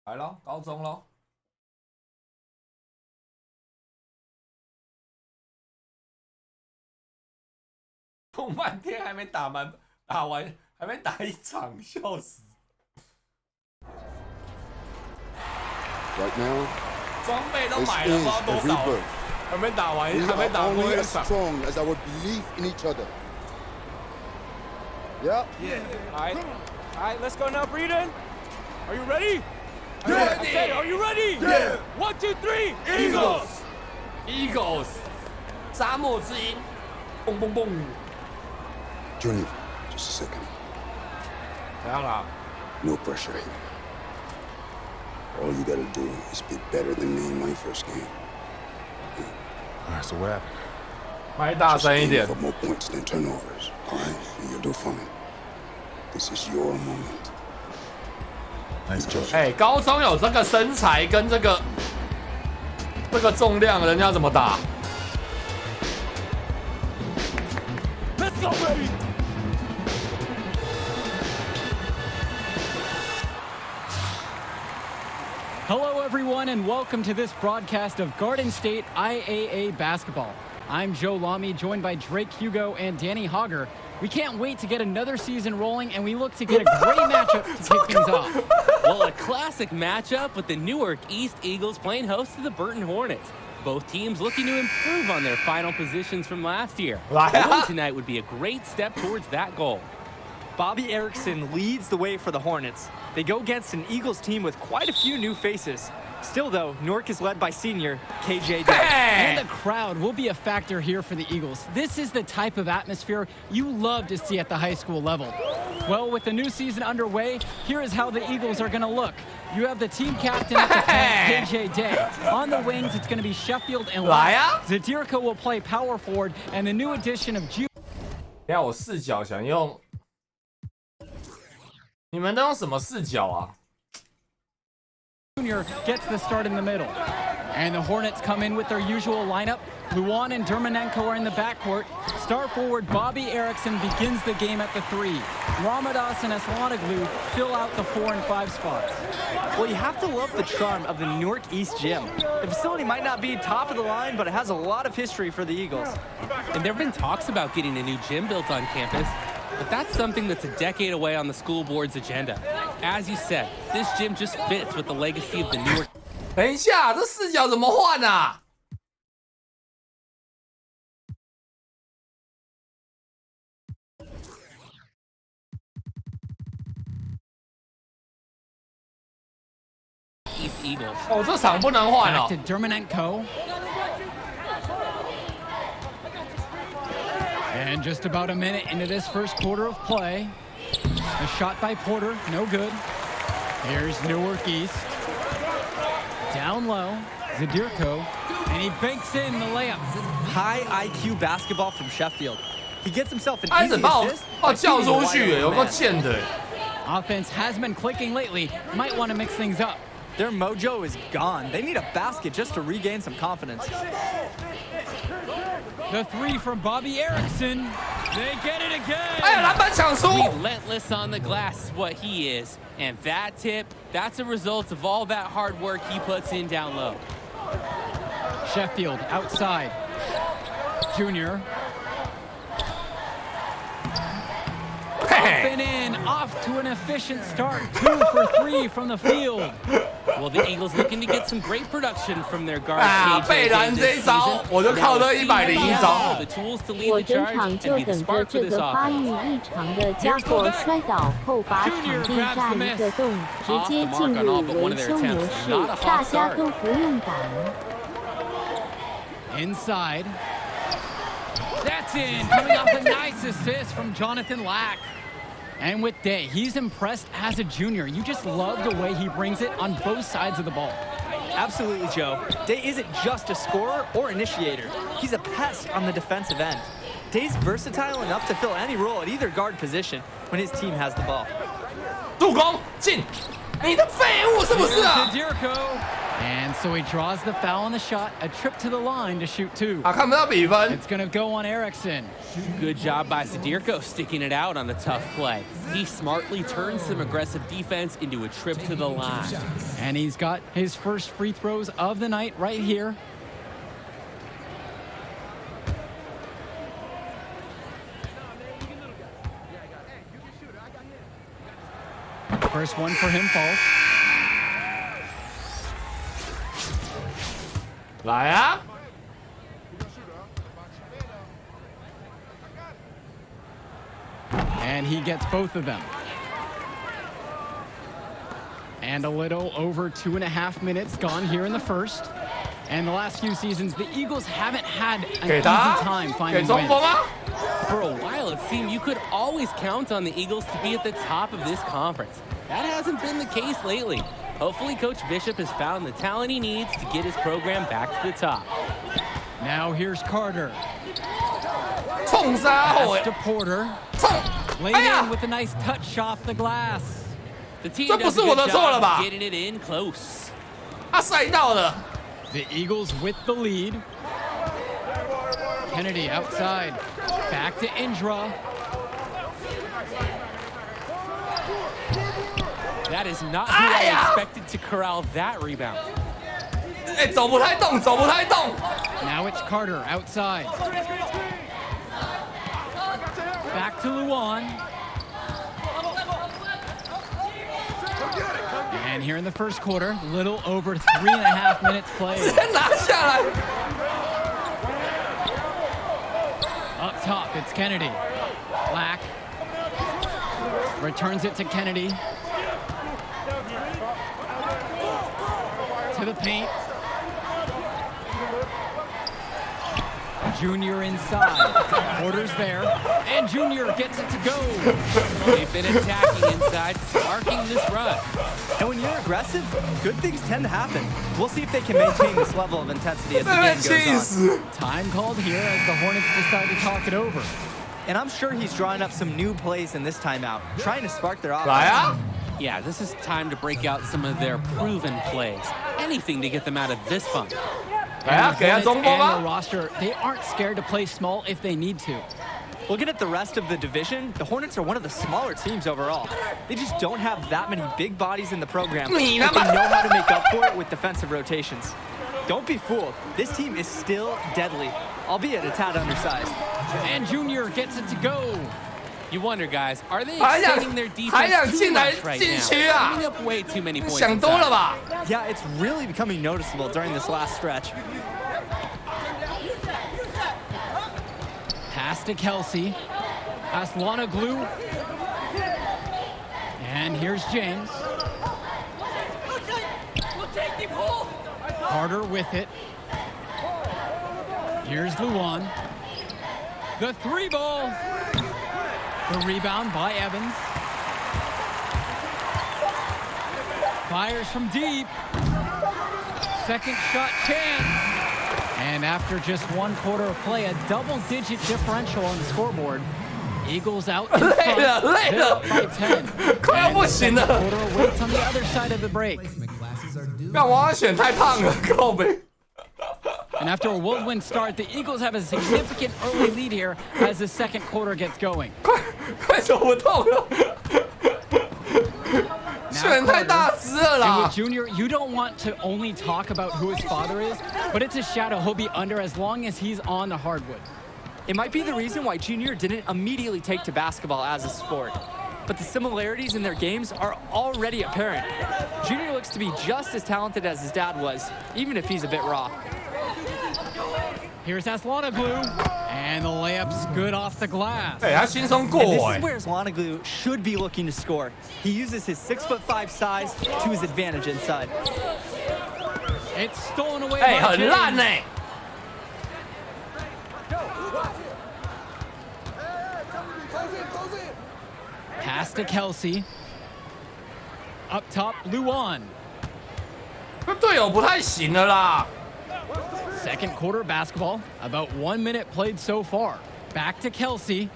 来咯，高中咯。碰半天还没打完，还没打一场，笑死。Right now, 装备都买了，不知道多少了，还没打完，还没打过 only 一 as 场。 strong as our belief in each other. Yeah. All right, let's go now, Breeden. Are you ready? Yeah. I said, are you ready? Yeah. 1, 2, 3, Eagles， 沙漠之鹰，蹦蹦蹦。 Junior, just a second. 怎样啦？ No pressure here. All you gotta do is be better than me in my first game. All right, so what happened? 麦大 Just 声一 aim 点 for。more points than turnovers. All right, and you'll do fine. This is your moment. Nice job. 哎，高中有这个身材跟这个重量，人家怎么打？ Let's go, baby. Hello, everyone, and welcome to this broadcast of Garden State IAA basketball. I'm Joe Lamy, joined by Drake Hugo and Danny Hogger. We can't wait to get another season rolling, and we look to get a great matchup to kick things off. Well, a classic matchup with the Newark East Eagles playing host to the Burton Hornets. Both teams looking to improve on their final positions from last year. A win tonight would be a great step towards that goal. Bobby Erickson leads the way for the Hornets. They go against an Eagles team with quite a few new faces. Still, though, Newark is led by senior KJ Day. And the crowd will be a factor here for the Eagles. This is the type of atmosphere you love to see at the high school level. Well, with the new season underway, here is how the Eagles are going to look. You have the team captain at the point, KJ Day. On the wings, it's going to be Sheffield and left. Zadirka will play power forward, and the new addition of Ju. 等下我视角想用，你们都用什么视角啊？ Junior gets the start in the middle. And the Hornets come in with their usual lineup. Luan and Dermanenko are in the backcourt. Star forward Bobby Erickson begins the game at the 3. Ramadas and Aslanoglu fill out the 4 and 5 spots. Well, you have to love the charm of the Newark East Gym. The facility might not be top of the line, but it has a lot of history for the Eagles. And there have been talks about getting a new gym built on campus, but that's something that's a decade away on the school board's agenda. As you said, this gym just fits with the legacy of the Newark. 等一下，这视角怎么换啊？ East Eagles. 哦，这场不能换 Back 哦 to。Dermanenko. And just about a minute into this first quarter of play. A shot by Porter, no good. Here's Newark East. Down low, Zadirko. And he banks in the layup. High IQ basketball from Sheffield. He gets himself an 他一 easy 直把我 assist. 把我 by 叫 feeding 出 the 去， wide 有 open 够 man. 贱的。 Offense has been clicking lately. Might want to mix things up. Their mojo is gone. They need a basket just to regain some confidence. The 3 from Bobby Erickson. They get it 哎呀， again. 篮板抢出！ Relentless on the glass is what he is. And that tip, that's a result of all that hard work he puts in down low. Sheffield outside. Junior. Up and in, off to an efficient start. 2 for 3 from the field. Well, the Eagles looking to get some great production from their guard 啊， KJ 贝兰 Day 这一 this 招 season. 我就靠这 Now, 101招。 the tools to lead 我 the 整 charge 场 and 就 be the 等着 spark for 这 this 个发 offense. 育异常的家伙摔倒后把场地炸一个洞，直接进入维修模式，大家都不用赶。 Inside. That's in. Coming off a nice assist from Jonathan Lack. And with Day, he's impressed as a junior. You just love the way he brings it on both sides of the ball. Absolutely, Joe. Day isn't just a scorer or initiator. He's a pest on the defensive end. Day's versatile enough to fill any role at either guard position when his team has the ball. 助攻进，你的废物是不是啊？ Zadirko. And so he draws the foul on the shot, a trip to the line to shoot 2. 啊，看不到比分。 It's going to go on Erickson. Good job by Sadirko sticking it out on the tough play. He smartly turned some aggressive defense into a trip to the line. And he's got his first free throws of the night right here. First one for him falls. 来啊！ And he gets both of them. And a little over 2.5 minutes gone here in the first. And the last few seasons, the Eagles haven't had an 给 easy 他， time 给 finding 中 wins. 锋啊！ For a while, it seemed you could always count on the Eagles to be at the top of this conference. That hasn't been the case lately. Hopefully, Coach Bishop has found the talent he needs to get his program back to the top. Now here's Carter. 冲杀后 Pass 卫 to，Porter. 冲！ Laid 哎呀 in！ with a nice touch off the glass. The team 这不 does 是 a 我 good 的错了 job 吧 of getting it in close. 他塞到了。 The Eagles with the lead. Kennedy outside. Back to Indra. That is not who I yeah. expected to corral that rebound. 哎，走不太动，走不太动。 Now it's Carter outside. Back to Luan. And here in the first quarter, little over 3.5 minutes played. 先拿下来。 Up top, it's Kennedy. Black. Returns it to Kennedy. To the paint. Junior inside. Porter's there. And Junior gets it to go. They've been attacking inside, sparking this run. And when you're aggressive, good things tend to happen. We'll see if they can maintain this level of intensity as the 被 game 气 goes on. 死！ Time called here as the Hornets decide to talk it over. And I'm sure he's drawing up some new plays in this timeout, trying to spark their 来 offense. 啊！ Yeah, this is time to break out some of their proven plays. Anything to get them out of this funk. 来啊， And 给他 the 中 Hornets 锋 and 啊 the！ roster, they aren't scared to play small if they need to. Looking at the rest of the division, the Hornets are one of the smaller teams overall. They just don't have that many big bodies in the program, but they know how to make up for it with defensive rotations. Don't be fooled. This team is still deadly, albeit a tad undersized. And Junior gets it to go. You wonder, guys, are they 还想 extending their 还 defense 想 too 进来 much right 禁 now? 区啊 Giving up way too many points 想多了 inside. 吧？ Yeah, it's really becoming noticeable during this last stretch. Pass to Kelsey. Aslana Glue. And here's James. Carter with it. Here's Luan. The 3 ball. The rebound by Evans. Fires from deep. Second shot chance. And after just 1 quarter of play, a double-digit differential on the scoreboard. Eagles out in front. 累了，累 They're 了 up by 10. 快要 And 不 the 行 second 了。 quarter awaits on the other side of the break. 让王选太胖了，靠背。 And after a whirlwind start, the Eagles have a significant early lead here as the second quarter gets going. 快走不动了。 选太大只了 And 啦 with！ Junior, you don't want to only talk about who his father is, but it's a shadow he'll be under as long as he's on the hardwood. It might be the reason why Junior didn't immediately take to basketball as a sport. But the similarities in their games are already apparent. Junior looks to be just as talented as his dad was, even if he's a bit raw. Here's Aslana Glue, and the layup's good off the glass. 哎，他轻松过 And this 哎 is。where Zlanoglu should be looking to score. He uses his 6'5" size to his advantage inside. It's stolen away 哎， by 很 James. 烂呢。 Pass to Kelsey. Up top, Luan. 那队友不太行了啦。 Second quarter basketball. About 1 minute played so far. Back to Kelsey.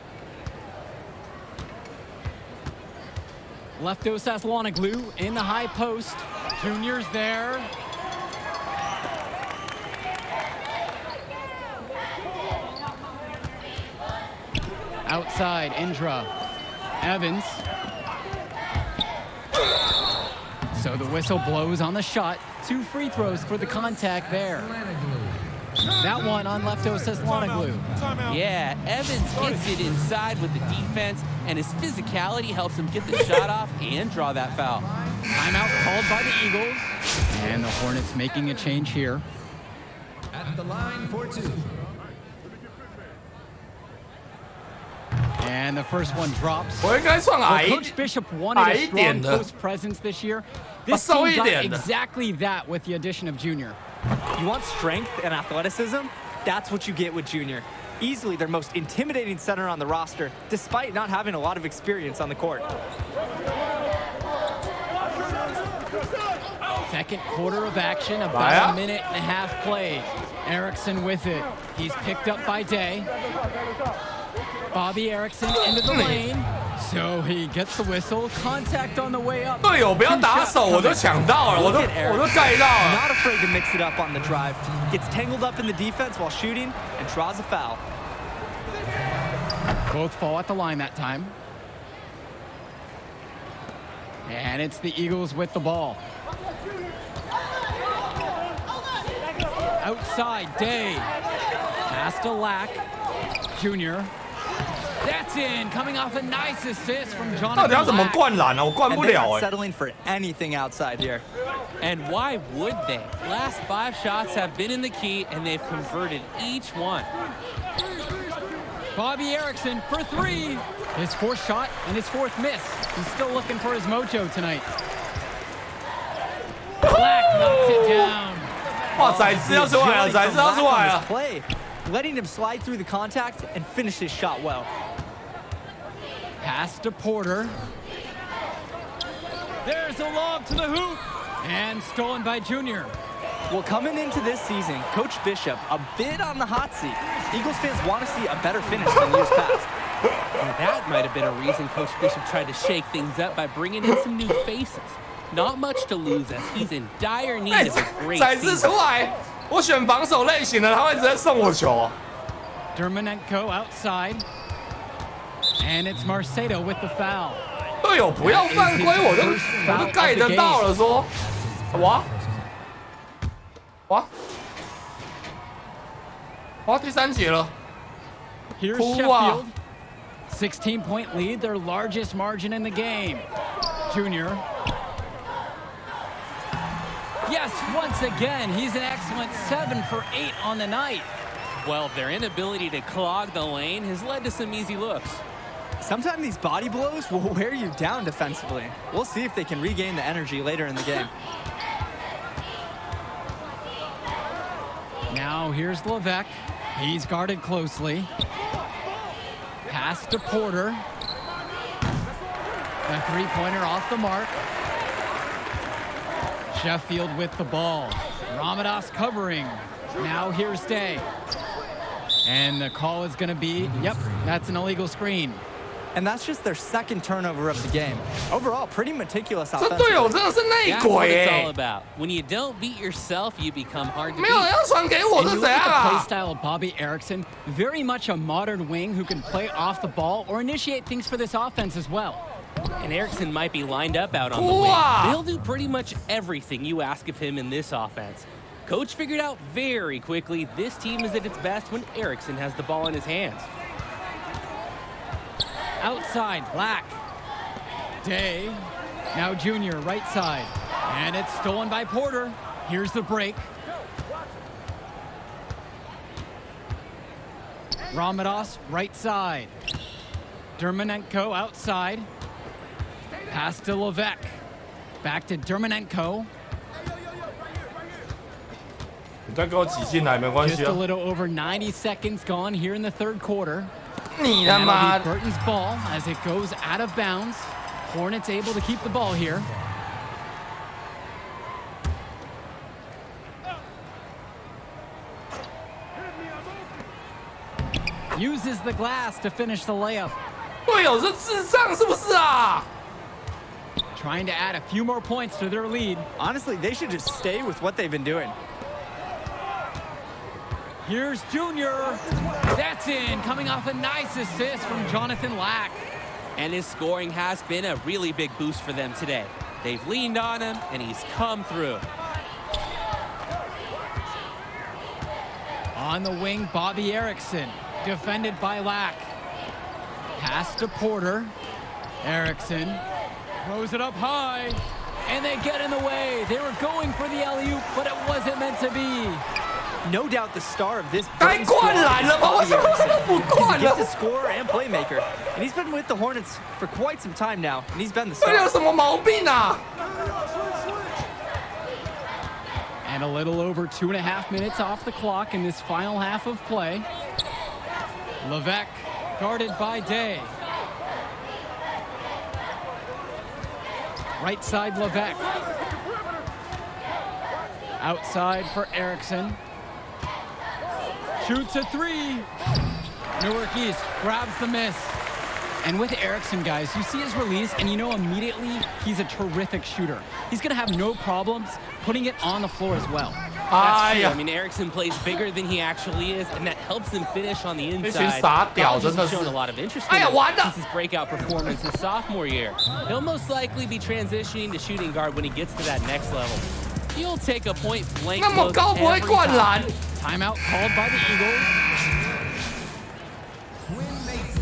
Lefto Saslanoglu in the high post. Junior's there. Outside, Indra. Evans. So the whistle blows on the shot. 2 free throws for the contact there. That one on Lefto says Lanaglu. Yeah, Evans gets it inside with the defense, and his physicality helps him get the shot off and draw that foul. Timeout called by the Eagles. And the Hornets making a change here. At the line for 2. And the first one drops. 我应该算 Well, 矮 Coach Bishop wanted a 一点 strong 的 post presence this year. This 稍微 team 一点 got 的 exactly that with the addition of Junior. You want strength and athleticism? That's what you get with Junior. Easily their most intimidating center on the roster, despite not having a lot of experience on the court. Second quarter of action, about a minute and a half played. Erickson with it. He's picked up by Day. Bobby Erickson into the lane. So he gets the whistle. Contact on the way up. 队友不要打手，我都抢到了，我都盖到了。 Not afraid to mix it up on the drive. Gets tangled up in the defense while shooting and draws a foul. Both fall at the line that time. And it's the Eagles with the ball. Outside, Day. Pass to Lack. Junior. That's in. Coming off a nice assist from 到底要 Jonathan 怎么 Lack. 灌篮啊？我灌 And 不 they're 了 not 哎。 settling for anything outside here. And why would they? Last 5 shots have been in the key, and they've converted each one. Bobby Erickson for 3. His 4th shot and his 4th miss. He's still looking for his mojo tonight. Black knocks it down. 哇，宰制要出来了，宰制要出来了。 Play, letting him slide through the contact and finish his shot well. Pass to Porter. There's a lob to the hoop. And stolen by Junior. Well, coming into this season, Coach Bishop a bit on the hot seat. Eagles fans want to see a better finish than years past. And that might have been a reason Coach Bishop tried to shake things up by bringing in some new faces. Not much to lose as he's in dire need of a great 宰制 season. 出来，我选防守类型的，他会直接送我球。 Dermonenko outside. And it's Marcedo with the foul. 队友不要犯规，我都盖得到了说。哇，第3节了。 Here's 哭啊 Sheffield. 16-point lead, their largest margin in the game. Junior. Yes, once again, he's an excellent 7 for 8 on the night. Well, their inability to clog the lane has led to some easy looks. Sometimes these body blows will wear you down defensively. We'll see if they can regain the energy later in the game. Now here's Levesque. He's guarded closely. Pass to Porter. A 3-pointer off the mark. Sheffield with the ball. Ramadas covering. Now here's Day. And the call is going to be, yep, that's an illegal screen. And that's just their 2nd turnover of the game. Overall, pretty meticulous 这队友 offensively. 真的是内 That's what 鬼 it's 哎 all！about. When you don't beat yourself, you become hard to 没有人 beat. 要传给我 And 是 you 怎 look 样 at the play 啊？ style of Bobby Erickson, very much a modern wing who can play off the ball or initiate things for this offense as well. And Erickson might be lined up out on the wing. Wow. He'll do pretty much everything you ask of him in this offense. Coach figured out very quickly this team is at its best when Erickson has the ball in his hands. Outside, Black. Day. Now Junior, right side. And it's stolen by Porter. Here's the break. Ramadas, right side. Dermonenko outside. Pass to Levesque. Back to Dermonenko. 你再给我挤进来没关 Just 系 a 啊。 little over 90 seconds gone here in the 3rd quarter. 你他 That'll 妈 be Burton's ball as it goes out of bounds. Hornets able to keep the ball here. Uses the glass to finish the layup. 队友是智障是不是啊？ Trying to add a few more points to their lead. Honestly, they should just stay with what they've been doing. Here's Junior. That's in, coming off a nice assist from Jonathan Lack. And his scoring has been a really big boost for them today. They've leaned on him, and he's come through. On the wing, Bobby Erickson, defended by Lack. Pass to Porter. Erickson throws it up high, and they get in the way. They were going for the alley-oop, but it wasn't meant to be. No doubt the star of this 该灌篮了吧？为什么不 He's a 灌了？ gifted scorer and playmaker, and he's been with the Hornets for quite some time now, and he's been the 这有 star. 什么毛病啊？ And a little over 2.5 minutes off the clock in this final half of play. Levesque guarded by Day. Right side Levesque. Outside for Erickson. Shoots a three. Newark East grabs the miss. And with Erickson, guys, you see his release, and you know immediately he's a terrific shooter. He's going to have no problems putting it on the floor as well. That's true. I mean, Erickson plays bigger than he actually is, and that helps him finish on the inside. He's shown a lot of interest in him since his breakout performance his sophomore year. He'll most likely be transitioning to shooting guard when he gets to that next level. He'll take a point-blank look every time. Timeout called by the Eagles. Quinn Mason.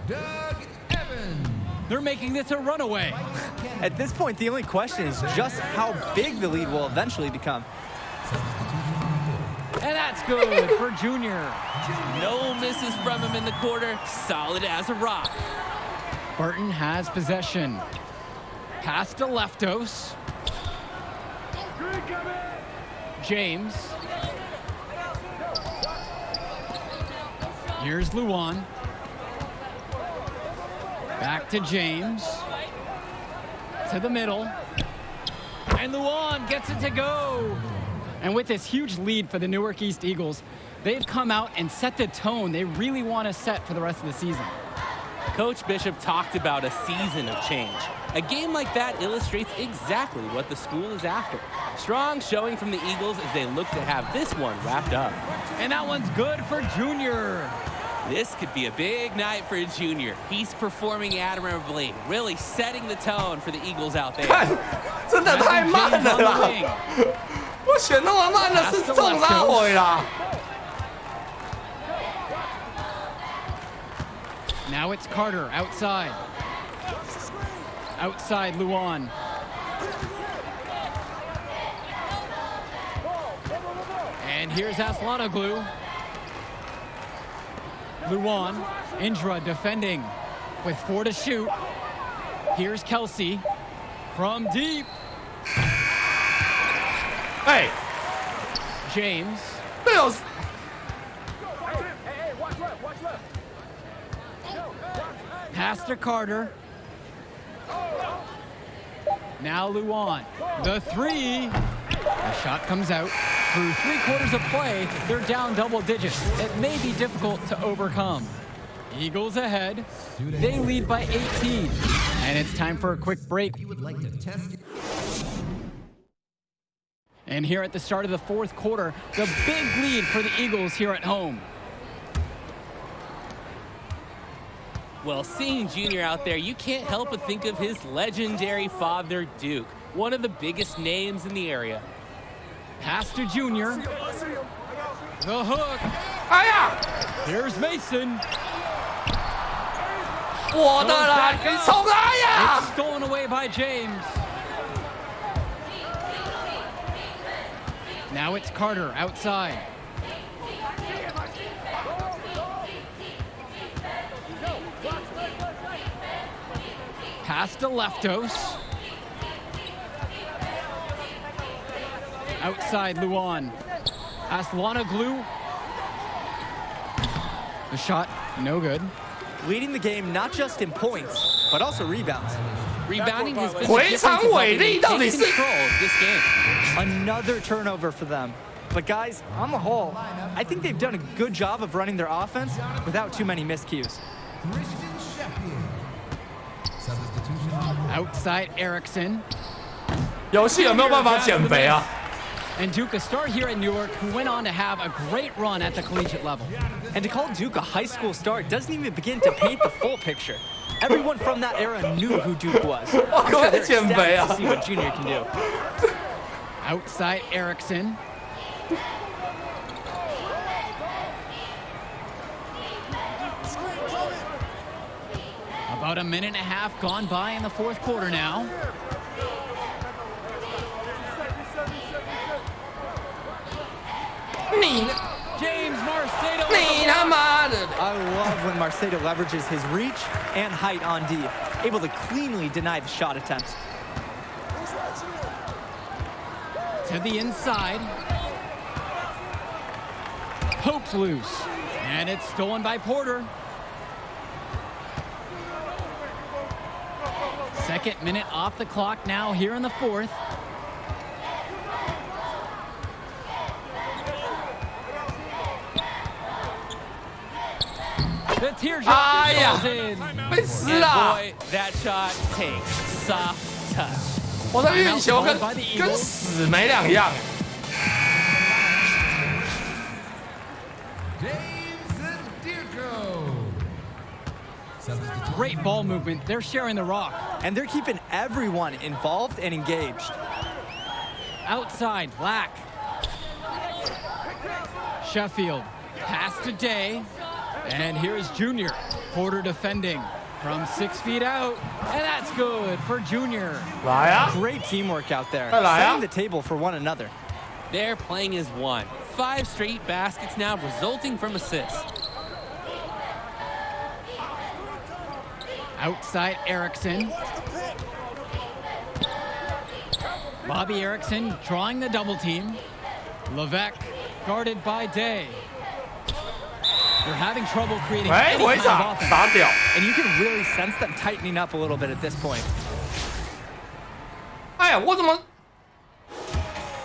Doug Evans. They're making this a runaway. At this point, the only question is just how big the lead will eventually become. And that's good for Junior. No misses from him in the quarter. Solid as a rock. Burton has possession. Pass to Leftos. James. Here's Luan. Back to James. To the middle. And Luan gets it to go. And with this huge lead for the Newark East Eagles, they've come out and set the tone they really want to set for the rest of the season. Coach Bishop talked about a season of change. A game like that illustrates exactly what the school is after. Strong showing from the Eagles as they look to have this one wrapped up. And that one's good for Junior. This could be a big night for Junior. He's performing admirably, really setting the tone for the Eagles out there. 真的太慢了啦！我选那么慢的是中拉回啦。 Now it's Carter outside. Outside Luan. And here's Aslanoglu. Luan, Indra defending with 4 to shoot. Here's Kelsey from deep. Hey, James. 这有 Pass to Carter. Now Luan. The three. The shot comes out. Through 3/4 of play, they're down double digits. It may be difficult to overcome. Eagles ahead. They lead by 18. And it's time for a quick break. You would like to test. And here at the start of the 4th quarter, the big lead for the Eagles here at home. Well, seeing Junior out there, you can't help but think of his legendary father, Duke, one of the biggest names in the area. Pass to Junior. The hook. 哎呀， Here's Mason. 我的啦，你冲他呀！ It's stolen away by James. Now it's Carter outside. Pass to Leftos. Outside Luan. Aslanoglu. The shot, no good. Leading the game not just in points, but also rebounds. Rebounding has been the 回 difference 场 of 伟 helping 力 them 到底 take 是 control of this game. Another turnover for them. But guys, on the whole, I think they've done a good job of running their offense without too many miscues. Christian Sheffield. Substitution. Outside Erickson. 游戏有没有办法减肥啊？ And Duke, a star here at Newark, who went on to have a great run at the collegiate level. And to call Duke a high school star doesn't even begin to paint the full picture. Everyone from that era knew who Duke was. I'm sure they're ecstatic to see what Junior can do. Outside Erickson. About a minute and a half gone by in the fourth quarter now. James Marcedo. I love when Marcedo leverages his reach and height on D, able to cleanly deny the shot attempts. To the inside. Poked loose. And it's stolen by Porter. Second minute off the clock now here in the fourth. The teardrop goes in. 被撕了！ Boy, that shot takes soft touch. 我在运球跟死没两样。 Great ball movement. They're sharing the rock. And they're keeping everyone involved and engaged. Outside, Black. Sheffield. Pass to Day. And here's Junior. Porter defending from 6 feet out. And that's good for Junior. 来啊！ Great teamwork out there, 再来啊！ setting the table for one another. They're playing as one. 5 straight baskets now resulting from assists. Outside Erickson. Bobby Erickson drawing the double team. Levesque guarded by Day. They're having trouble creating 哎， any 回 kind 场 of offense. 打屌！ And you can really sense them tightening up a little bit at this point. 哎呀，我怎么？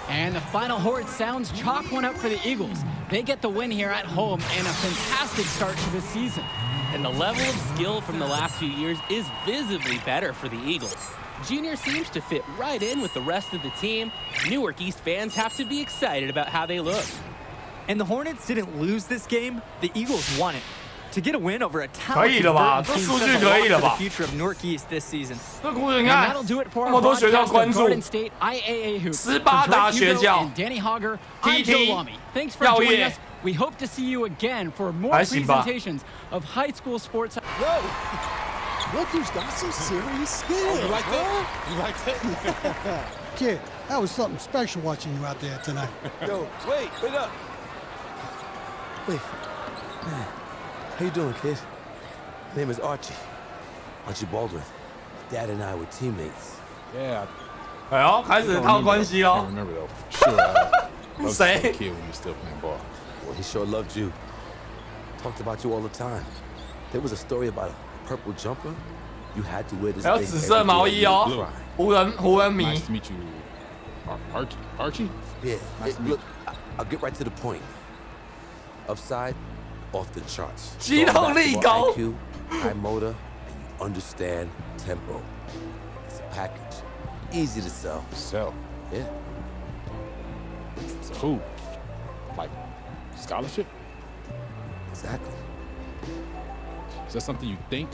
And the final horde sounds chalk one up for the Eagles. They get the win here at home and a fantastic start to the season. And the level of skill from the last few years is visibly better for the Eagles. Junior seems to fit right in with the rest of the team. Newark East fans have to be excited about how they look. And the Hornets didn't lose this game, the Eagles won it. To get a win over a 可以 talented 了吧？ Burton 这 team 数 says 据 a 可以 lot 了 for the 吧？ future of Newark East this season. 这故事你 And 看， that'll do it for 那 our 么多学校 broadcast 关 of 注 Garden State IAA Hoops. 18 For 大 Drake 学 Hugo 校 and Danny Hogger, I'm TT Joe Lamy. Thanks for 耀 joining 业 us. We hope to see you again for more 还行吧。 presentations of high school sports. Look who's got some serious skills. You like that? You like that? Kid, that was something special watching you out there tonight. Yo, wait up. Wait. How you doing, kid? My name is Archie. Archie Baldwin. Dad and I were teammates. Yeah, 哎呦，开始套关系 I 喽 don't。remember though. Sure, I was Say. a kid when you were still playing ball. Well, he sure loved you. Talked about you all the time. There was a story about a purple jumper. You had to wear this 还有 thing 紫色 every 毛 day 衣 or 哦 you would cry.，湖人迷 Nice to meet you, Archie. Yeah, Nice to meet look, I'll get right to the point. Upside, off the charts. 机动力 Strong 高 basketball IQ, high motor, and you understand tempo. It's a package. Easy to sell. Sell. Yeah. So who? Like scholarship? Exactly. Is that something you think,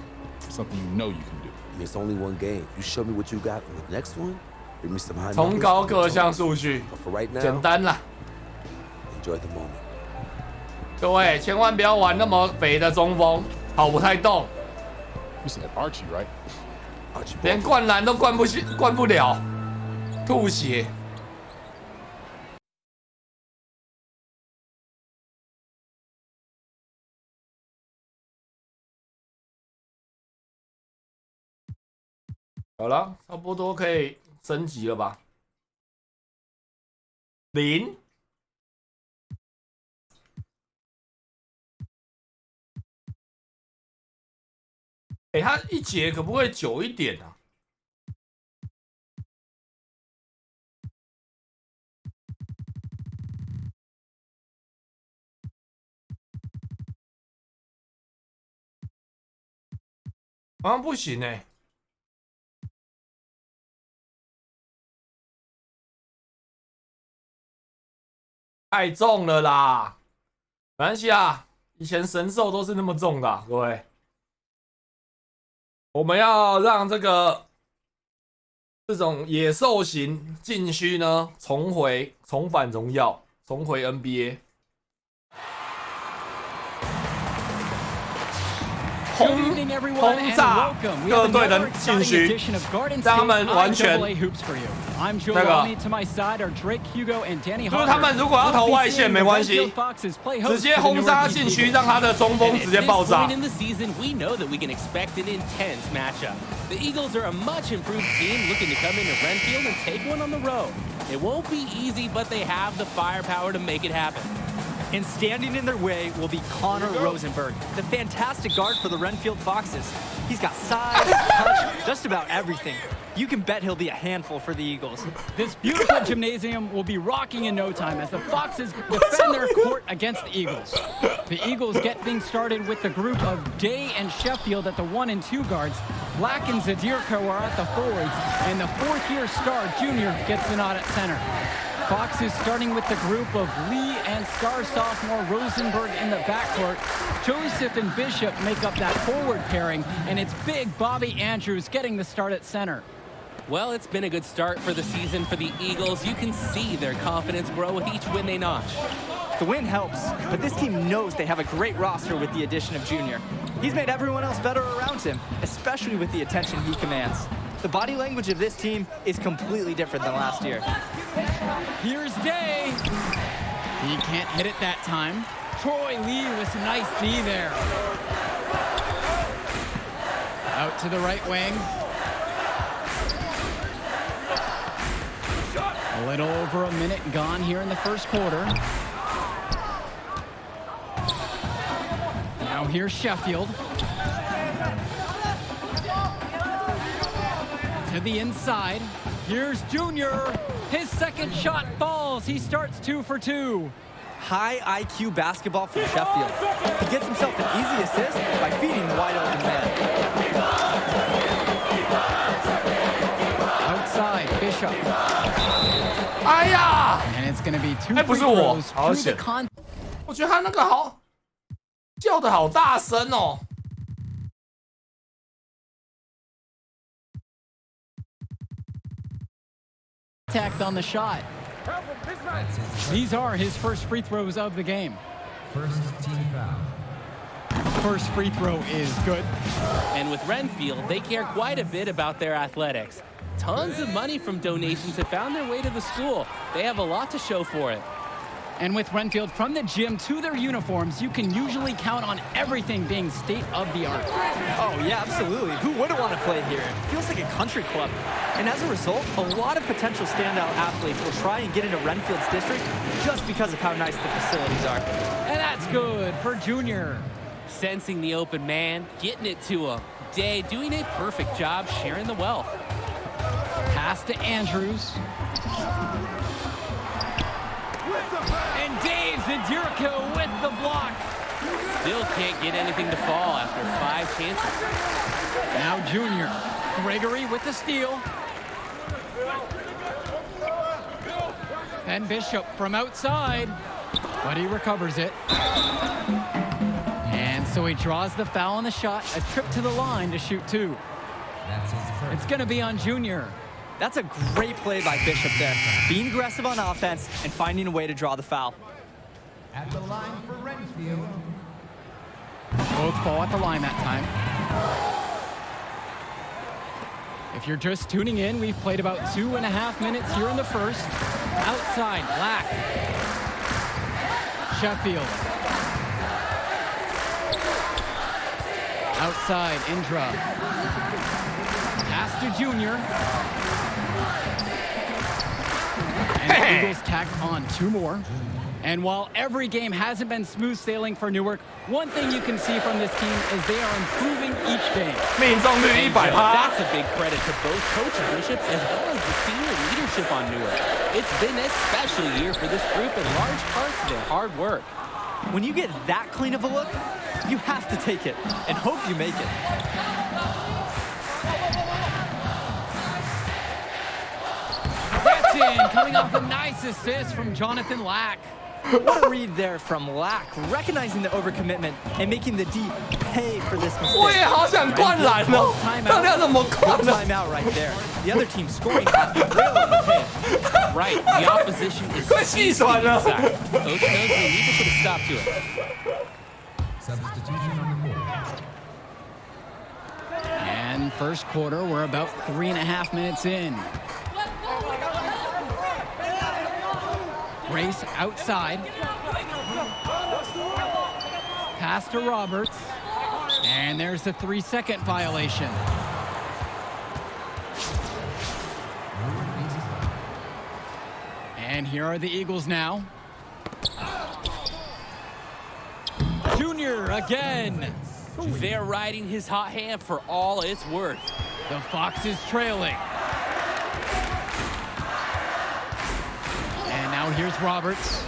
or something you know you can do? I mean, it's only one game. You show me what you got in the next one, bring me some high 从 numbers. 高各项数据， But for right 简 now, 单啦。 enjoy the moment. 各位千万不要玩那么肥的中锋，跑不太动， You said Archie, right? Archie 连 Baldwin. 灌篮都灌不了，吐血。好了，差不多可以升级了吧？0。哎，他一节可不可以久一点啊？好像不行哎、太重了啦，没关系啊，以前神兽都是那么重的、啊，各位。我们要让这种野兽型禁区呢重返荣耀，重回 NBA。轰炸各队的禁区，让他们完全那个，就是他们如果要投外线没关系，直接轰炸禁区，让他的中锋直接爆炸。The Eagles are a much improved team looking to come into Renfield and take one on the road. It won't be easy, but they have the firepower to make it happen. And standing in their way will be Connor Rosenberg, the fantastic guard for the Renfield Foxes. He's got size, touch, just about everything. You can bet he'll be a handful for the Eagles. This beautiful gymnasium will be rocking in no time as the Foxes defend their court against the Eagles. The Eagles get things started with the group of Day and Sheffield at the 1 and 2 guards. Black and Zadirko are at the forwards, and the fourth-year star junior gets the nod at center. Foxes starting with the group of Lee and star sophomore Rosenberg in the backcourt. Joseph and Bishop make up that forward pairing, and it's big Bobby Andrews getting the start at center. Well, it's been a good start for the season for the Eagles. You can see their confidence grow with each win they notch. The win helps, but this team knows they have a great roster with the addition of Junior. He's made everyone else better around him, especially with the attention he commands. The body language of this team is completely different than last year. Here's Day. He can't hit it that time. Troy Lee with some nice D there. Out to the right wing. A little over a minute gone here in the first quarter. Now here's Sheffield. To the inside. Here's Junior. His second shot falls. He starts 2 for 2. High IQ basketball from Sheffield. He gets himself an easy assist by feeding the wide open man. Outside, Bishop. 哎呀 And it's going to be 2 哎，不 free 是我， throws 好 to 险 the con. 我觉得他那个好叫的好大声哦。On the shot. These are his first free throws of the game. First team foul. First free throw is good. And with Renfield, they care quite a bit about their athletics. Tons of money from donations have found their way to the school. They have a lot to show for it. And with Renfield, from the gym to their uniforms, you can usually count on everything being state-of-the-art. Oh, yeah, absolutely. Who wouldn't want to play here? It feels like a country club. And as a result, a lot of potential standout athletes will try and get into Renfield's district just because of how nice the facilities are. And that's good for Junior. Sensing the open man, getting it to him. Day doing a perfect job sharing the wealth. Pass to Andrews. And Dave Zadirko with the block. Still can't get anything to fall after 5 chances. Now Junior. Gregory with the steal. And Bishop from outside. But he recovers it. And so he draws the foul on the shot. A trip to the line to shoot 2. That's his first. It's going to be on Junior. That's a great play by Bishop there. Being aggressive on offense and finding a way to draw the foul. At the line for Renfield. Both fall at the line that time. If you're just tuning in, we've played about 2.5 minutes here in the first. Outside, Black. Sheffield. Outside, Indra. Pass to Junior. And the Eagles tack on 2 more. And while every game hasn't been smooth sailing for Newark, one thing you can see from this team is they are improving each game. 命中率100%。 That's a big credit to both Coach Bishop as well as the senior leadership on Newark. It's been a special year for this group in large part to their hard work. When you get that clean of a look, you have to take it and hope you make it. That's in, coming off a nice assist from Jonathan Lack. What a read there from Lack, recognizing the overcommitment and making the D pay for this mistake. 我也好想灌篮哦，到底要怎么灌 Good 呢？ timeout right there. The other team scoring at the rail in the pin. Right, the opposition is 快气喘了。 inside. Coach knows they need to put a stop to it. Substitution number 4. And first quarter, we're about 3.5 minutes in. Grace outside. Pass to Roberts. And there's the 3-second violation. And here are the Eagles now. Junior again. They're riding his hot hand for all it's worth. The Foxes trailing. And now here's Roberts.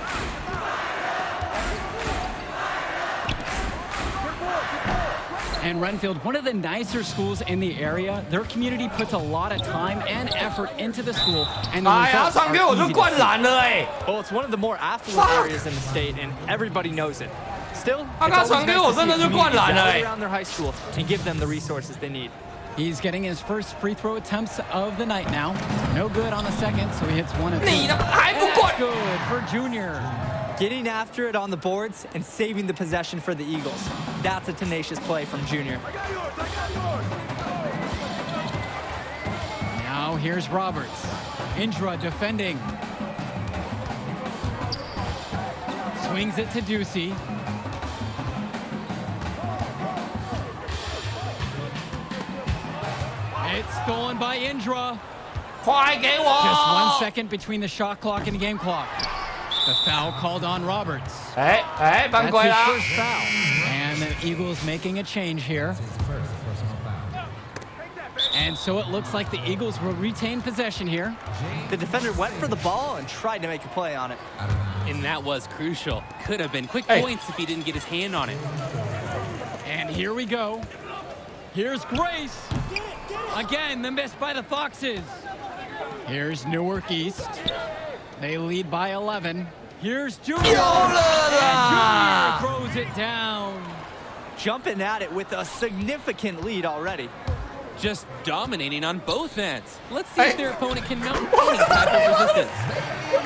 And Renfield, one of the nicer schools in the area, their community puts a lot of time and effort into the school, and the 哎呀， results 传给我 are 就 easy to 灌 see. 篮了哎！ Well, it's one of the more affluent areas in the state, and everybody knows it. Still, 他 it's 刚 always 传给 nice 我 to 真 see 的 a 就灌 community 篮了 rally 哎！ around their high school and give them the resources they need. He's getting his first free throw attempts of the night now. No good on the second, so he hits 1 of 2. 你他妈还不 And 灌 that's？ good for Junior. Getting after it on the boards and saving the possession for the Eagles. That's a tenacious play from Junior. Now here's Roberts. Indra defending. Swings it to Ducey. It's stolen by Indra. 快给 Just 1 我！ second between the shot clock and the game clock. The foul called on Roberts. 哎，犯 That's 规 his 啦！ first foul. And the Eagles making a change here. His first personal foul. And so it looks like the Eagles will retain possession here. The defender went for the ball and tried to make a play on it. Out of bounds. And that was crucial. Could have been quick Hey. points if he didn't get his hand on it. And here we go. Here's Grace. Again, the miss by the Foxes. Here's Newark East. They lead by 11. Here's Junior. 有了 And Junior 啦！ throws it down. Jumping at it with a significant lead already. Just dominating on both ends. Let's see Hey. if their opponent can mount any type of resistance.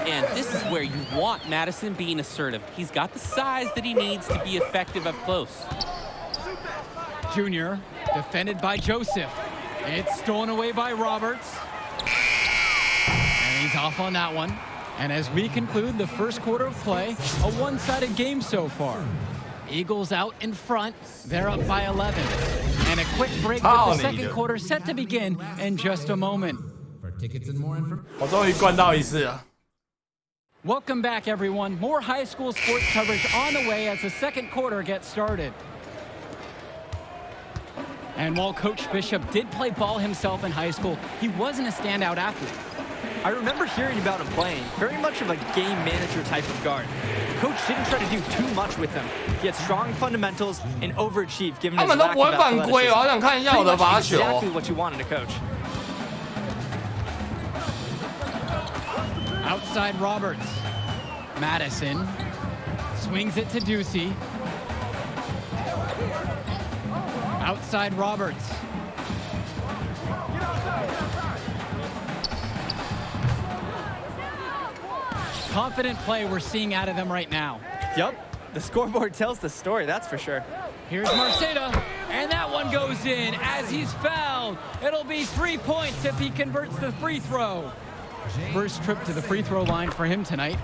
And this is where you want Madison being assertive. He's got the size that he needs to be effective up close. Junior defended by Joseph. It's stolen away by Roberts. And he's off on that one. And as we conclude the first quarter of play, a one-sided game so far. Eagles out in front. They're up by 11. And a quick break with the second quarter set to begin in just a moment. For tickets and more information. 我终于灌到一次了。 Welcome back, everyone. More high school sports coverage on the way as the second quarter gets started. And while Coach Bishop did play ball himself in high school, he wasn't a standout athlete. I remember hearing about him playing, very much of a game manager type of guard. Coach didn't try to do too much with him. He had strong fundamentals and overachieved given 他 his 们都 lack 不 of 会犯规， athleticism. 我好想看一下我 Pretty 的 much 罚球。 exactly what you wanted to coach. Outside Roberts. Madison swings it to Ducey. Outside Roberts. Confident play we're seeing out of them right now. Yup, the scoreboard tells the story, that's for sure. Here's Marceda, and that one goes in as he's fouled. It'll be 3 points if he converts the free throw. First trip to the free throw line for him tonight.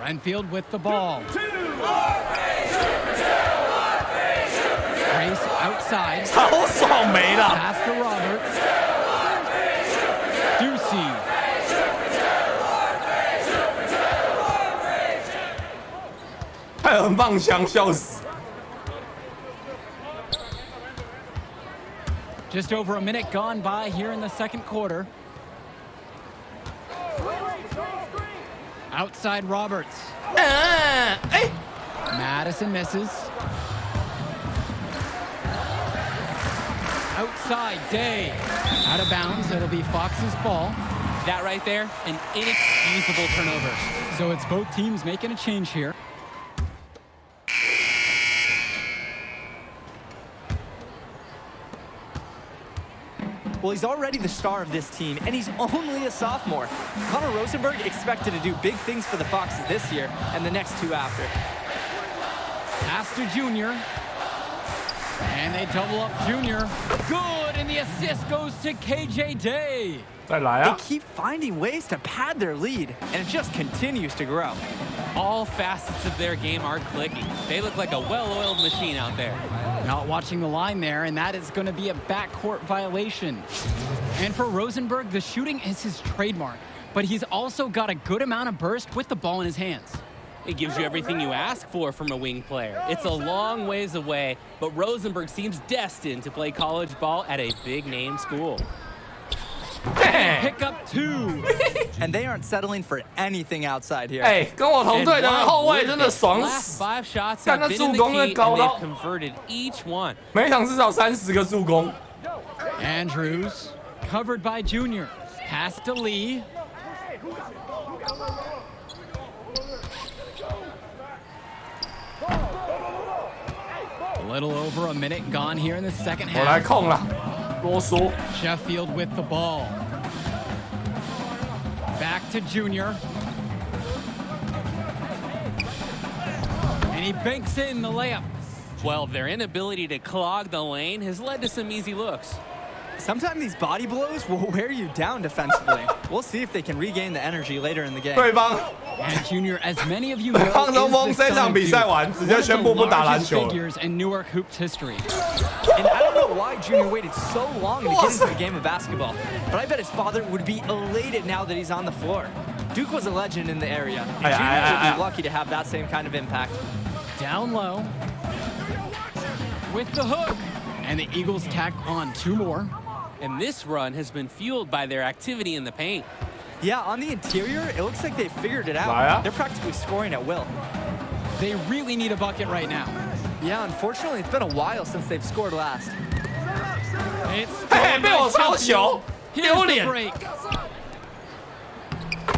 Renfield with the ball. Grace outside. 超爽没了。 Pass to Roberts. Ducey. "还有人放枪，笑死！ Just over a minute gone by here in the second quarter. Outside Roberts. 哎， Madison misses. Outside Day. Out of bounds. It'll be Fox's ball. That right there, an inexcusable turnover. So it's both teams making a change here. Well, he's already the star of this team, and he's only a sophomore. Connor Rosenberg expected to do big things for the Foxes this year and the next two after. Pass to Junior. And they double up Junior. Good, and the assist goes to KJ Day. They keep finding ways to pad their lead, and it just continues to grow. All facets of their game are clicking. They look like a well-oiled machine out there. Not watching the line there, and that is going to be a backcourt violation. And for Rosenberg, the shooting is his trademark, but he's also got a good amount of burst with the ball in his hands. It gives you everything you ask for from a wing player. It's a long ways away, but Rosenberg seems destined to play college ball at a big-name school. Pick up 2. And they aren't settling for anything outside here. 哎，跟我同队的后卫真的爽 Last 死！ 5 shots 看 have 那 been 助 in the 攻的 key, 高 and 到 they've converted each one. 每场至少30个助攻。 Andrews, covered by Junior. Pass to Lee. A little over a minute gone here in the second 我来 half. 控了，啰嗦。 Sheffield with the ball. Back to Junior. And he banks in the layup. Well, their inability to clog the lane has led to some easy looks. Sometimes these body blows will wear you down defensively. We'll see if they can regain the energy later in the game. 对方 And Junior, as many of you know, 对方中锋 is the 这场 son 比 of 赛 Duke, 完，直 one 接 of 宣 the 布不打篮 largest 球了。 figures in Newark hoops history. And I don't know why Junior waited so long to get into the game of basketball, but I bet his father would be elated now that he's on the floor. Duke was a legend in the area, and Junior would be lucky to have that same kind of impact. Down low. With the hook. And the Eagles tack on 2 more. And this run has been fueled by their activity in the paint. Yeah, on the interior, it looks like they figured it out. Right. They're practically scoring at will. They really need a bucket right now. Yeah, unfortunately, it's been a while since they've scored last. It's 嘿，被我抄球， Here's 丢 the 脸！ break.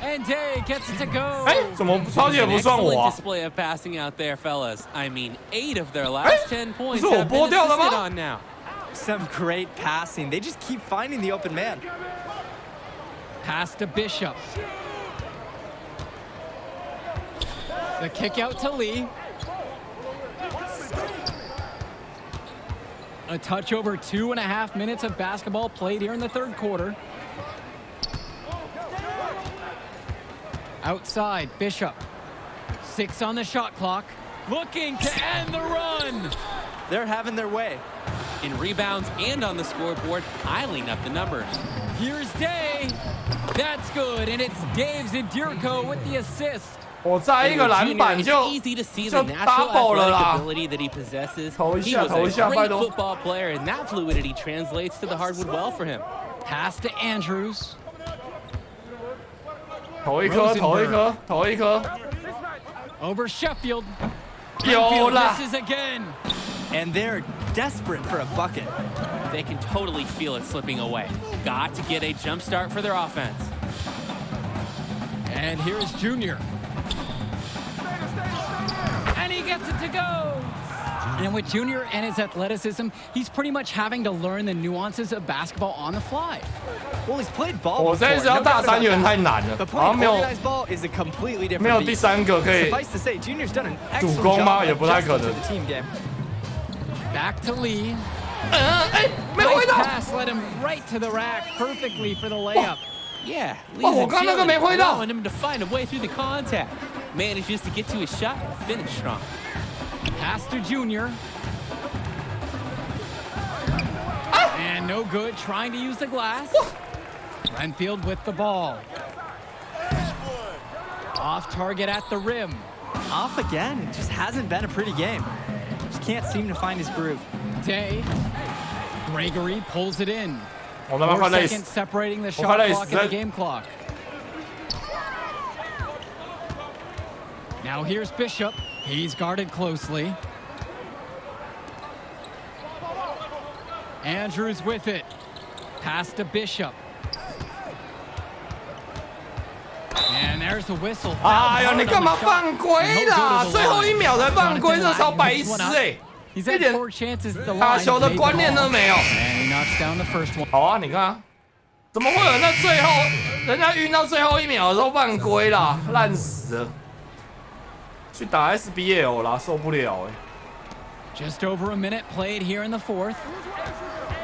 And Day gets it to go. 哎，怎么抄截 An 不算 excellent 我啊？ display of passing out there, fellas. I mean, 8 of their last 10 points 不是我 have 拨 been 掉的吗？ assisted on now. Some great passing. They just keep finding the open man. Pass to Bishop. The kick out to Lee. A touch over 2.5 minutes of basketball played here in the third quarter. Outside, Bishop. 6 on the shot clock. Looking to end the run. They're having their way. In rebounds and on the scoreboard, piling up the numbers. Here's Day. That's good, and it's Dave Zadirko with the assist. 我在一个篮板 It's 就 easy to see 就 the natural double 了 athletic 啦。 ability that he possesses. 投一 He 下， was 投一 a 下，拜 great 托。 football player, and that fluidity translates to the hardwood well for him. Pass to Andrews. 投一颗，投一颗，投一颗。 Over Sheffield. 有 Sheffield 啦。 misses again. And they're desperate for a bucket. They can totally feel it slipping away. Got to get a jump start for their offense. And here's Junior. And he gets it to go. And with Junior and his athleticism, he's pretty much having to learn the nuances of basketball on the fly. Well, he's played ball 我 before. 这一次要 no 大 doubt 三 about 元 that. 太难了， But 好像 playing 没有 organized ball is a completely 没有 different 第 beast. 三个可以 Suffice to say, Junior's done an 主 excellent 攻吗？ job 也不太可 adjusting 能 to。the team game. Back to Lee. 哎，没 Nice 回到。 pass led him right to the rack perfectly for the layup. Yeah, Oh, Lee's 我刚那个 agility 没挥到。 allowing him to find a way through the contact. Manages to get to his shot and finish strong. Pass to Junior. And no good, trying to use the glass. Renfield with the ball. Off target at the rim. Off again. It just hasn't been a pretty game. Just can't seem to find his groove. Day. Gregory pulls it in. 我他妈 4 快累 seconds 死！ separating the 我 shot 快累 clock 死 and 了 the。game clock. Now here's Bishop. He's guarded closely. Andrews with it. Pass to Bishop. There's the whistle. 哎呦，你干嘛犯规啦？最后一秒才犯规，这超白痴哎！ He's 一 had 点 4 chances at the 打 line. 球的观念都没有。 And he knocks down the first one. 好啊，你看啊，怎么会有那最后人家晕到最后一秒的时候犯规啦？烂死了！去打 SBL 啦，受不了哎。 Just over a minute played here in the 4th.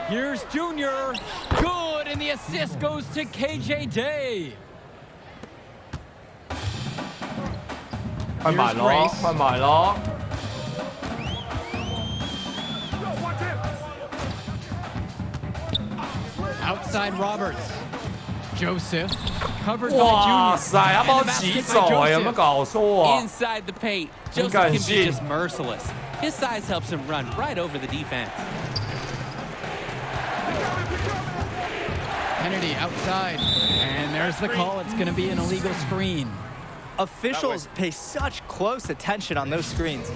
Here's Junior. Good, and the assist goes to KJ Day. 快买喽！快买喽！ Outside Roberts. Joseph covered by 哇 Junior. 塞，他把我挤走哎，有没有搞错啊？ Inside the paint, Joseph can be just merciless. His size helps him run right over the defense. Kennedy outside. And there's the call. It's going to be an illegal screen. Officials pay such close attention on those screens.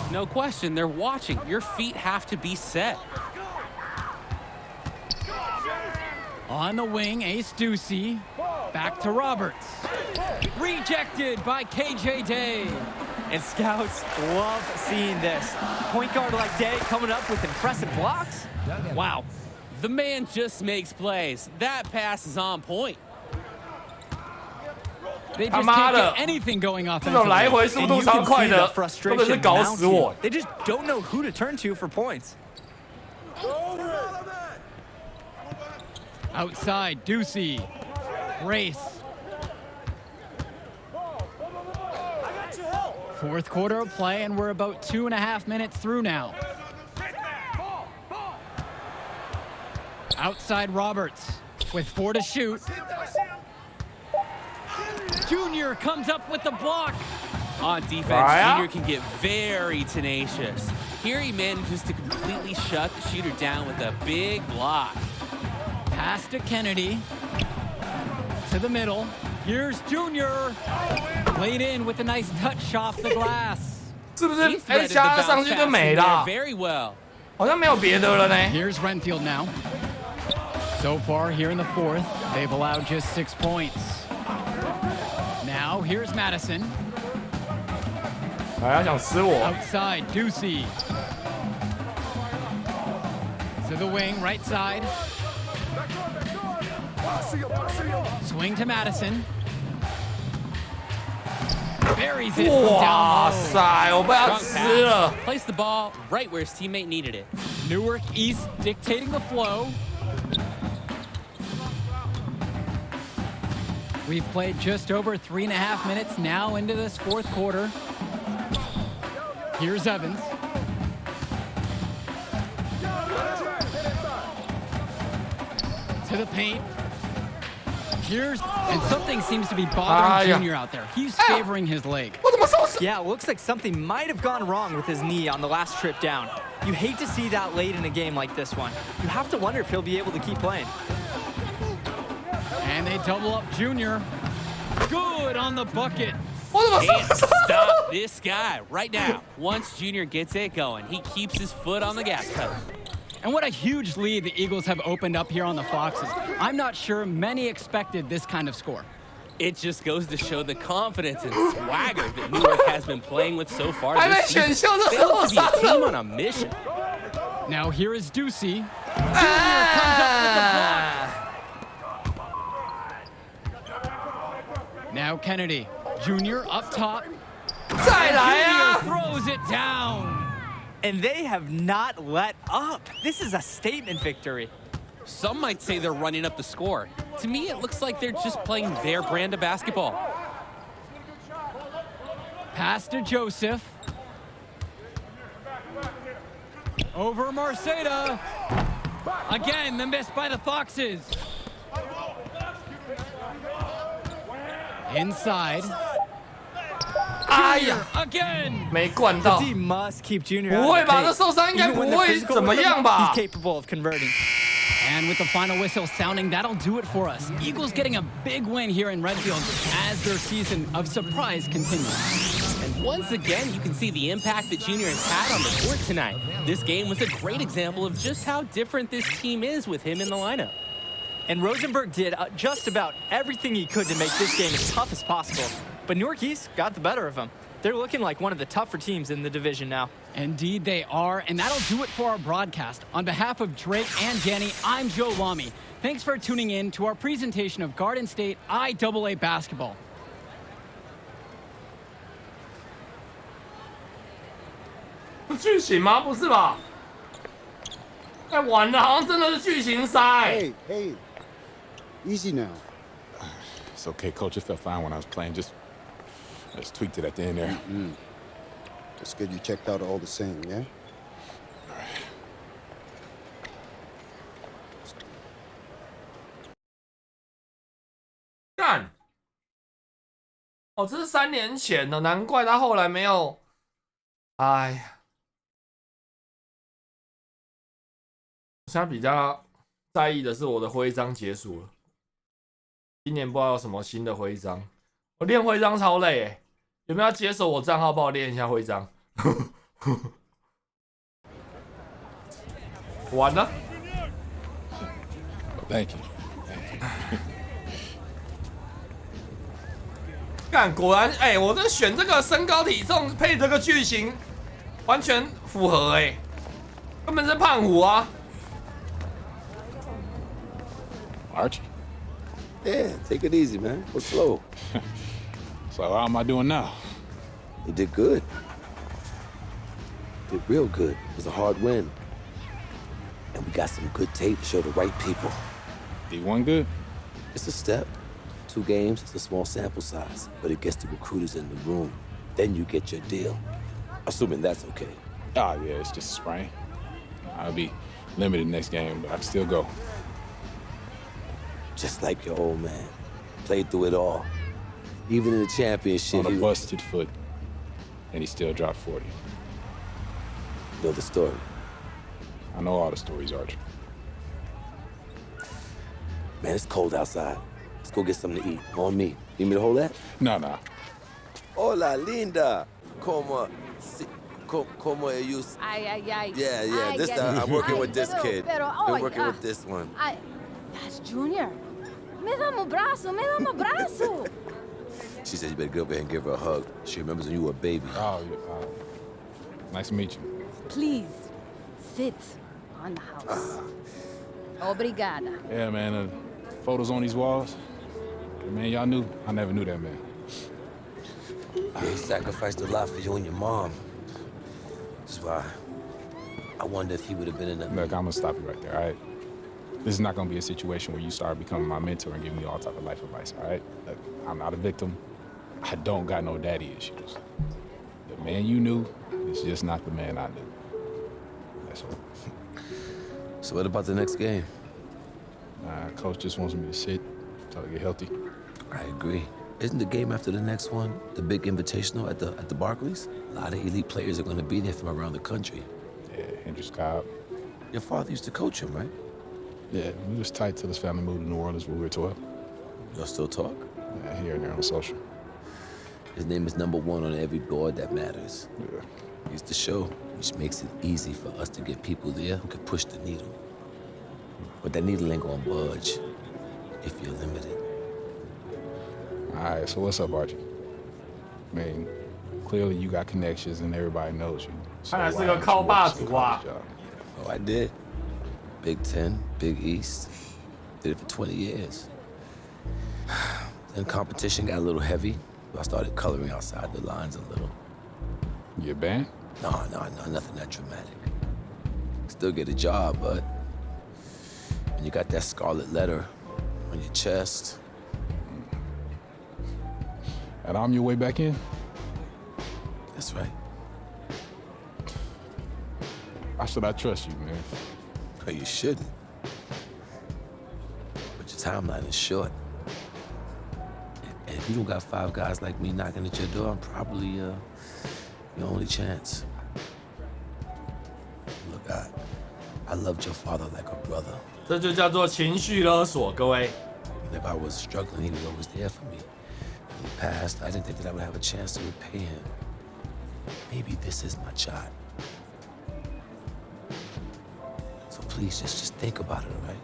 No question, they're watching. Your feet have to be set. On the wing, Ace Ducey. Back to Roberts. Rejected by KJ Day. And scouts love seeing this. Point guard like Day coming up with impressive blocks. Wow, the man just makes plays. That pass is on point. They just can't get anything going 这种 offensively. 来回速度超快的， Frustration 根本是搞死我。 They just don't know who to turn to for points. Outside, Ducey. Race. 4th quarter of play, and we're about 2.5 minutes through now. Outside Roberts with 4 to shoot. Junior comes up with the block. On defense, Junior can get very tenacious. Here he manages to completely shut the shooter down with a big block. Pass to Kennedy. To the middle. Here's Junior. Laid in with a nice touch off the glass. 是不是 He threaded the 加 bounce 上去 pass 就 in 没 there 了？ very well. 好像没有别的了呢。 Here's Renfield now. So far here in the 4th, they've allowed just 6 points. Now here's Madison. 哎，他想吃我。 Outside, Ducey. To the wing, right side. Swing to Madison. Buries it from 哇 down low. 塞，我被他 Strong 吃了。 pass. Place the ball right where his teammate needed it. Newark East dictating the flow. We've played just over 3.5 minutes now into this 4th quarter. Here's Evans. To the paint. Here's, and something seems to be bothering Junior out there. He's favoring his leg. 我怎么受伤？ Yeah, it looks like something might have gone wrong with his knee on the last trip down. You hate to see that late in a game like this one. You have to wonder if he'll be able to keep playing. And they double up Junior. Good on the bucket. 我怎么受 Can't 伤？ stop this guy right now. Once Junior gets it going, he keeps his foot on the gas pedal. And what a huge lead the Eagles have opened up here on the Foxes. I'm not sure many expected this kind of score. It just goes to show the confidence and swagger that Newark has been playing with so far 还没 this 选 season. 秀就 They 受 look to be 伤 a team 了。 on a mission. Now here is Ducey. Junior comes up with the block. Now Kennedy. Junior up top. 再来 Junior 啊！ throws it down. And they have not let up. This is a statement victory. Some might say they're running up the score. To me, it looks like they're just playing their brand of basketball. Pass to Joseph. Over Marceda. Again, the miss by the Foxes. Inside. 哎呀， Again. 没灌到 The。team must keep Junior 不 out 会 of 吧？ the 这 paint. 受伤应该 Even 不 when they're 会 physical 怎么 with him, 样吧 he's？ capable of converting. And with the final whistle sounding, that'll do it for us. Eagles getting a big win here in Redfield as their season of surprise continues. And once again, you can see the impact that Junior has had on the court tonight. This game was a great example of just how different this team is with him in the lineup. And Rosenberg did just about everything he could to make this game as tough as possible. But Newark East got the better of them. They're looking like one of the tougher teams in the division now. Indeed they are, and that'll do it for our broadcast. On behalf of Drake and Danny, I'm Joe Lamy. Thanks for tuning in to our presentation of Garden State IAA basketball. 是巨型吗？不是吧？哎，完了，好像真的是巨型赛。Hey, hey, easy now. It's okay, Coach. It felt fine when I was playing. I just tweaked it at the end there. It's good you checked out all the same, yeah? All right. 干！哦，这是3年前的，难怪他后来没有。哎呀，我现在比较在意的是我的徽章结束了。今年不知道有什么新的徽章，我练徽章超累哎，有没有要接手我账号帮我练一下徽章？完了。Thank you. 干，果然，哎，我这选这个身高体重配这个巨型，完全符合哎，根本是胖虎啊。Archie. Yeah, take it easy, man. Go slow. So how am I doing now? You did good. Did real good. It was a hard win. And we got some good tape to show the right people. D1 good? It's a step. 2 games, it's a small sample size, but it gets the recruiters in the room. Then you get your deal. Assuming that's okay. Oh, yeah, it's just a sprain. I'll be limited next game, but I can still go. Just like your old man. Played through it all. Even in the championship. On a busted foot, and he still dropped 40. You know the story. I know all the stories, Archie. Man, it's cold outside. Let's go get something to eat. On me. Need me to hold that? No. Hola, linda. Como you... Ay. Yeah. This time I'm working with this kid. Been working with this one. That's Junior. Me dá um abraço. She said you better go over there and give her a hug. She remembers when you were a baby. Oh, nice to meet you. Please, sit on the house. Obrigada. Yeah, man, photos on these walls. Man, y'all knew. I never knew that man. He sacrificed a lot for you and your mom. That's why I wonder if he would have been in that. Look, I'm gonna stop you right there, all right? This is not gonna be a situation where you start becoming my mentor and giving me all type of life advice, all right? Look, I'm not a victim. I don't got no daddy issues. The man you knew is just not the man I knew. That's all. So what about the next game? Coach just wants me to sit until I get healthy. I agree. Isn't the game after the next one the big invitational at the Barclays? A lot of elite players are going to be there from around the country. Yeah, Hendrix Cobb. Your father used to coach him, right? Yeah, we was tight till his family moved to New Orleans when we were 12. Y'all still talk? Yeah, here and there on social. His name is #1 on every board that matters. Yeah. He's the show, which makes it easy for us to get people there who can push the needle. But that needle ain't gonna budge if you're limited. All right, so what's up, Archie? I mean, clearly you got connections and everybody knows you. So看来是个why don't you靠霸 work this 主啊。 college job? Oh, I did. Big Ten, Big East. Did it for 20 years. Then competition got a little heavy. I started coloring outside the lines a little. You a band? No, nothing that dramatic. Still get a job, but when you got that scarlet letter on your chest. And I'm your way back in? That's right. Why should I trust you, man? Well, you shouldn't. But your timeline is short. And if you don't got 5 guys like me knocking at your door, I'm probably your only chance. Look, I loved your father like a brother. 这就叫做情绪勒索，各位。 And if I was struggling, he was always there for me. In the past, I didn't think that I would have a chance to repay him. Maybe this is my shot. So please, just think about it, all right?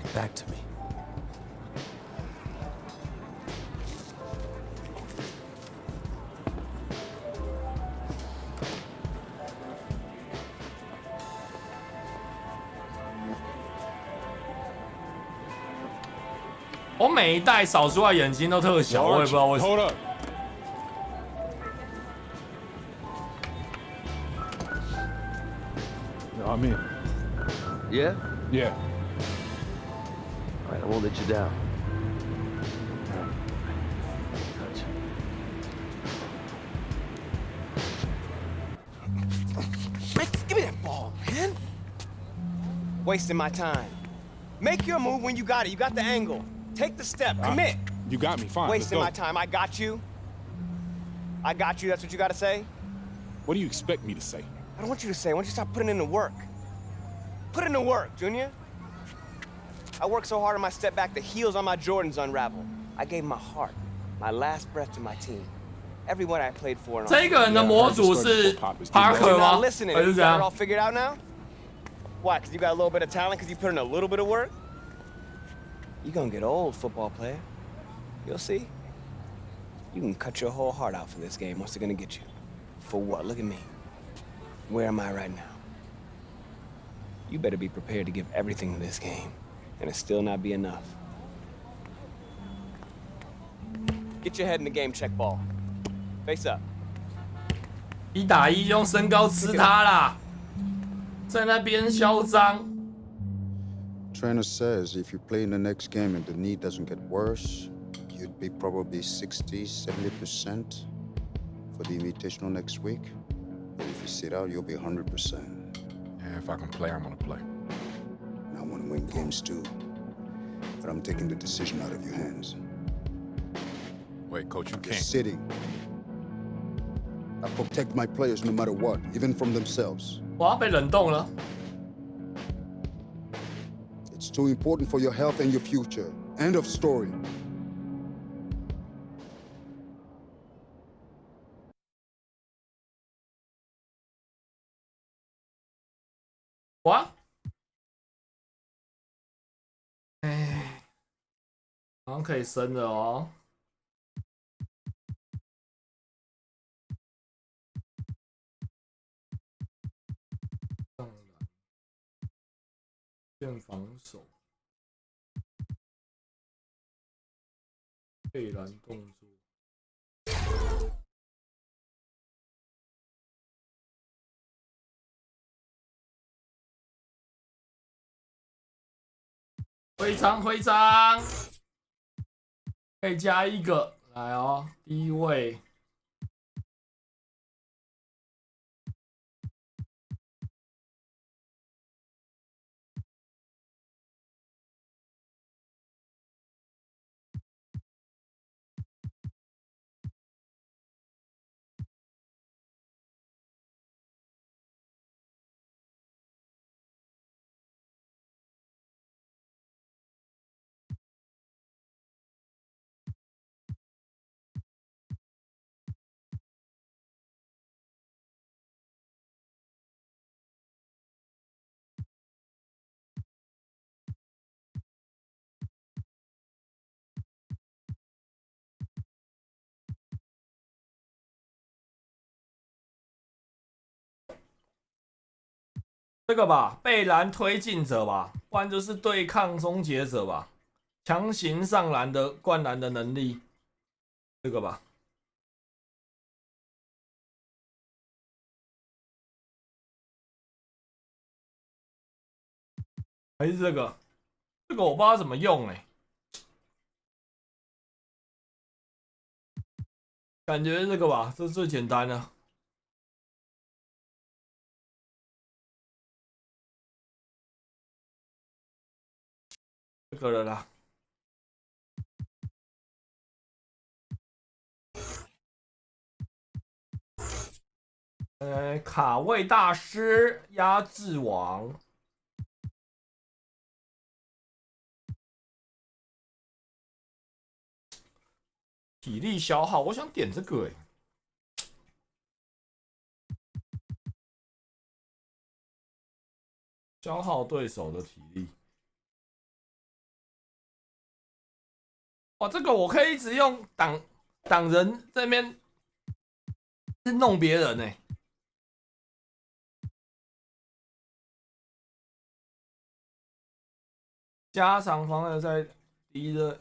Get back to me. 我每一代扫出来眼睛都特小，我也不知道为什么。I'm in. Yeah? Yeah. All right, I won't let you down. Man, give me that ball, man. Wasting my time. Make your move when you got it. You got the angle. Take the step. Commit. You got me. Fine. Wasting my time. I got you. I got you. That's what you got to say? What do you expect me to say? I don't want you to say. I want you to stop putting in the work. Put in the work, Junior. I worked so hard on my step back, the heels on my Jordans unraveled. I gave my heart, my last breath to my team. Everyone I played for. 这个人的模组是 Parker 吗？还是怎 You got it 样 all figured out now? Why? Because you got a little bit of talent? Because you put in a little bit of work? You're gonna get old, football player. You'll see. You can cut your whole heart out for this game. What's it gonna get you? For what? Look at me. Where am I right now? You better be prepared to give everything to this game, and it still not be enough. Get your head in the game, check ball. Face up. 1打1用身高吃他啦，在那边嚣张。Trainer says if you play in the next game and the knee doesn't get worse, you'd be probably 60, 70% for the invitational next week. But if you sit out, you'll be 100%. And if I can play, I'm gonna play. And I want to win games too. But I'm taking the decision out of your hands. Wait, coach, you You're can't. sitting. I protect my players no matter what, even from themselves. 我要被冷冻了。 It's too important for your health and your future. End of story. What? 哎，好像可以升了哦。上篮，变防守，背篮动作。 徽章，徽章，可以加一个，来哦，第一位。这个吧，被篮推进者吧，不然就是对抗终结者吧，强行上篮的灌篮的能力，这个吧。还是这个，这个我不知道怎么用哎、感觉这个吧，这是最简单的。 这个了啦。卡位大师压制王，体力消耗，我想点这个消耗对手的体力。 哇，这个我可以一直用挡人这边弄别人呢、加长方的在第一的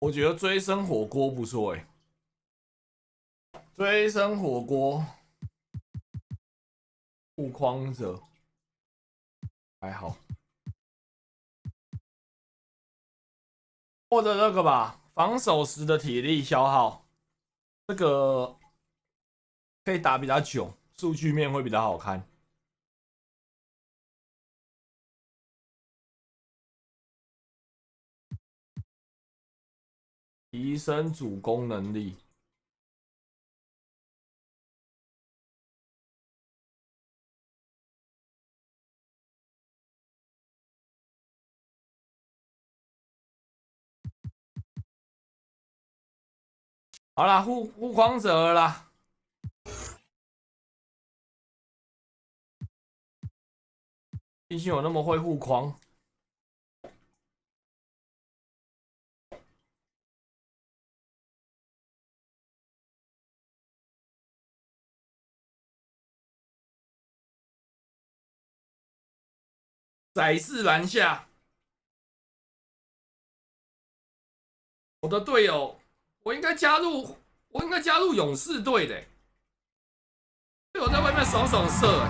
我觉得追生火锅不错哎，追生火锅护框者还好，或者那个吧，防守时的体力消耗，这个可以打比较久，数据面会比较好看。提升主攻能力。好啦，护框者了啦。毕竟有那么会护框。载势篮下，我的队友，我应该加入勇士队的，队友在外面爽爽射。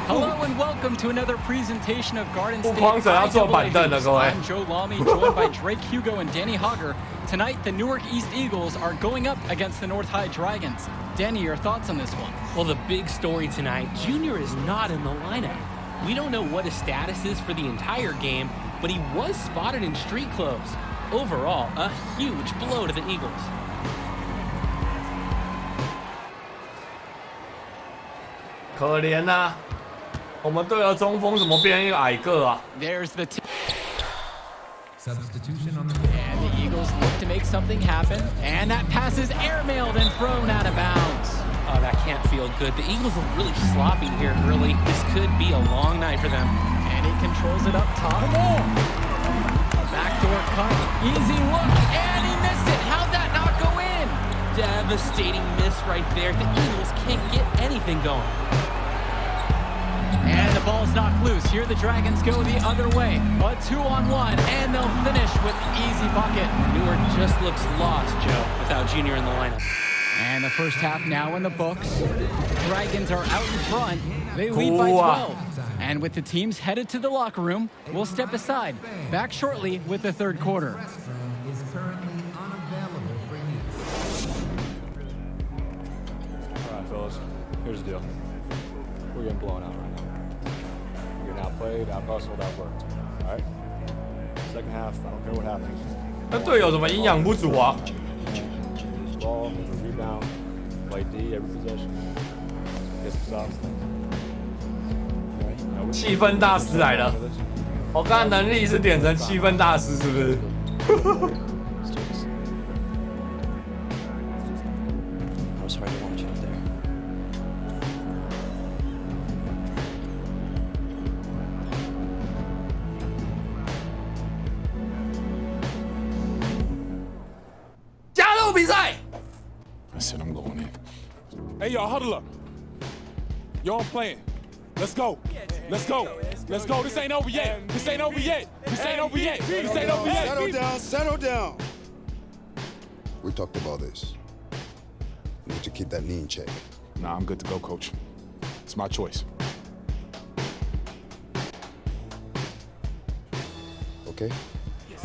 Hello and welcome to another presentation of Garden State. 护框者要坐板凳的，各位。I'm Joe Lamy, joined by Drake Hugo and Danny Hogger. Tonight, the Newark East Eagles are going up against the North High Dragons. Danny, your thoughts on this one? Well, the big story tonight, Junior is not in the lineup. We don't know what his status is for the entire game, but he was spotted in street clothes. Overall, a huge blow to the Eagles. 可怜呐，我们队的中锋怎么变一个矮个啊？ There's the Substitution on the and the Eagles look to make something happen, and that pass is airmailed and thrown out of bounds. Oh, that can't feel good. The Eagles are really sloppy here early. This could be a long night for them. And he controls it up top. Backdoor cut, easy look, and he missed it. How'd that not go in? Devastating miss right there. The Eagles can't get anything going. And the ball's knocked loose. Here the Dragons go the other way. A 2-on-1, and they'll finish with easy bucket. Newark just looks lost, Joe, without Junior in the lineup. And the first half now in the books. Dragons are out in front. They lead by 12. And with the teams headed to the locker room, we'll step aside. Back shortly with the third quarter. is currently unavailable for use. All right, fellas, here's the deal. We're getting blown out right now. We're getting outplayed, out-hustled, outworked. All right? Second half, I don't care what happens. 那队友怎么营养不足啊？ Ball, rebound, play D every possession. Get some stops. 气氛大师来了，我刚才能力是点成气氛大师，是不是？ I was hard to watch out there. I said I'm going in. Hey, y'all, huddle up. Y'all playing. Let's go. Let's go. Let's go. This ain't over yet. This ain't over yet. This ain't over yet. This ain't over yet. Settle down. Settle down. We talked about this. You need to keep that knee in check. Nah, I'm good to go, coach. It's my choice. Okay?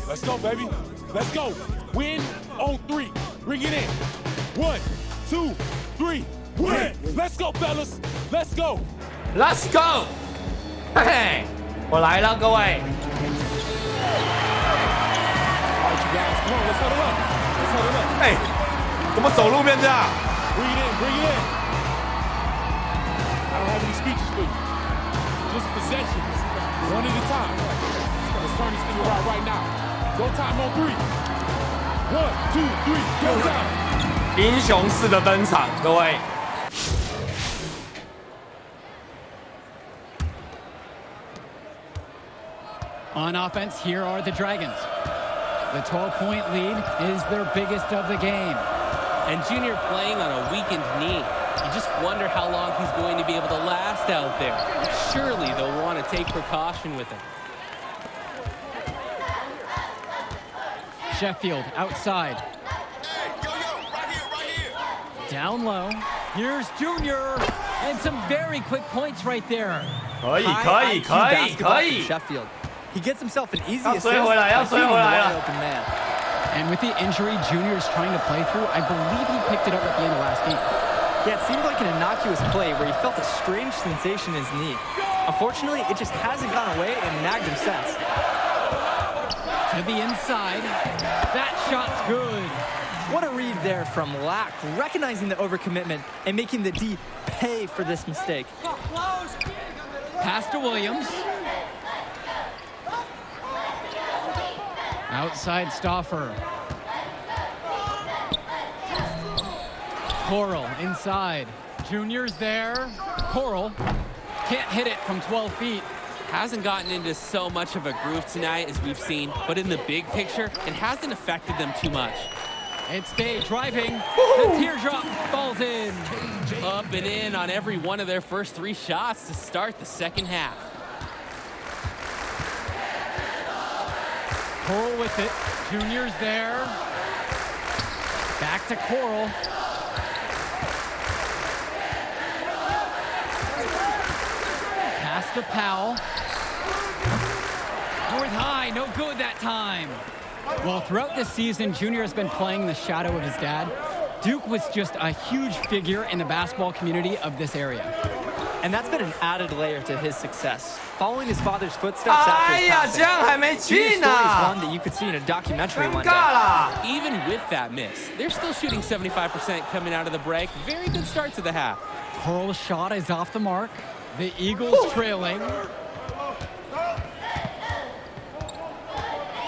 Let's go, baby. Let's go. Win on 3. Bring it in. 1, 2, 3. Win. Let's go, fellas. Let's go. Let's go！ 嘿嘿，我来了，各位。哎，怎么走路变这样 Bring it in, bring it in. I don't have any speeches for you. Just possessions. One at a time. Let's turn this thing around right now. Go time on 3. 1, 2, 3, go time. 英雄式的登场，各位。 On offense, here are the Dragons. The 12-point lead is their biggest of the game. And Junior playing on a weakened knee. You just wonder how long he's going to be able to last out there. Surely they'll want to take precaution with him. Sheffield outside. Down low. Here's Junior. And some very quick points right there. 可以可以可以可以 Sheffield. He gets himself an easy 要 assist. 追回来要追回来了 Open man. And with the injury Junior is trying to play through, I believe he picked it up at the end of last game. Yeah, it seemed like an innocuous play where he felt a strange sensation in his knee. Unfortunately, it just hasn't gone away and nagged him since. To the inside. That shot's good. What a read there from Lack, recognizing the overcommitment and making the D pay for this mistake. Pass to Williams. Outside Stauffer. Coral inside. Junior's there. Coral can't hit it from 12 feet. Hasn't gotten into so much of a groove tonight as we've seen, but in the big picture, it hasn't affected them too much. It's Day driving. The teardrop falls in. Up and in on every one of their first 3 shots to start the second half. Coral with it. Junior's there. Back to Coral. Pass to Powell. North High, no good that time. Well, throughout this season, Junior has been playing the shadow of his dad. Duke was just a huge figure in the basketball community of this area. And that's been an added layer to his success. Following his father's footsteps after his passing. His story is one that you could see in a documentary one day. Even with that miss, they're still shooting 75% coming out of the break. Very good start to the half. Coral's shot is off the mark. The Eagles trailing.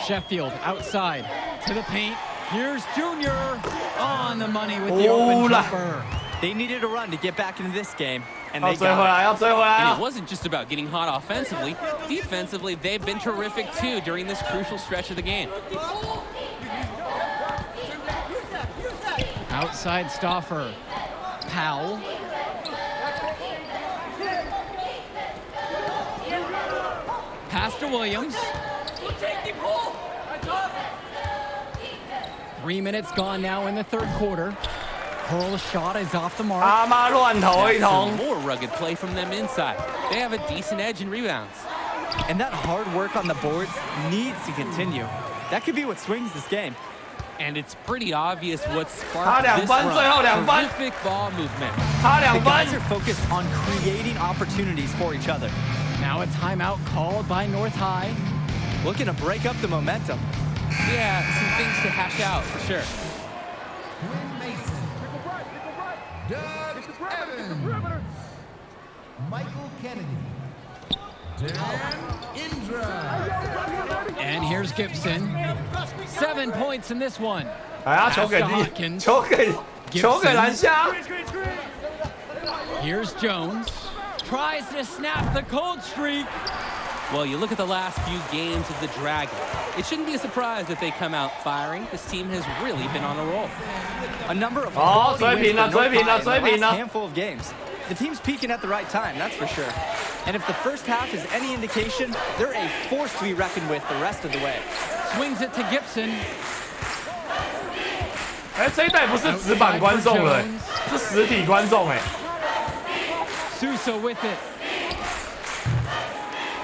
Sheffield outside to the paint. Here's Junior on the money with the open jumper. They needed a run to get back into this game, and they 要追回来 got it. 要追回来 And 了 it wasn't just about getting hot offensively. Defensively, they've been terrific too during this crucial stretch of the game. Outside Stauffer. Powell. Pass to Williams. 3 minutes gone now in the third quarter. Coral's shot is off the mark. 他妈乱投一 That's 通 some more rugged play from them inside. They have a decent edge in rebounds. And that hard work on the boards needs to continue. That could be what swings this game. And it's pretty obvious what 他 sparked 2 this 分最后 2 run. 分 Terrific ball movement. 他 The 2 guys 分 are focused on creating opportunities for each other. Now a timeout called by North High. Looking to break up the momentum. Yeah, some things to hash out for sure. Quinn Mason. Doug Evans. Michael Kennedy. Dan Indra. And here's Gibson. 7 points in this one. 哎呀，球给 Pass to 地， Hopkins. 球给篮下。 Here's Jones. Tries to snap the cold streak. Well, you look at the last few games of the Dragon. It shouldn't be a surprise that they come out firing. This team has really been on a roll. A number of Oh, quality wins for North High in the 追平了 last handful of games. The team's peaking at the right time, that's for sure. And if the first half is any indication, they're a force to be reckoned with the rest of the way. Swings it to Gibson. 哎，这一代不是纸板观众了，是实体观众哎。 Sousa with it.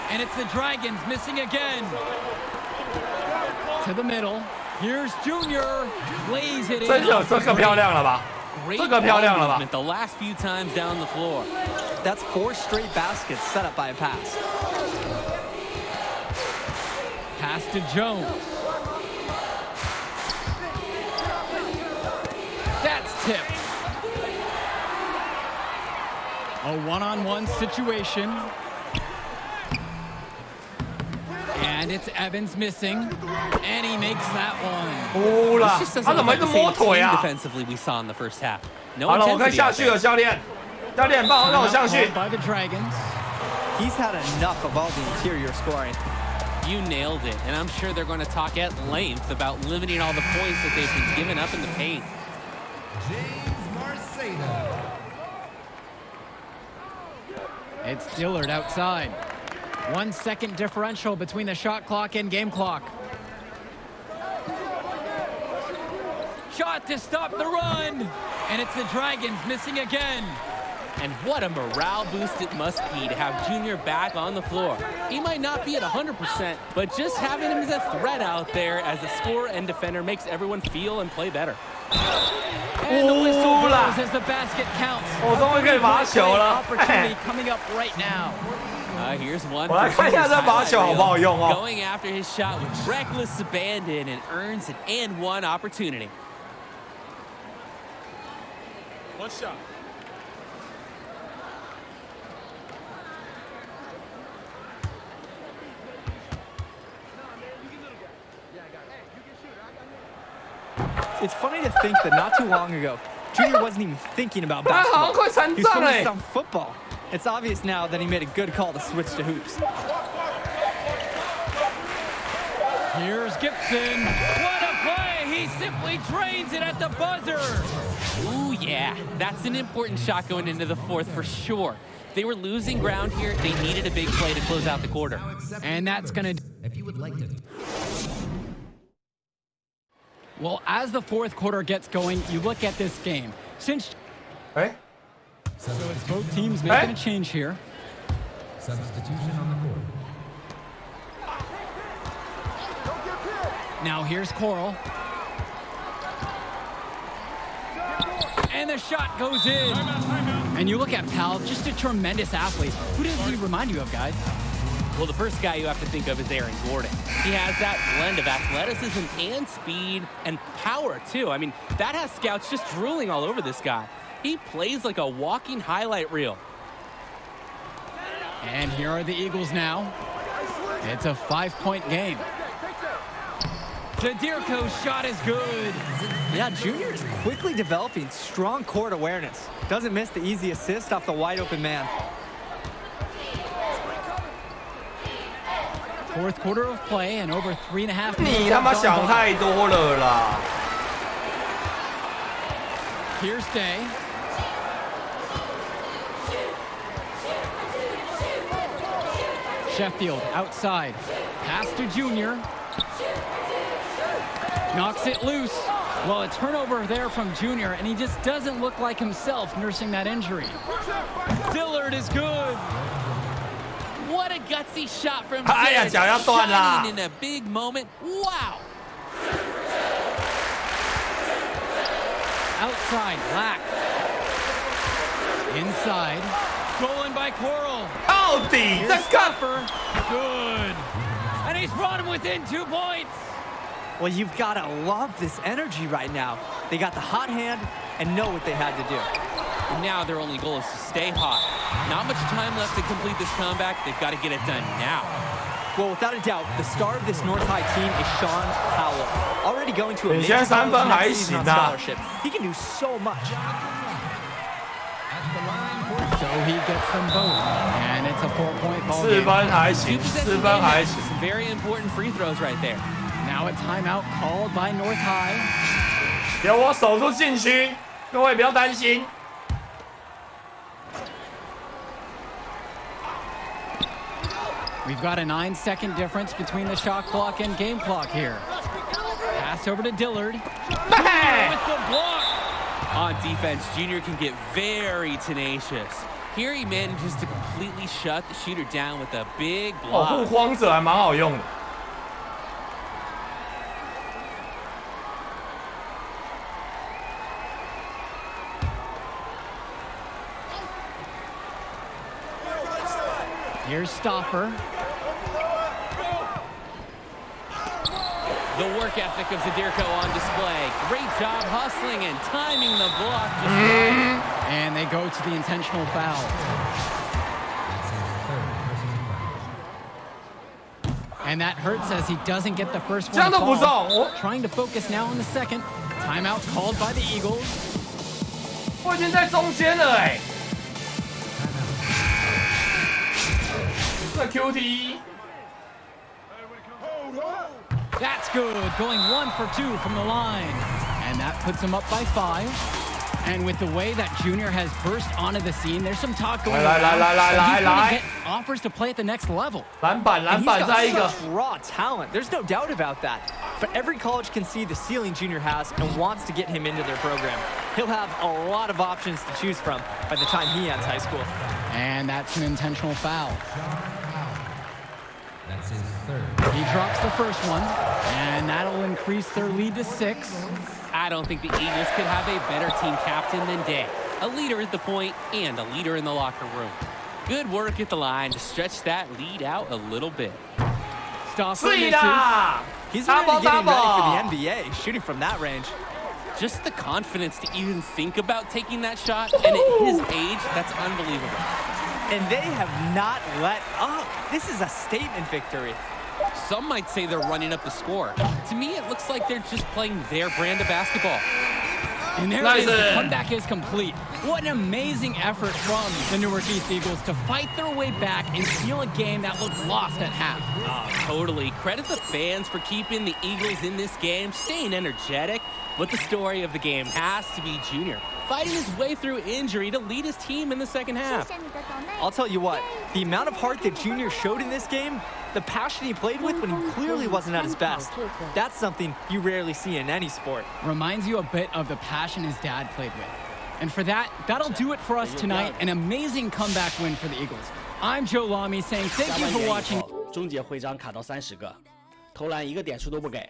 And it's the Dragons missing again. To the middle. Here's Junior. Lays it in. 这个漂亮了吧？ Great 这个漂亮了吧？ movement the last few times down the floor. That's 4 straight baskets set up by a pass. Pass to Jones. That's tipped. A one-on-one situation. And it's Evans missing. And he makes that one. 哭了 This just，他 doesn't 怎么 look 一直 like the 摸 same 腿 team 啊？ defensively we saw in the first half. No 好了，我可以 intensity 下 out 去 there. 了，教练。教练，帮我让我下去。 By the Dragons. He's had enough of all the interior scoring. You nailed it, and I'm sure they're going to talk at length about limiting all the points that they've been giving up in the paint. James Marceda. It's Dillard outside. 1 second differential between the shot clock and game clock. shot to stop the run. And it's the Dragons missing again. And what a morale boost it must be to have Junior back on the floor. He might not be at 100%, but just having him as a threat out there as a scorer and defender makes everyone feel and play better. And the whistle blows as the basket counts. Opportunity coming up right now. Here's one. 我来看一下这把球好不好用哦。 Going after his shot with reckless abandon and earns an and one opportunity. One shot. It's funny to think that not too long ago, Junior wasn't even thinking about basketball. He was focused on football. It's obvious now that he made a good call to switch to hoops. Here's Gibson. What a play! He simply drains it at the buzzer. Ooh, yeah. That's an important shot going into the fourth for sure. They were losing ground here. They needed a big play to close out the quarter. And that's going to... If you would like to. Well, as the fourth quarter gets going, you look at this game. Since... Hey? So it's both teams making a change here. Substitution on the court. Now here's Coral. And the shot goes in. And you look at Pal, just a tremendous athlete. Who does he remind you of, guys? Well, the first guy you have to think of is Aaron Gordon. He has that blend of athleticism and speed and power, too. I mean, that has scouts just drooling all over this guy. He plays like a walking highlight reel. And here are the Eagles now. It's a 5-point game. Zadirko's shot is good. Yeah, Junior is quickly developing strong court awareness. Doesn't miss the easy assist off the wide open man. Fourth quarter of play and over 3.5 minutes. 你他妈想太多了啦 Here's Day. Sheffield outside. Pass to Junior. Knocks it loose. Well, a turnover there from Junior, and he just doesn't look like himself nursing that injury. Dillard is good. What a gutsy shot from 哎呀，脚要断啦 Shining in a big moment. Wow. Outside, Black. Inside. Stolen by Coral. 到底 Here's 这个 Stopper. Good. And he's brought him within 2 points. Well, you've got to love this energy right now. They got the hot hand and know what they had to do. And now their only goal is to stay hot. Not much time left to complete this comeback. They've got to get it done now. Well, without a doubt, the star of this North High team is Sean Powell. Already going to a 你现在 major 3分 college 还 next season 行 on 啊 scholarship. He can do so much. At the line for So he gets them both. And it's a 4-point ball 4 game. 分还 Two 行 possession 4分还 game. 行 Some very important free throws right there. Now a timeout called by North High. 由我守住禁区，各位不要担心。 We've got a 9-second difference between the shot clock and game clock here. Pass over to Dillard. With the block. On defense, Junior can get very tenacious. Here he manages to completely shut the shooter down with a big 哦，护 block. 框者还蛮好用的。 Here's Stopper. The work ethic of Zadirko on display. Great job hustling and timing the block just right. And they go to the intentional foul. And that hurts as he doesn't get the first 这样 one 都不 fall. 中， Trying to focus now on the second. Timeout called by the Eagles. 我已经在中间了哎。这 QT。 That's good. Going 1 for 2 from the line. And that puts him up by 5. And with the way that Junior has burst onto the scene, there's some talk going around that he's going to get offers to play at the next level. 篮板 And he's got 再一个。 such raw talent. There's no doubt about that. but every college can see the ceiling Junior has and wants to get him into their program. He'll have a lot of options to choose from by the time he ends high school. And that's an intentional foul. That's his third. He drops the first one, and that'll increase their lead to 6. I don't think the Eagles could have a better team captain than Day. A leader at the point and a leader in the locker room. Good work at the line to stretch that lead out a little bit. Stops He's already getting ready for the NBA, shooting from that range. Just the confidence to even think about taking that shot, and at his age, that's unbelievable. And they have not let up. This is a statement victory. Some might say they're running up the score. To me, it looks like they're just playing their brand of basketball. And there it is, the comeback is complete. What an amazing effort from the Newark East Eagles to fight their way back and steal a game that looked lost at half. Totally. Credit the fans for keeping the Eagles in this game, staying energetic. But the story of the game has to be Junior, fighting his way through injury to lead his team in the second half. I'll tell you what, the amount of heart that Junior showed in this game, the passion he played with when he clearly wasn't at his best, that's something you rarely see in any sport. Reminds you a bit of the passion his dad played with. And for that, that'll do it for us tonight. An amazing comeback win for the Eagles. I'm Joe Lamy saying thank you for watching. 终结徽章卡到30个，投篮1个点数都不给。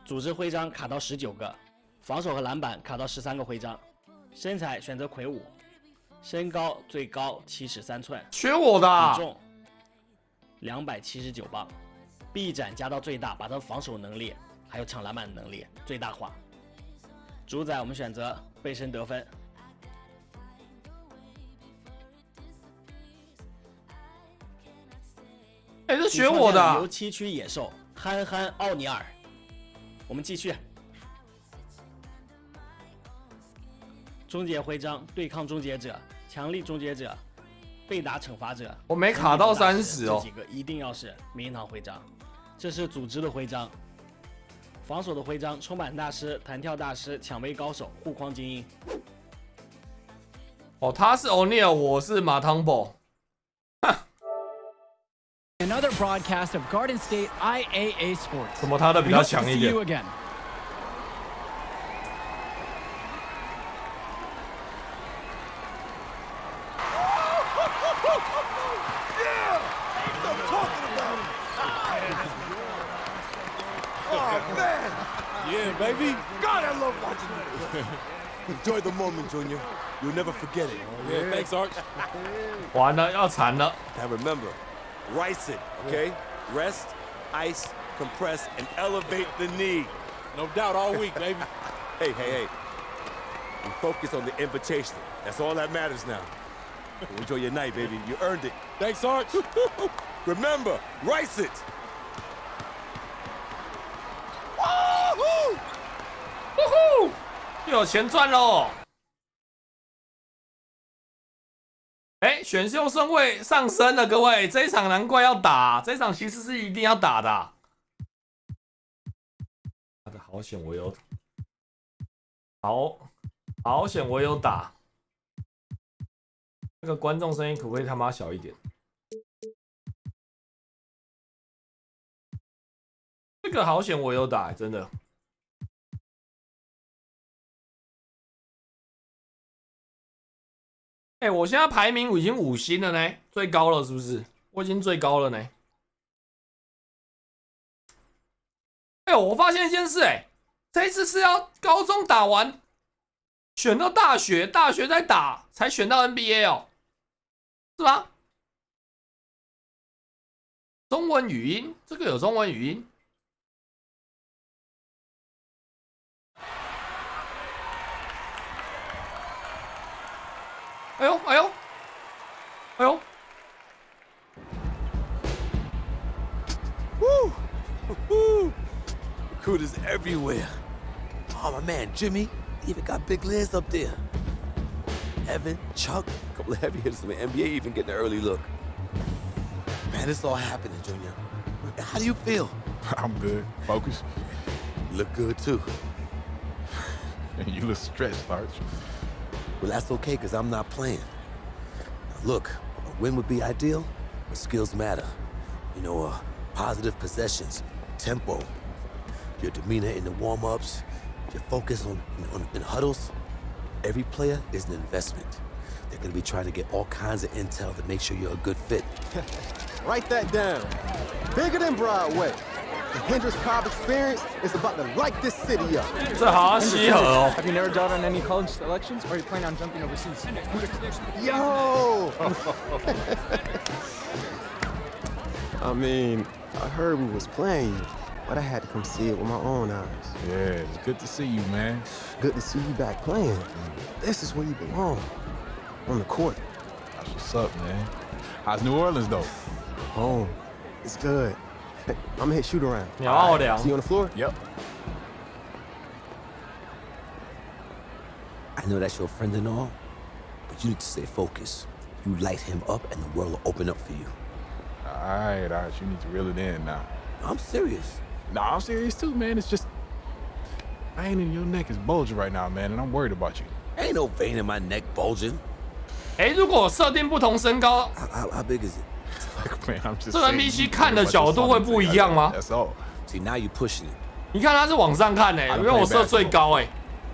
组织徽章卡到19个，防守和篮板卡到13个徽章。身材选择魁梧，身高最高7尺3寸。学我的啊。体重279磅，臂展加到最大，把他的防守能力还有抢篮板的能力最大化。主宰我们选择背身得分。哎，这学我的啊。油漆区野兽憨憨奥尼尔。我们继续。终结徽章，对抗终结者，强力终结者，被打惩罚者。我没卡到30哦。这几个一定要是名人堂徽章。这是组织的徽章，防守的徽章，冲板大师、弹跳大师、抢位高手、护框精英。哦，他是 O'Neal， 我是马汤宝。Another broadcast of Garden State IAA Sports. 怎么他的比较强一点 We hope to see you again. Oh, man. Yeah, baby. God, I love watching you. Enjoy the moment, Junior. You'll never forget it. Yeah, thanks, Arch. 完了，要惨了。 Now remember, rice it, okay? Rest, ice, compress, and elevate the knee. No doubt all week, baby. Hey. And focus on the invitation. That's all that matters now. Enjoy your night, baby. You earned it. Thanks, Arch. Remember, rice it. Woohoo! Woohoo! 又有钱赚喽！哎，选秀顺位上升了，各位，这一场难怪要打，这一场其实是一定要打的啊。好险我有，好险我有打。那个观众声音可不可以他妈小一点？这个好险我有打，真的。哎，我现在排名已经5星了呢，最高了是不是？我已经最高了呢。哎呦，我发现一件事，哎，这一次是要高中打完，选到大学，大学再打，才选到 NBA 哦，是吗？中文语音，这个有中文语音。哎呦，哎呦，哎呦！ Woo! Woo! Recruiters everywhere. Oh, my man, Jimmy, even got big Liz up there. Evan, Chuck, a couple of heavy hitters from the NBA even getting an early look. Man, it's all happening, Junior. How do you feel? I'm good. Focused. You look good, too. You look stressed, Arch. Well, that's okay, because I'm not playing. Now, look, a win would be ideal, but skills matter. You know, positive possessions, tempo. your demeanor in the warm-ups, your focus in huddles. Every player is an investment. They're going to be trying to get all kinds of intel to make sure you're a good fit. Write that down. Bigger than Broadway. The Hendrix Cobb experience is about to light this city up. Have you narrowed down on any college selections, or are you planning on jumping overseas? Yo! I mean, I heard we was playing you, but I had to come see it with my own eyes. Yeah, it's good to see you, man. Good to see you back playing. This is where you belong. On the court. That's what's up, man. How's New Orleans, though? Home. It's good. Hey, I'm gonna hit shoot around. Right. See you on the floor? Yep. I know that's your friend and all, but you need to stay focused. You light him up and the world will open up for you. All right. You need to reel it in now. I'm serious. No, I'm serious too, man. It's just, vein in your neck is bulging right now, man, and I'm worried about you. Ain't no vein in my neck bulging. 如果设定不同身高 How big is it? Man, I'm just 这个 NPC 看的角度会不一样吗？ That's all. See, now you're pushing it. 你看他是往上看因为我设最高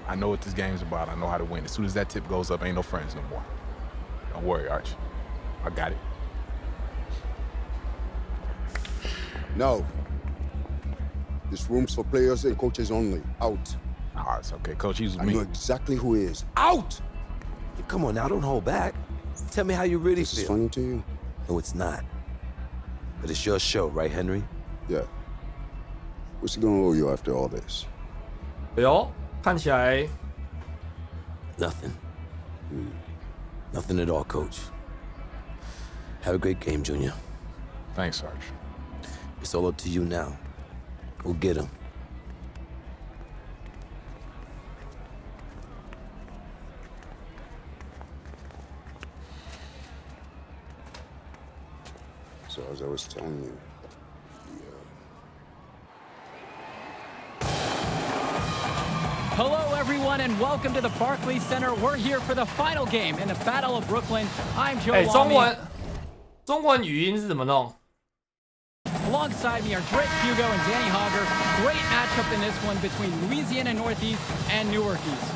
I know what this game's about. I know how to win. As soon as that tip goes up, ain't no friends no more. Don't worry, Arch. I got it. No. This room's for players and coaches only. Out. Oh, it's okay, Coach. He's with I me. know exactly who he is. Out! Hey, come on now, don't hold back. Tell me how you really This feel. is funny to you? No, it's not. But it's your show, right, Henry? Yeah. What's he gonna owe you after all this? 哎呦，看起来 Nothing. Nothing at all, Coach. Have a great game, Junior. Thanks, Sarge. It's all up to you now. Go get him. So as I was telling you, Hello, everyone, and welcome to the Barclays Center. We're here for the final game in the Battle of Brooklyn. I'm Joe Lamy. 中文语音是怎么弄？ Alongside me are Drake Hugo and Danny Hogger. Great matchup in this one between Louisiana Northeast and Newark East.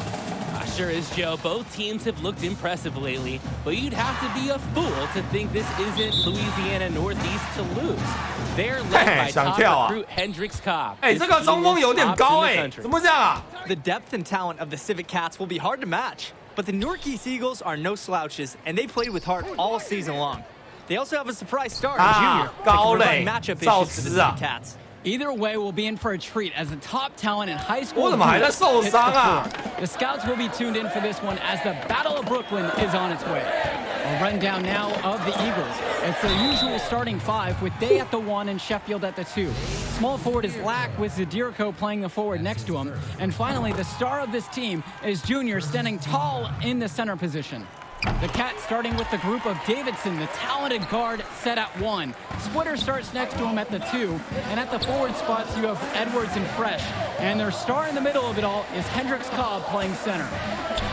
Sure is, Joe. Both teams have looked impressive lately, but you'd have to be a fool to think this isn't Louisiana Northeast to lose. They're led by top recruit Hendrix Cobb. 这个中锋有点高怎么这样啊？ The depth and talent of the Civic Cats will be hard to match, but the Newark East Eagles are no slouches, and they played with heart all season long. They also have a surprise star in Junior that can provide matchup issues for the Civic Cats. Either way, we'll be in for a treat as the top talent in high school. 我怎么还在受伤啊？ The scouts will be tuned in for this one as the Battle of Brooklyn is on its way. A rundown now of the Eagles. It's their usual starting five with Day at the 1 and Sheffield at the 2. Small forward is Lack with Zadirko playing the forward next to him. And finally, the star of this team is Junior standing tall in the center position. The Cats starting with the group of Davidson, the talented guard, set at 1. Splitter starts next to him at the 2. And at the forward spots, you have Edwards and Fresh. And their star in the middle of it all is Hendrix Cobb playing center.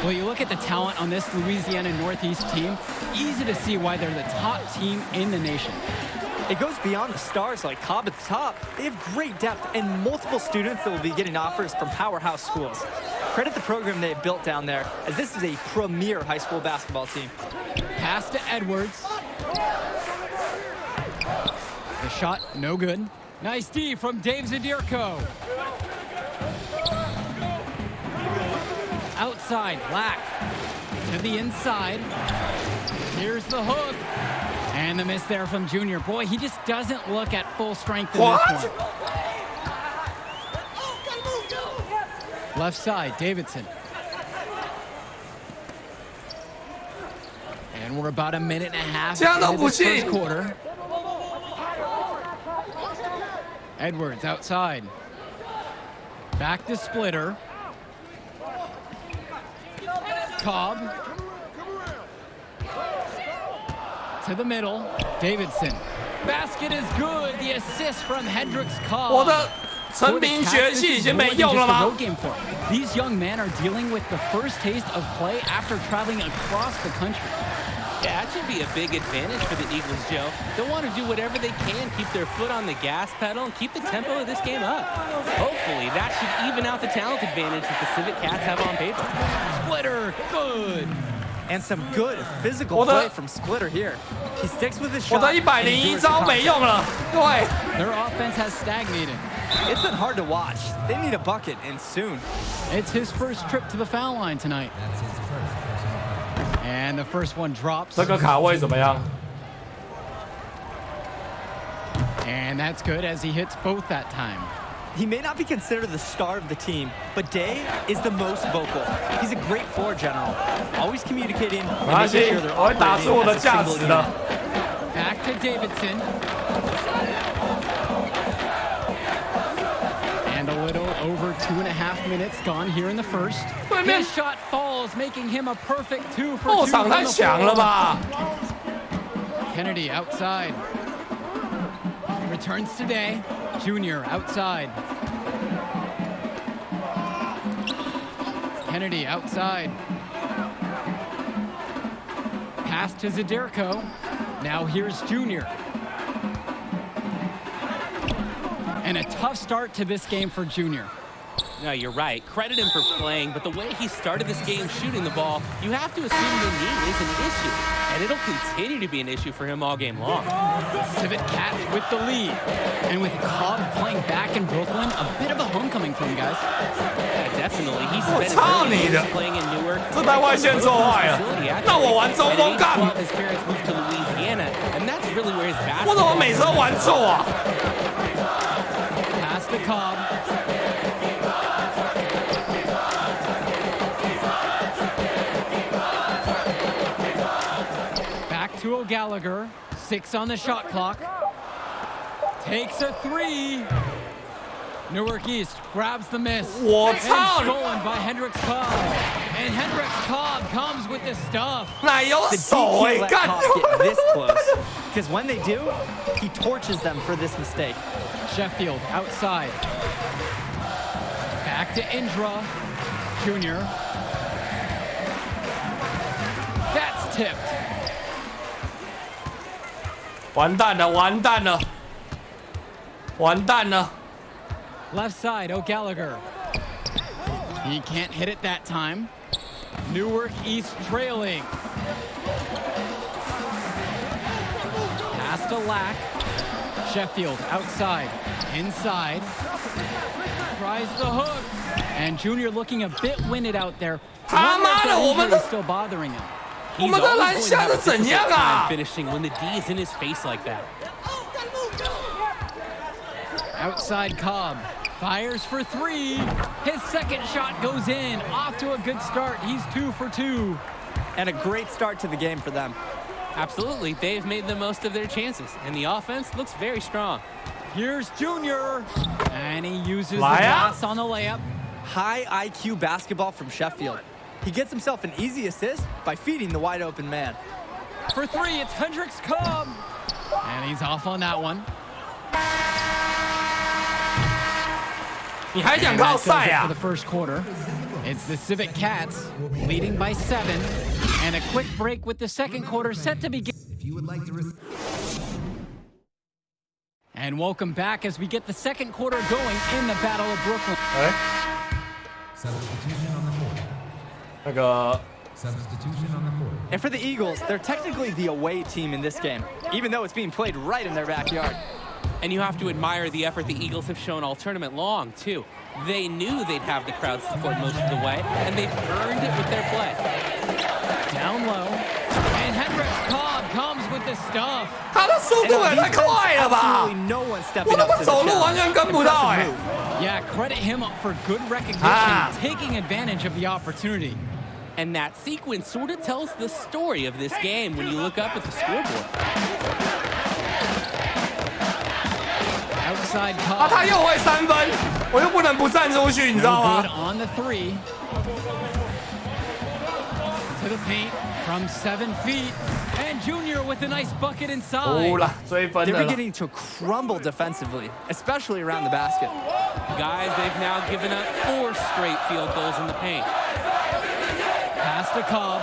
Well, you look at the talent on this Louisiana Northeast team, easy to see why they're the top team in the nation. It goes beyond the stars like Cobb at the top. They have great depth and multiple students that will be getting offers from powerhouse schools. Credit the program they have built down there, as this is a premier high school basketball team. Pass to Edwards. The shot, no good. Nice D from Dave Zadirko. Outside, Black to the inside. Here's the hook. And the miss there from Junior. Boy, he just doesn't look at full strength in this one. Left side, Davidson. And we're about a minute and a half into this first quarter. Edwards outside. Back to Splitter. Cobb. To the middle. Davidson. Basket is good. The assist from Hendrix Cobb. These young men are dealing with the first taste of play after traveling across the country. Yeah, that should be a big advantage for the Eagles, Joe. They'll want to do whatever they can, keep their foot on the gas pedal, and keep the tempo of this game up. Hopefully, that should even out the talent advantage that the Civic Cats have on paper. Splitter, good. And some good physical play from Splitter here. He sticks with his shot. 我的101招没用了，各位。 Their offense has stagnated. It's been hard to watch. They need a bucket, and soon. It's his first trip to the foul line tonight. And the first one drops. 这个卡位怎么样？ And that's good as he hits both that time. He may not be considered the star of the team, but Day is the most vocal. He's a great floor general, always communicating and making sure they're operating as a single unit. Back to Davidson. And a little over 2.5 minutes gone here in the first. His shot falls, making him a perfect 2 for 2. 后场太强了吧 Kennedy outside. Returns to Day. Junior outside. Kennedy outside. Pass to Zaderko. Now here's Junior. And a tough start to this game for Junior. No, you're right. Credit him for playing, but the way he started this game shooting the ball, you have to assume the knee is an issue. And it'll continue to be an issue for him all game long. The Civic Cats with the lead. And with Cobb playing back in Brooklyn, a bit of a homecoming for you guys. Yeah, definitely. He's 我 spent 操 a 你 great 的 years playing in Newark. 这在外线做坏了，那我玩中锋干？ His parents moved to Louisiana, and that's really where his 我怎么 basketball 每次都玩错啊？ Pass to Cobb. Back to O'Gallagher. 6 on the shot clock. Takes a 3. Newark East grabs the miss. What's and up? stolen by Hendricks Cobb. And Hendricks Cobb comes with the stuff. 哪有 The 手 DQ 哎 let 干 Cobb get this close. Because when they do, he torches them for this mistake. Sheffield outside. Back to Indra. Junior. That's tipped. 完蛋了，完蛋了，完蛋了！ Left side, O'Gallagher. He can't hit it that time. Newark East trailing. Pass to Lack. Sheffield outside. Inside. Tries the hook. And Junior looking a bit winded out there. 他妈的，我们 is still bothering him. 我们的篮下是怎样啊？ finishing when the D is in his face like that. Outside Cobb. Fires for 3. His second shot goes in. Off to a good start. He's 2 for 2. And a great start to the game for them. Absolutely. They've made the most of their chances, and the offense looks very strong. Here's Junior. And he uses the pass on the layup. High IQ basketball from Sheffield. He gets himself an easy assist by feeding the wide open man. For 3, it's Hendricks Cobb. And he's off on that one. 你还想靠赛啊 For the first quarter, it's the Civic Cats leading by 7, and a quick break with the second quarter set to begin. If you would like to And welcome back as we get the second quarter going in the Battle of Brooklyn. Substitution on the court. 那个 Substitution on the court. And for the Eagles, they're technically the away team in this game, even though it's being played right in their backyard. And you have to admire the effort the Eagles have shown all tournament long, too. They knew they'd have the crowd support most of the way, and they've earned it with their play. Down low. And Hendricks Cobb comes with the stuff. 他的速度也太快了吧！ Absolutely no one stepping 我他 up 妈 to the 走路完 challenge. 全跟不到哎！ Yeah, credit him for good recognition, taking advantage of the opportunity. And that sequence sort of tells the story of this game when you look up at the scoreboard. Outside 啊， Cobb. 他又会3分，我又不能不站出去，你知道 No good 吗？ on the 3. To the paint from 7 feet. And Junior with a nice bucket inside. 哦啦，追分 They're 了啦。 beginning to crumble defensively, especially around the basket. Guys, they've now given up 4 straight field goals in the paint. Pass to Cobb.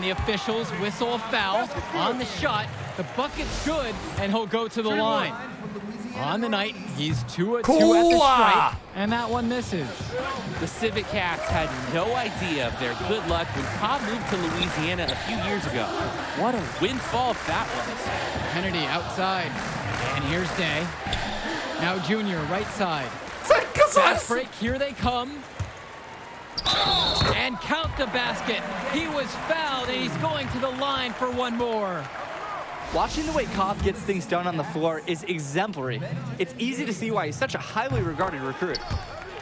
the officials whistle a foul on the shot. The bucket's good, and he'll go to the line. On the night, he's 2 of 2 at the stripe, and that one misses. The Civic Cats had no idea of their good luck when Cobb moved to Louisiana a few years ago. What a windfall that was. Kennedy outside, and here's Day. Now Junior, right side. Fast break, here they come. And count the basket. He was fouled, and he's going to the line for one more. Watching the way Cobb gets things done on the floor is exemplary. It's easy to see why he's such a highly regarded recruit.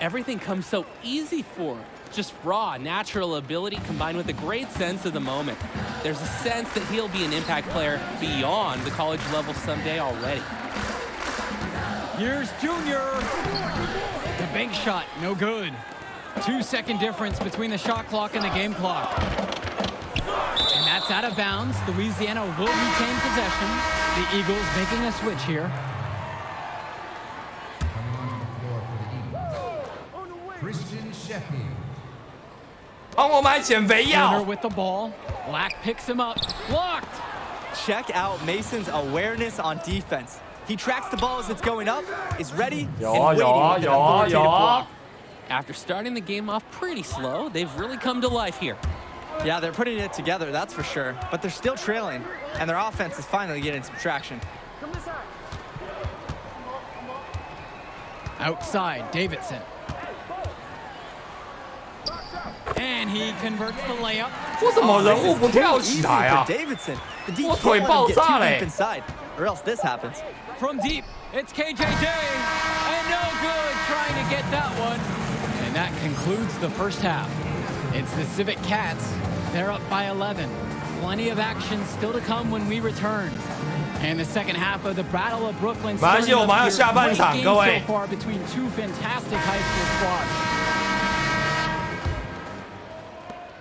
Everything comes so easy for him. Just raw, natural ability combined with a great sense of the moment. There's a sense that he'll be an impact player beyond the college level someday already. Here's Junior. The bank shot, no good. 2-second difference between the shot clock and the game clock. And that's out of bounds. Louisiana will retain possession. The Eagles making a switch here. Christian Sheffield. Turner with the ball. Black picks him up. Blocked. Check out Mason's awareness on defense. He tracks the ball as it's going up, is ready, and waiting with an authoritative block. After starting the game off pretty slow, they've really come to life here. Yeah, they're putting it together, that's for sure. But they're still trailing, and their offense is finally getting some traction. Outside, Davidson. And he converts the layup. 为什么人物不跳起来啊？ Davidson. The 我 D 腿 can't 爆 let him 炸 get too 嘞 deep inside, or else this happens. From deep, it's KJ Day. And no good trying to get that one. And that concludes the first half. It's the Civic Cats. They're up by 11. Plenty of action still to come when we return. And the second half of the Battle of Brooklyn. 马来西亚我们还有下半场，各位。 So far between two fantastic high school squads.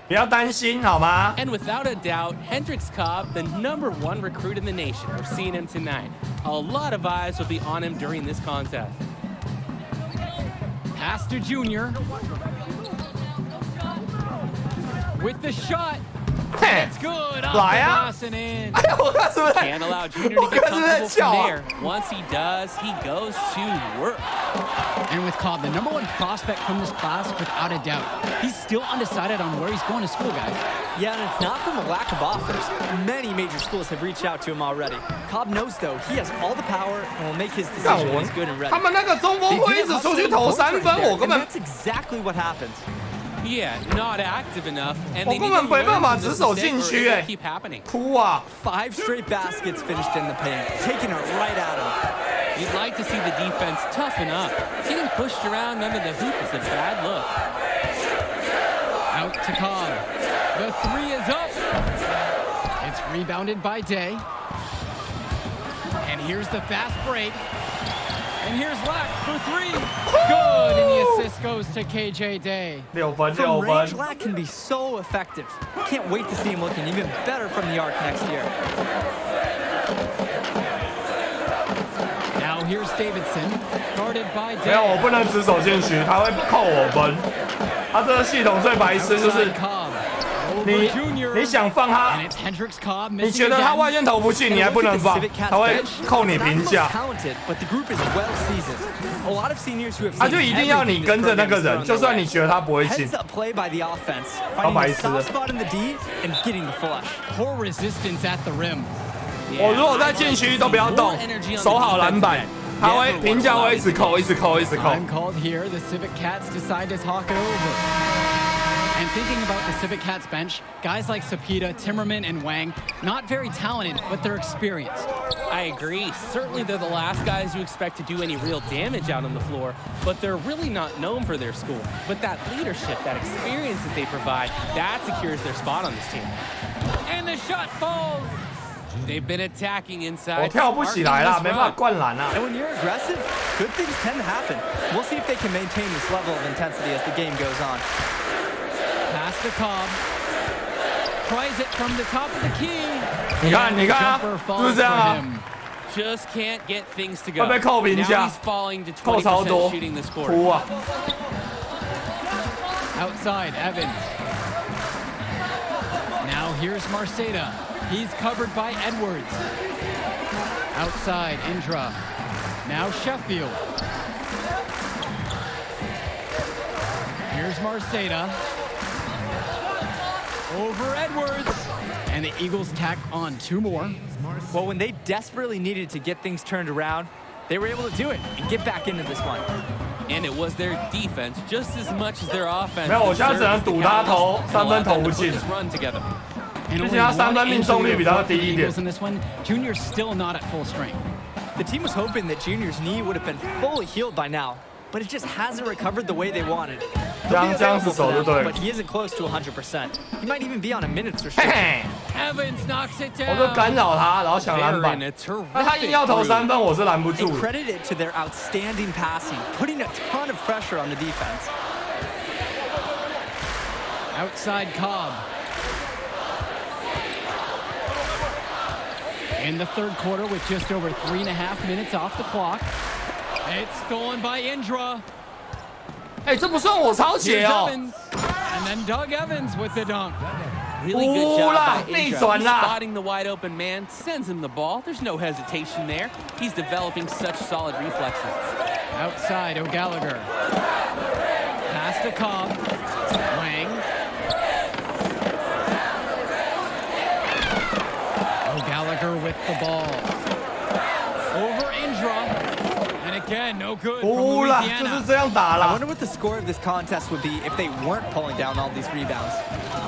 不要担心，好吗？ And without a doubt, Hendrix Cobb, the #1 recruit in the nation. We're seeing him tonight. A lot of eyes will be on him during this contest. Pass to Junior. With the shot. It's good. Off 来啊！ the glass and in. 哎呀，我看是不是？ Can't allow Junior to get comfortable from there. Once he does, he goes to work. And with Cobb, the #1 prospect from this class, without a doubt. He's still undecided on where he's going to school, guys. Yeah, and it's not from a lack of offers. Many major schools have reached out to him already. Cobb knows, though, he has all the power and will make his decision when he's good and ready. 他们那个中锋会一直出去投3分，我根本 That's exactly what happens. Yeah, not active enough, and 我 they 根 need 本 to 没办 learn 法 from 只 this 手 mistake 禁 or 区 it 哎 will keep happening. 哭啊！ 5 straight baskets finished in the paint, taking it right at him. You'd like to see the defense toughen up. Getting pushed around under the hoop is a bad look. Out to Cobb. The three is up. It's rebounded by Day. And here's the fast break. And here's Lack for three. Good, and the assist goes to KJ Day. 6分 From 6 range, 分。 Lack can be so effective. Can't wait to see him looking even better from the arc next year. Now here's Davidson, guarded by 没有，我 Day. 不能只手禁区，他会扣我分。他这个系统最白痴就是 Outside Cobb. Over 你 Junior. 你想放他 And，it's Hendrix Cobb 你 missing 觉得他 again. 外线投不进，你还不能放，他会扣你评价。 Talented, but the group is well seasoned. A lot of seniors who have 他就 seen 一定要你 everything 跟着 this 那个 program has 人， thrown 就 their 算 way. 你觉得他不会进 Heads。up play by the offense, 超 finding 白 the 痴的 soft spot in the D and getting the flush. Poor resistance at the rim. 我如果在禁区都不要动，守好篮板，他会评价会一直扣，一直扣，一直扣。 Time called here. The Civic Cats decide to talk it over. And thinking about the Civic Cats bench, guys like Sapita, Timmerman, and Wang, not very talented, but they're experienced. I agree. Certainly they're the last guys you expect to do any real damage out on the floor, but they're really not known for their school. But that leadership, that experience that they provide, that secures their spot on this team. And the shot falls. They've been attacking 我 inside. 跳不起来啦， sparking 没 this 办法 run. 灌篮啊。 And when you're aggressive, good things tend to happen. We'll see if they can maintain this level of intensity as the game goes on. Pass to Cobb. Tries it from the top of the key. 你看， And 你 the 看啊 jumper， 就 falls 是这样 for 啊。 him. Just can't get things to go. 会被扣评 Now 价 he's falling to 扣超 20% 多， shooting this quarter. 哭啊！ Outside, Evans. Now here's Marceda. He's covered by Edwards. Outside, Indra. Now Sheffield. Here's Marceda. Over Edwards. And the Eagles tack on 2 more. Well, when they desperately needed to get things turned around, they were able to do it and get back into this one. And it was their defense just as much as their offense. 没有，我现在只能赌他投3分投不进。 run together. 毕竟他3分命中率比较低一点。 In this one, Junior's still not at full strength. The team was hoping that Junior's knee would have been fully healed by now, but it just hasn't recovered the way they wanted. 这样是手就对了。 But he isn't close to 100%. He might even be on a minutes restriction. Evans knocks it down. 我就干扰他，然后抢篮板。那他硬要投3分，我是拦不住。 And credit it to their outstanding passing, putting a ton of pressure on the defense. Outside Cobb. In the third quarter, with just over 3.5 minutes off the clock, it's stolen by Indra. 哎，这不算我抄截哦。 And then Doug Evans with the dunk. Really good job by Indra. He's spotting the wide open man, sends him the ball. There's no hesitation there. He's developing such solid reflexes. Outside, O'Gallagher. Pass to Cobb. Wang. O'Gallagher with the ball. Over Indra. And again, no good from Louisiana. I wonder what the score of this contest would be if they weren't pulling down all these rebounds.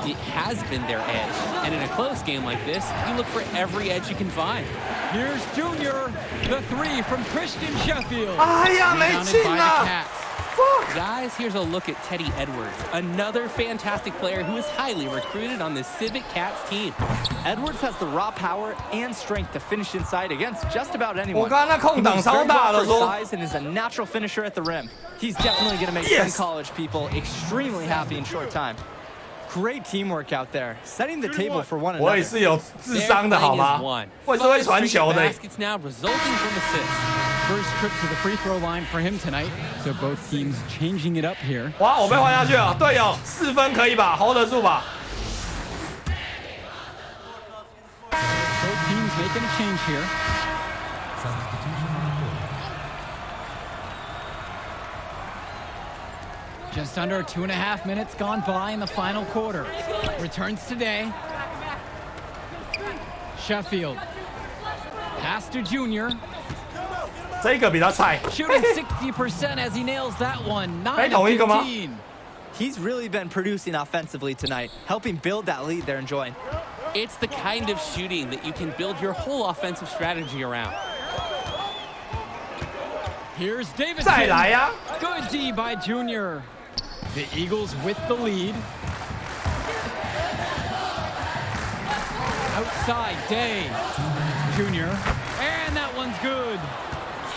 It has been their edge. And in a close game like this, you look for every edge you can find. Here's Junior, the 3 from Christian Sheffield. 哎呀，没进啊！ Guys, here's a look at Teddy Edwards, another fantastic player who is highly recruited on this Civic Cats team. Edwards has the raw power and strength to finish inside against just about anyone. 我刚刚那空档超大的说。 Size and is a natural finisher at the rim. He's definitely going to make some college people extremely happy in short time. Great teamwork out there, setting the table for one another. 我也是有智商的好吗？我也是会传球的。 Baskets now resulting from assists. First trip to the free throw line for him tonight, so both teams changing it up here. 哇，我被换下去了，队友4分可以吧 ？hold 得住吧？ Both teams making a change here. Just under 2.5 minutes gone by in the final quarter. Returns today. Sheffield. Pass to Junior. 这个比他菜。 Shooting 60% as he nails that one. 9 同一个吗？ 15. He's really been producing offensively tonight, helping build that lead they're enjoying. It's the kind of shooting that you can build your whole offensive strategy around. Here's Davidson. 再来呀！ Good D by Junior. The Eagles with the lead. Outside, Day. Junior. And that one's good.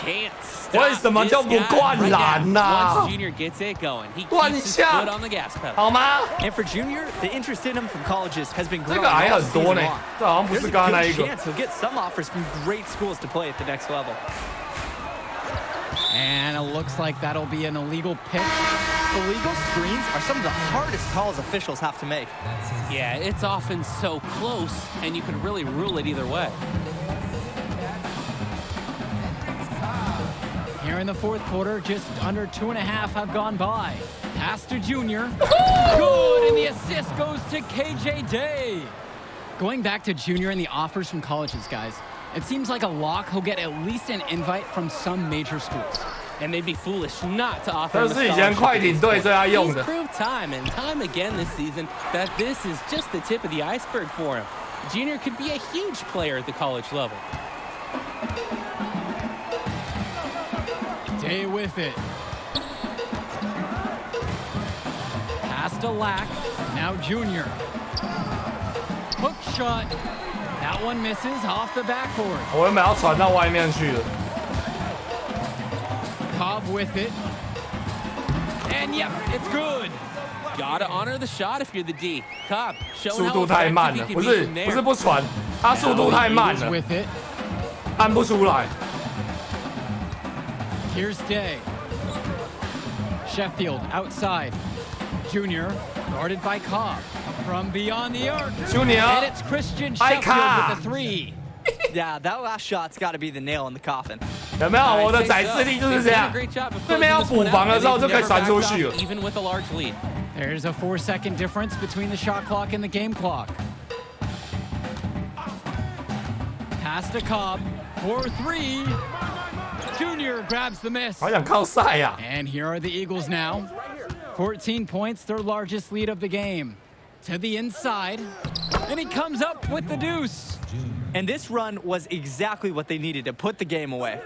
Can't stop 为什么就不灌篮呢？ Once Junior gets it going, he keeps his foot on the gas pedal. 好吗？ And for Junior, the interest in him from colleges has been 这 growing 个还 all 很多 season 呢， long. 这好像不 There's 是 a 刚刚 good 那一个。 chance he'll get some offers from great schools to play at the next level. And it looks like that'll be an illegal pick. Illegal screens are some of the hardest calls officials have to make. Yeah, it's often so close, and you could really rule it either way. Here in the fourth quarter, just under 2.5 have gone by. Pass to Junior. Good, and the assist goes to KJ Day. Going back to Junior and the offers from colleges, guys, it seems like a lock he'll get at least an invite from some major schools. And they'd be foolish not to offer him 这 a 是以前快艇队对他用 He's 的。 proved time and time again this season that this is just the tip of the iceberg for him. Junior could be a huge player at the college level. Day with it. Pass to Lack. Now Junior. Hook shot. That one misses off the backboard. 我原本要传到外面去的。 Cobb with it. And yep, it's good. Gotta honor the shot if you're the D. Cobb, show 速 how 度太 effective 慢 he 了， can 不 be 是 from 不 there. 是不传，他速度太慢 Eagles 了， with it. 按不出来。 Here's Day. Sheffield outside. Junior guarded by Cobb. From beyond the arc. Junior. And it's Christian Sheffield with the three. Yeah, that last shot's got to be the nail in the coffin. 有没有？我的宰制力就是这样。对面要补防的时候就可以传出去了。 Even with a large lead. There's a 4-second difference between the shot clock and the game clock. Pass to Cobb for three. Junior grabs the miss. 好想靠赛呀！ And here are the Eagles now. 14 points, their largest lead of the game. To the inside, and he comes up with the deuce. And this run was exactly what they needed to put the game away.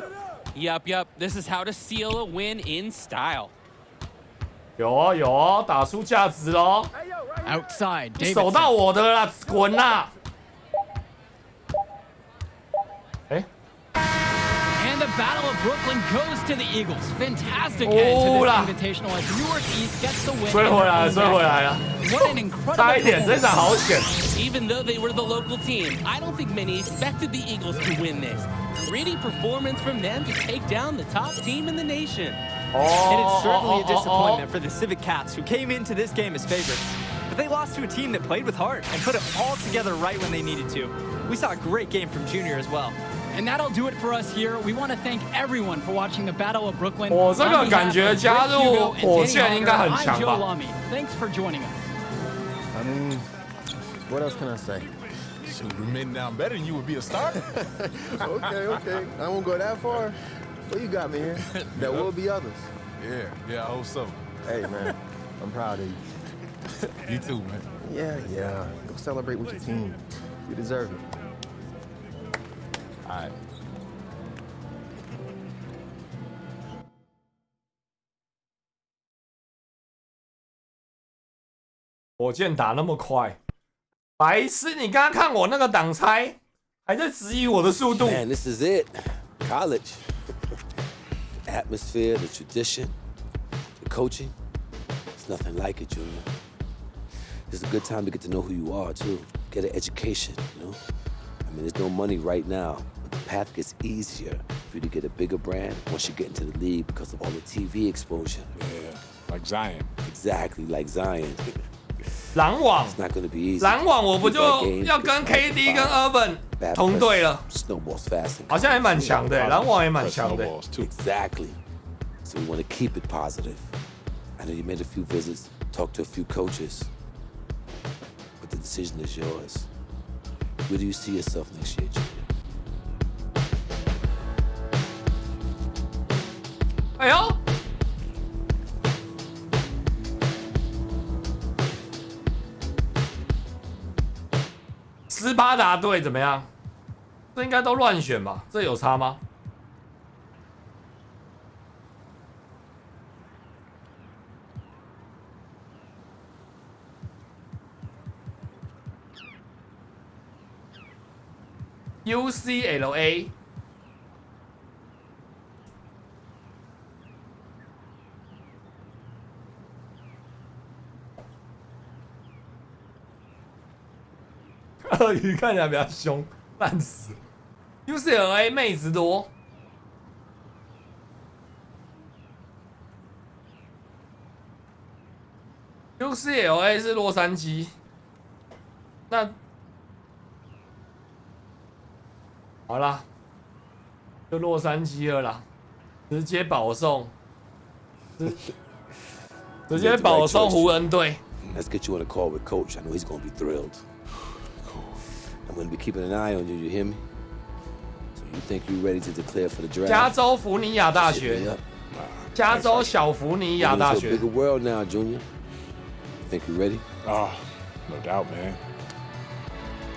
Yup. This is how to seal a win in style. 有哦有哦，打出价值喽！ Outside, 守到我的啦，滚啦！ And the Battle of Brooklyn goes to the Eagles. Fantastic end to this invitational as Newark East gets the win. 追回来了，追回来了！ What an incredible 差一点，这场好险。 Even though they were the local team, I don't think many expected the Eagles to win this. Gritty performance from them to take down the top team in the nation. And it's certainly a disappointment for the Civic Cats, who came into this game as favorites. But they lost to a team that played with heart and put it all together right when they needed to. We saw a great game from Junior as well. And that'll do it for us here. We want to thank everyone for watching the Battle of Brooklyn. 我这个感觉加入火箭应该很强吧 Thanks for joining us. I mean, what else can I say? Shoot, we're men down better than you would be a starter. Okay. I won't go that far. What you got me here? There will be others. Yeah, I hope so. Hey, man, I'm proud of you. You too, man. Yeah. Go celebrate with your team. You deserve it. All right. 火箭打那么快，白痴！你刚刚看我那个挡拆，还在质疑我的速度。 Man, this is it. College. The atmosphere, the tradition, the coaching. It's nothing like it, Junior. It's a good time to get to know who you are, too. Get an education, you know? I mean, there's no money right now, but the path gets easier for you to get a bigger brand once you get into the league because of all the TV exposure. Yeah, like Zion. Exactly, like Zion. 篮网 It's not going to be easy. 篮网我不就要跟 KD 跟 Urban 同队了？ Snowballs fast. 好像也蛮强的，篮网也蛮强的。 Exactly. So we want to keep it positive. I know you made a few visits, talked to a few coaches, but the decision is yours. Where do you see yourself next year, Junior? 哎呦！ 斯巴达队怎么样？这应该都乱选吧？这有差吗？UCLA 鳄鱼看起来比较凶，烂死。UCLA 妹子多。UCLA 是洛杉矶，那好啦，就洛杉矶了啦，直接保送，直接保送湖人队。 Let's get you on a call with Coach. I know he's going to be thrilled. I'm going to be keeping an eye on you. You hear me? So you think you're ready to declare for the draft? 加州福尼亚大学，加州小福尼亚大学。 We're into a bigger world now, Junior. You think you're ready? Oh, no doubt, man.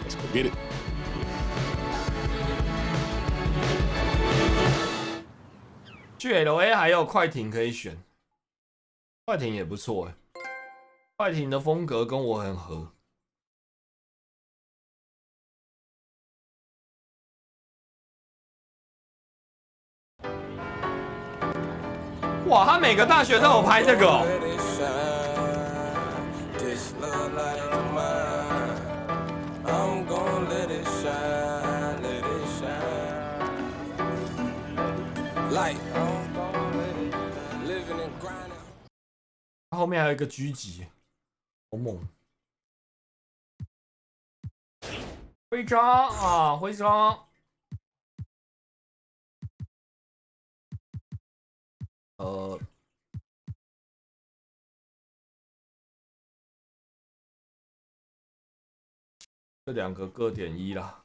Let's go get it. 去 LA 还有快艇可以选，快艇也不错哎，快艇的风格跟我很合。哇，他每个大学都有拍这个哦。 后面还有一个狙击，好猛！徽章啊，徽章。这两个各点1啦。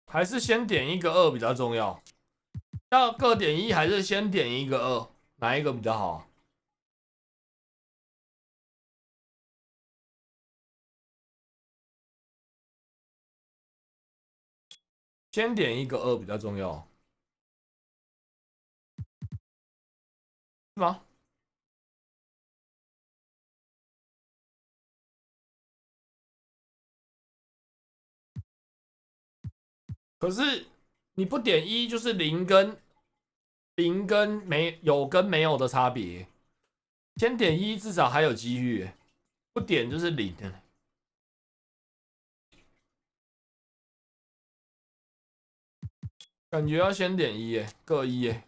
还是先点一个2比较重要？要各点1还是先点一个2？哪一个比较好？先点一个2比较重要，是吗？可是你不点1就是0跟没有跟没有的差别。先点1至少还有机遇，不点就是0的。感觉要先点1耶，各1耶。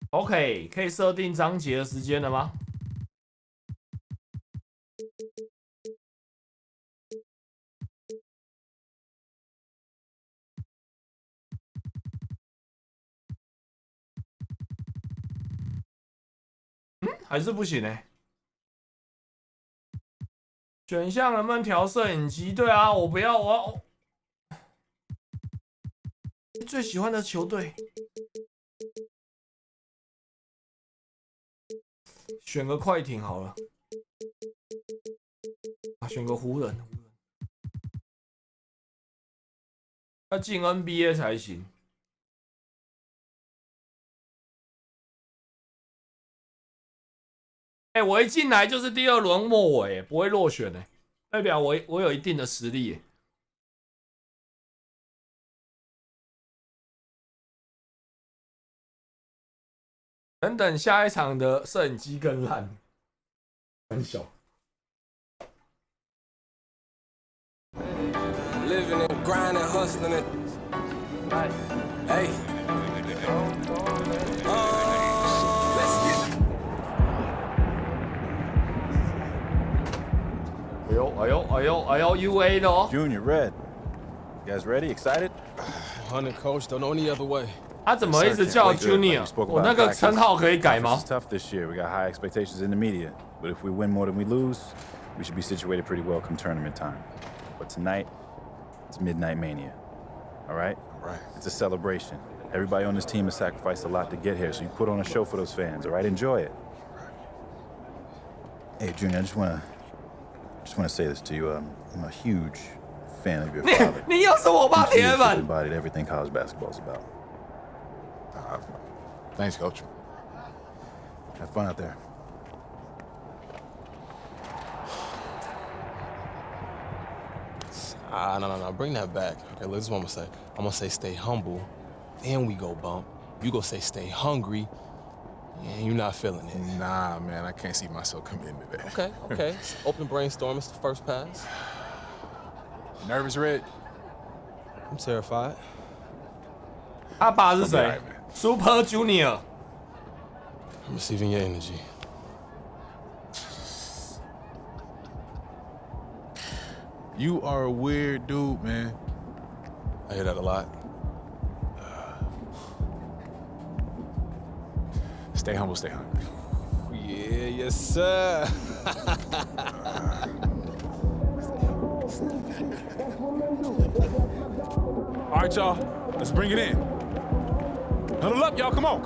OK， 可以设定章节的时间了吗？还是不行欸。选项能不能调摄影机？对啊，我不要，我要最喜欢的球队。选个快艇好了，啊，选个湖人，要进 NBA 才行。欸，我一进来就是第2轮末尾，不会落选欸，代表我有一定的实力欸。等等下一场的摄影机更烂，很小。Living and grinding, hustling it. Hey. Let's get it. 哎呦 UA 的哦。Junior, Red. You guys ready? Excited? Hunting coach, don't know any other way. 他怎么一直叫 Junior？ 我那个称号可以改吗 It's tough this year. We got high expectations in the media. But if we win more than we lose, we should be situated pretty well come tournament time. But tonight, it's Midnight Mania. All right? Right. It's a celebration. Everybody on this team has sacrificed a lot to get here, so you put on a show for those fans, all right? Enjoy it. Hey, Junior, I just want to say this to you. I'm a huge fan of your father. 你又是我爸铁粉。 Embodied everything college basketball is about. Thanks, Coach. Have fun out there. No. Bring that back. Okay, look, this is what I'm gonna say. I'm gonna say stay humble, then we go bump. You go say stay hungry, and you're not feeling it. Nah, man, I can't see myself committing to that. Okay. Open brainstorm. It's the first pass. Nervous, Red? I'm terrified. 他爸是谁 ？Super Junior。 I'm receiving your energy. You are a weird dude, man. I hear that a lot. Stay humble, stay hungry. Yeah, yes, sir. All right, y'all, let's bring it in. Huddle up, y'all, come on.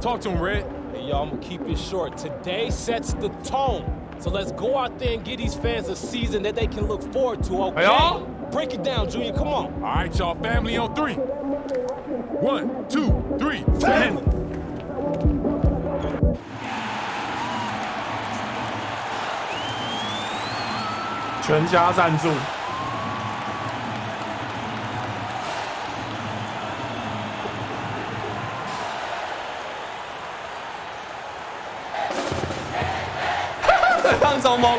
Talk to him, Red. Hey, y'all, I'm gonna keep it short. Today sets the tone. So let's go out there and give these fans a season that they can look forward to, okay? Hey, break it down, Junior, come on. All right, y'all, family on 3. 1, 2, 3, family. 全家赞助。对抗中锋。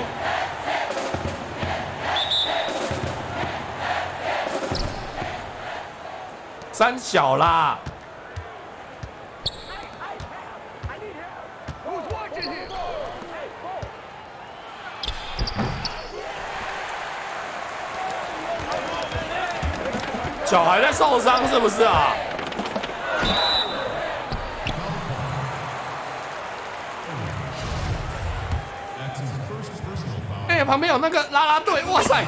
三小啦。脚还在受伤是不是啊？哎，旁边有那个啦啦队，哇塞！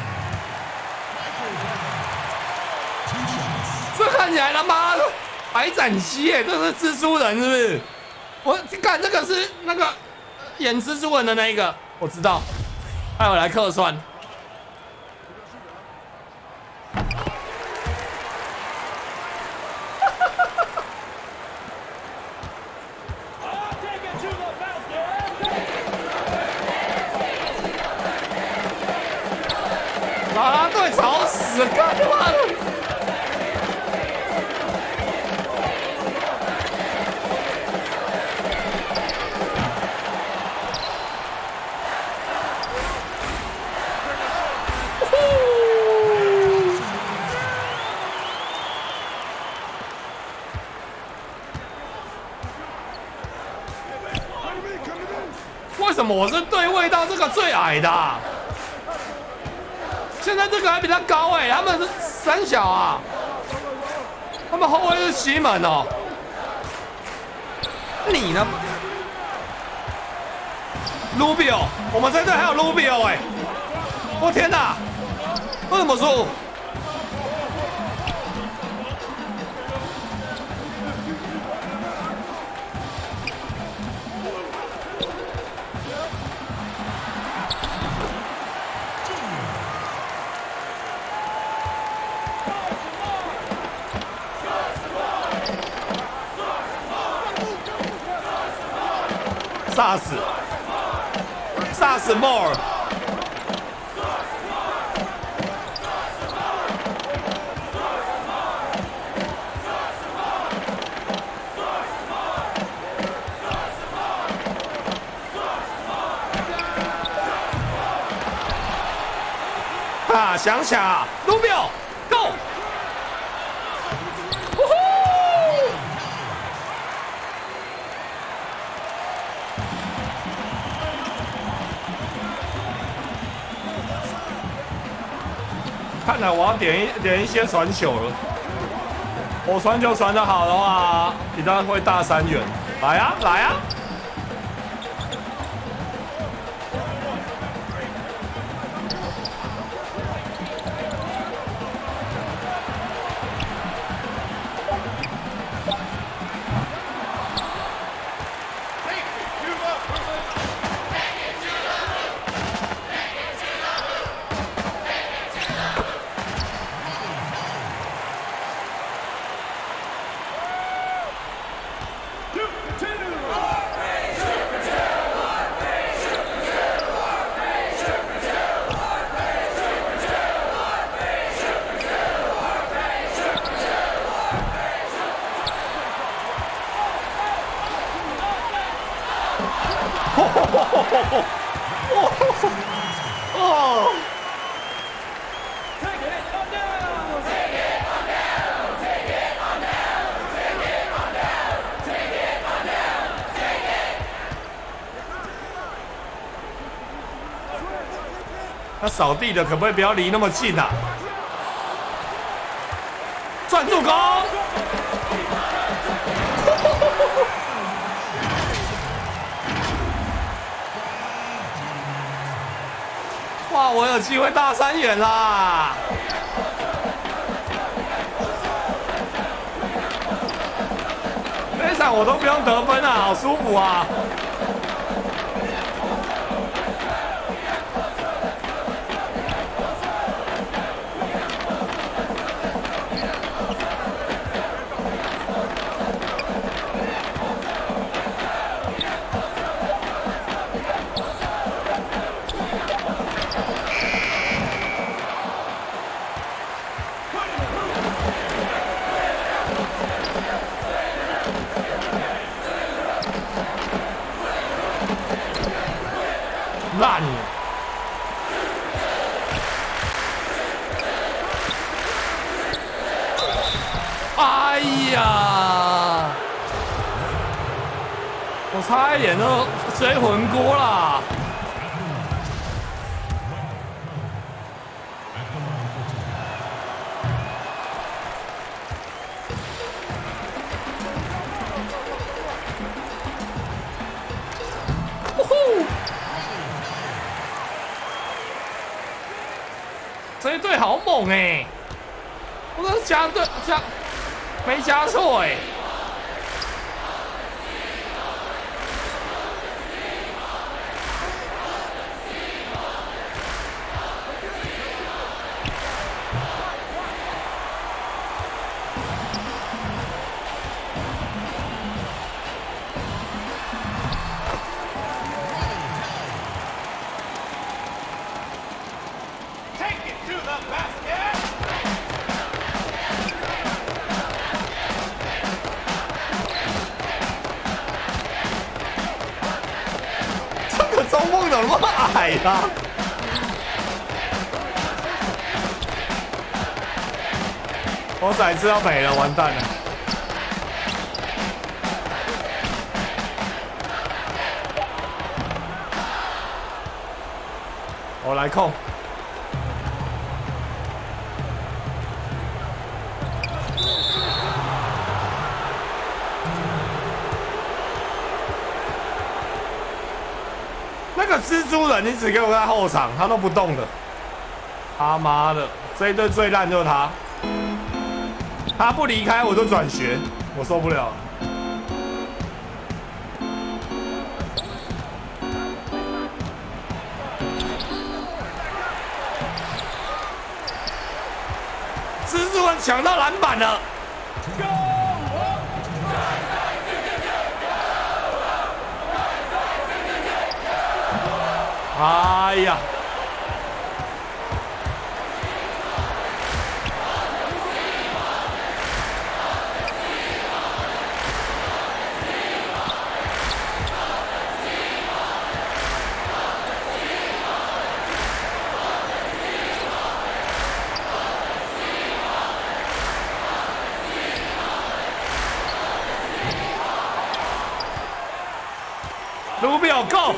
这看起来他妈的白斩鸡哎，这是蜘蛛人是不是？我看这个是那个演蜘蛛人的那一个，我知道。待会来客串。啦啦队吵死，干他妈的！为什么我是对位到这个最矮的啊？现在这个还比他高哎，他们是三小啊，他们后卫是西门哦。你呢 ？Rubio， 我们这队还有 Rubio 哎，我天哪，为什么输？杀死 more， 啊，想抢 Rubio go。看来我要点一些传球了。我传球传得好的话，比较会大三元。来啊，来啊！哦！那扫地的可不可以不要离那么近啊？转助攻！哇，我有机会大三元啦！这一场我都不用得分啊，好舒服啊！哎呀！我差一点都追魂锅啦！这一队好猛哎！我这加对加没加错哎！中锋怎么那么矮呀？我骰子要没了，完蛋了！我来控。那个蜘蛛人，你只给我在后场，他都不动的。他妈的，这一队最烂就是他。他不离开我就转学，我受不了。蜘蛛人抢到篮板了。哎呀！卢比奥 go！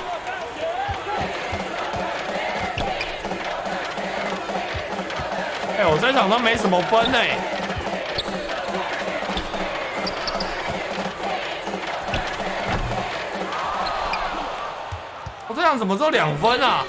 哎，我这场都没什么分哎。我这场怎么只有2分啊？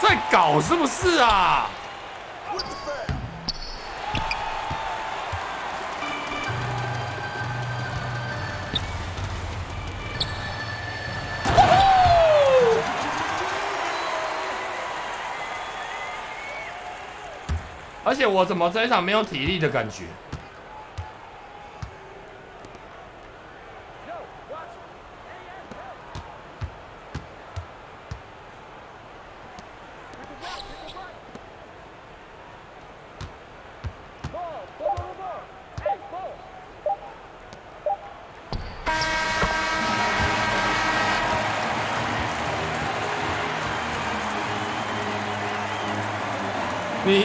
在搞是不是啊？而且我怎么这一场没有体力的感觉？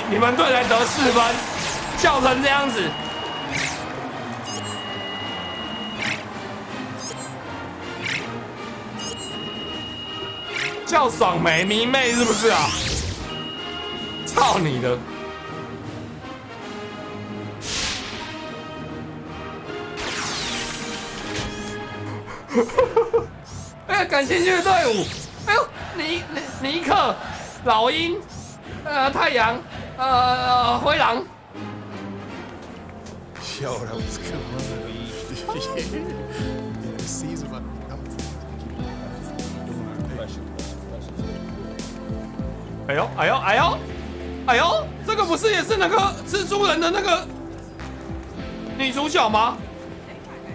你们队才得4分，笑成这样子，叫爽没迷妹是不是啊？操你的！哎呀，感兴趣的队伍，哎呦，尼克、老鹰。太阳，灰狼。Yo, that was good run. Yeah, the season, I'm哎呦哎呦哎呦！哎呦，这个不是也是那个蜘蛛人的那个女主角吗？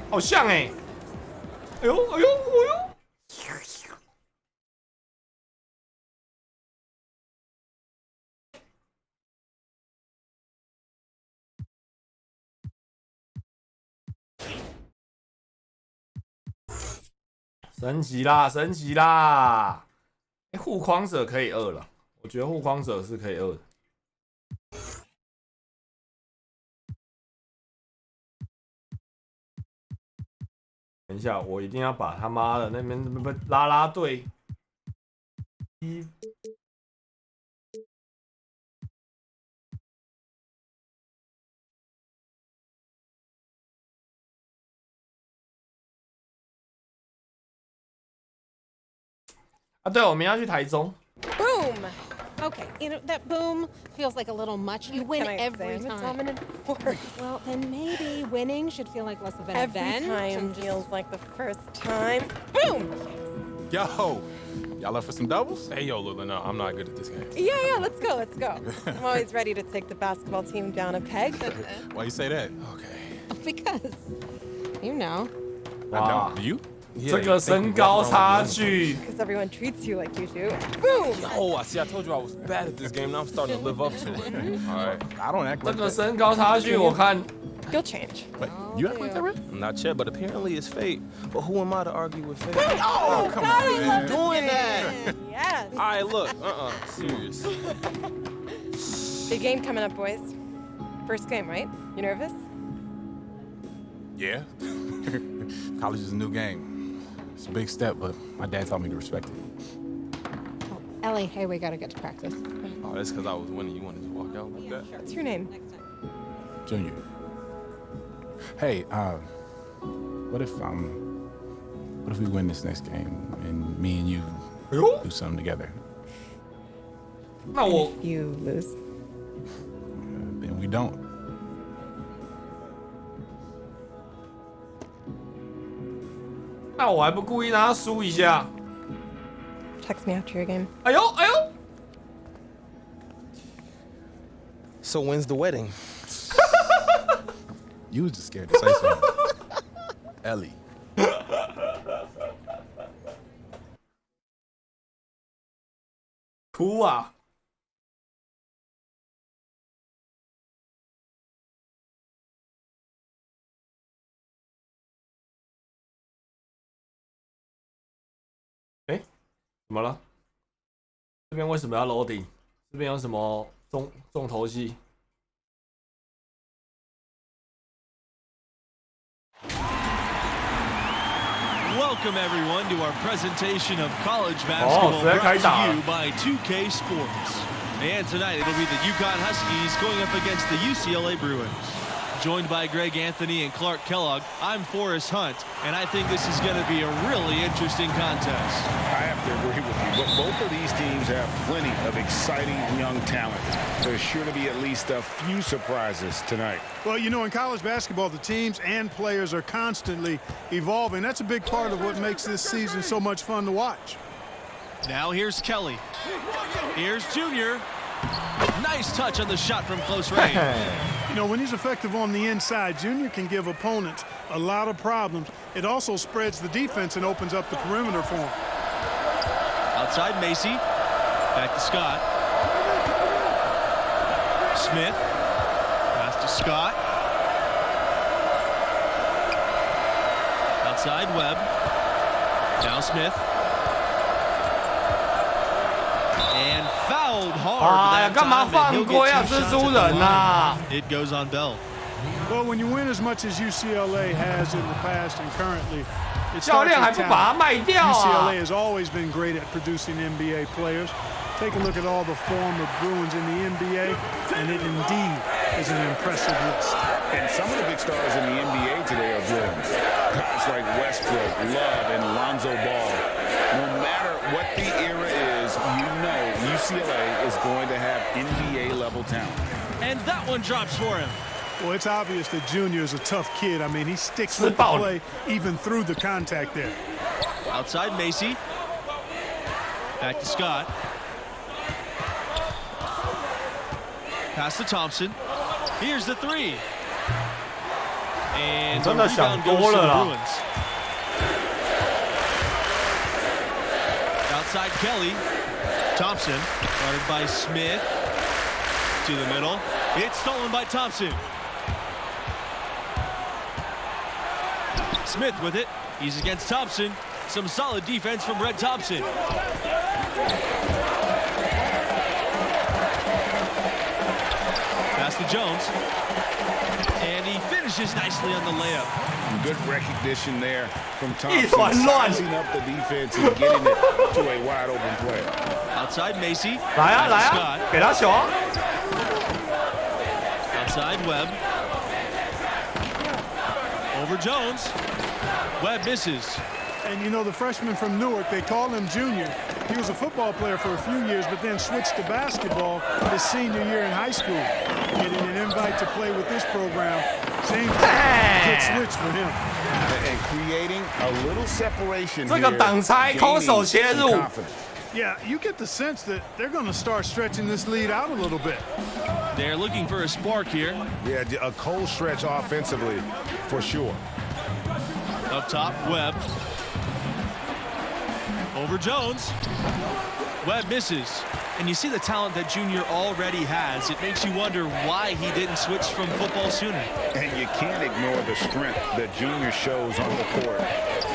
好像哎、欸。哎呦哎呦哎呦！升级啦，升级啦！哎，护框者可以2了，我觉得护框者是可以2的。等一下，我一定要把他妈的那边啦啦队啊，对，我们要去台中。Boom. Okay, you know, that boom feels like a little much. You win every time. Dominant force. Well, then maybe winning should feel like less of an Every event. time feels like the first time. Boom! Yo, y'all up for some doubles? Hey, yo, Lula, no, I'm not good at this game. Yeah, let's go, let's go. I'm always ready to take the basketball team down a peg. Why you say that? Okay. Because, you know. I don't. Do you? 这个身高差距 Because everyone treats you like you do. Boom! Yo, I told you I was bad at this game. Now I'm starting to live up to it. All right. I don't act 这 like 个 that. 身高差距，我看 You'll change. Wait, you act like that, really? Not yet, but apparently it's fate. But who am I to argue with fate? Oh, come God, on, I man. love this Doing game. that. Yes. All right, look. Serious. Big game coming up, boys. First game, right? You nervous? Yeah. College is a new game. It's a big step, but my dad taught me to respect it. Ellie, hey, we gotta get to practice. Oh, that's because I was winning. You wanted to walk out like that? What's your name? Junior. Hey, what if we win this next game and me and you do something together? 那我 You lose. Then we don't. 那我还不故意让他输一下？ Text me after your game. 哎呦哎呦！ So when's the wedding? You was just scared to say something. Ellie. 哭啊！哎，怎么了？这边为什么要 loading？ 这边有什么重头戏？ Welcome everyone to our presentation of college basketball brought to you by 2K Sports. And tonight it'll be the UConn Huskies going up against the UCLA Bruins. Joined by Greg Anthony and Clark Kellogg, I'm Forrest Hunt, and I think this is going to be a really interesting contest. I have to agree with you, but both of these teams have plenty of exciting young talent. There's sure to be at least a few surprises tonight. Well, you know, in college basketball, the teams and players are constantly evolving. That's a big part of what makes this season so much fun to watch. Now here's Kelly. Here's Junior. Nice touch on the shot from close range. You know, when he's effective on the inside, Junior can give opponents a lot of problems. It also spreads the defense and opens up the perimeter for him. Outside Macy. Back to Scott. Smith. Pass to Scott. Outside Webb. Now Smith. And fouled hard. It goes on Bell. Well, when you win as much as UCLA has in the past and currently, it starts with talent. UCLA has always been great at producing NBA players. Take a look at all the former Bruins in the NBA, and it indeed is an impressive list. And some of the big stars in the NBA today are Bruins. Guys like Westbrook, Love, and Lonzo Ball. No matter what the era is, you know UCLA is going to have NBA-level talent. And that one drops for him. Well, it's obvious that Junior is a tough kid. I mean, he sticks with the play even through the contact there. Outside Macy. Back to Scott. Pass to Thompson. Here's the three. And 真的想多了啦。 Outside Kelly. Thompson, guarded by Smith. To the middle. It's stolen by Thompson. Smith with it. He's against Thompson. Some solid defense from Red Thompson. Pass to Jones. And he finishes nicely on the layup. Good recognition there from Thompson, sizing up the defense and getting it to a wide open player. Outside Macy. 来啊来啊，给他球啊！ Outside Webb. Over Jones. Webb misses. And you know, the freshman from Newark, they call him Junior. He was a football player for a few years, but then switched to basketball his senior year in high school. Getting an invite to play with this program seems like a good switch for him. And creating a little separation 这个挡拆空手切入。 Yeah, you get the sense that they're going to start stretching this lead out a little bit. They're looking for a spark here. Yeah, a cold stretch offensively, for sure. Up top, Webb. Over Jones. Webb misses. And you see the talent that Junior already has. It makes you wonder why he didn't switch from football sooner. And you can't ignore the strength that Junior shows on the court.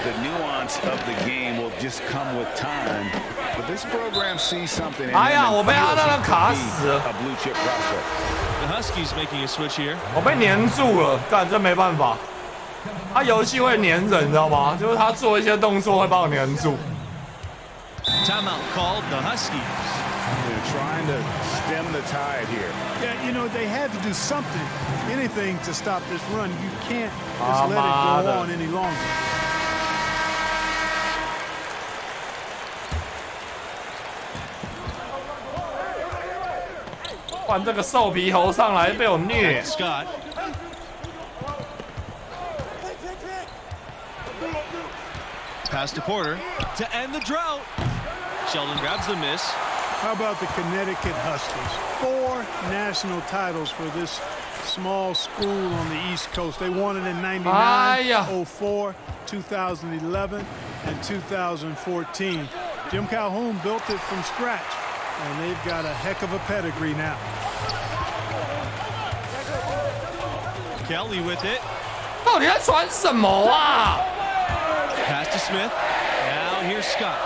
The nuance of the game will just come with time. But this program sees something in him and feels a blue chip prospect. The Huskies making a switch here. 我被黏住了，干这没办法。他游戏会黏人，你知道吗？就是他做一些动作会把我黏住。 Timeout called the Huskies. They're trying to stem the tide here. Yeah, you know, they had to do something, anything to stop this run. You can't just let it go on any longer. 换这个瘦皮猴上来被我虐。 Scott. Pass to Porter to end the drought. Sheldon grabs the miss. How about the Connecticut Huskies? 4 national titles for this small school on the East Coast. They won it in 99, 04, 2011, and 2014. Jim Calhoun built it from scratch, and they've got a heck of a pedigree now. Kelly with it. 到底在传什么啊？ Pass to Smith. Now here's Scott.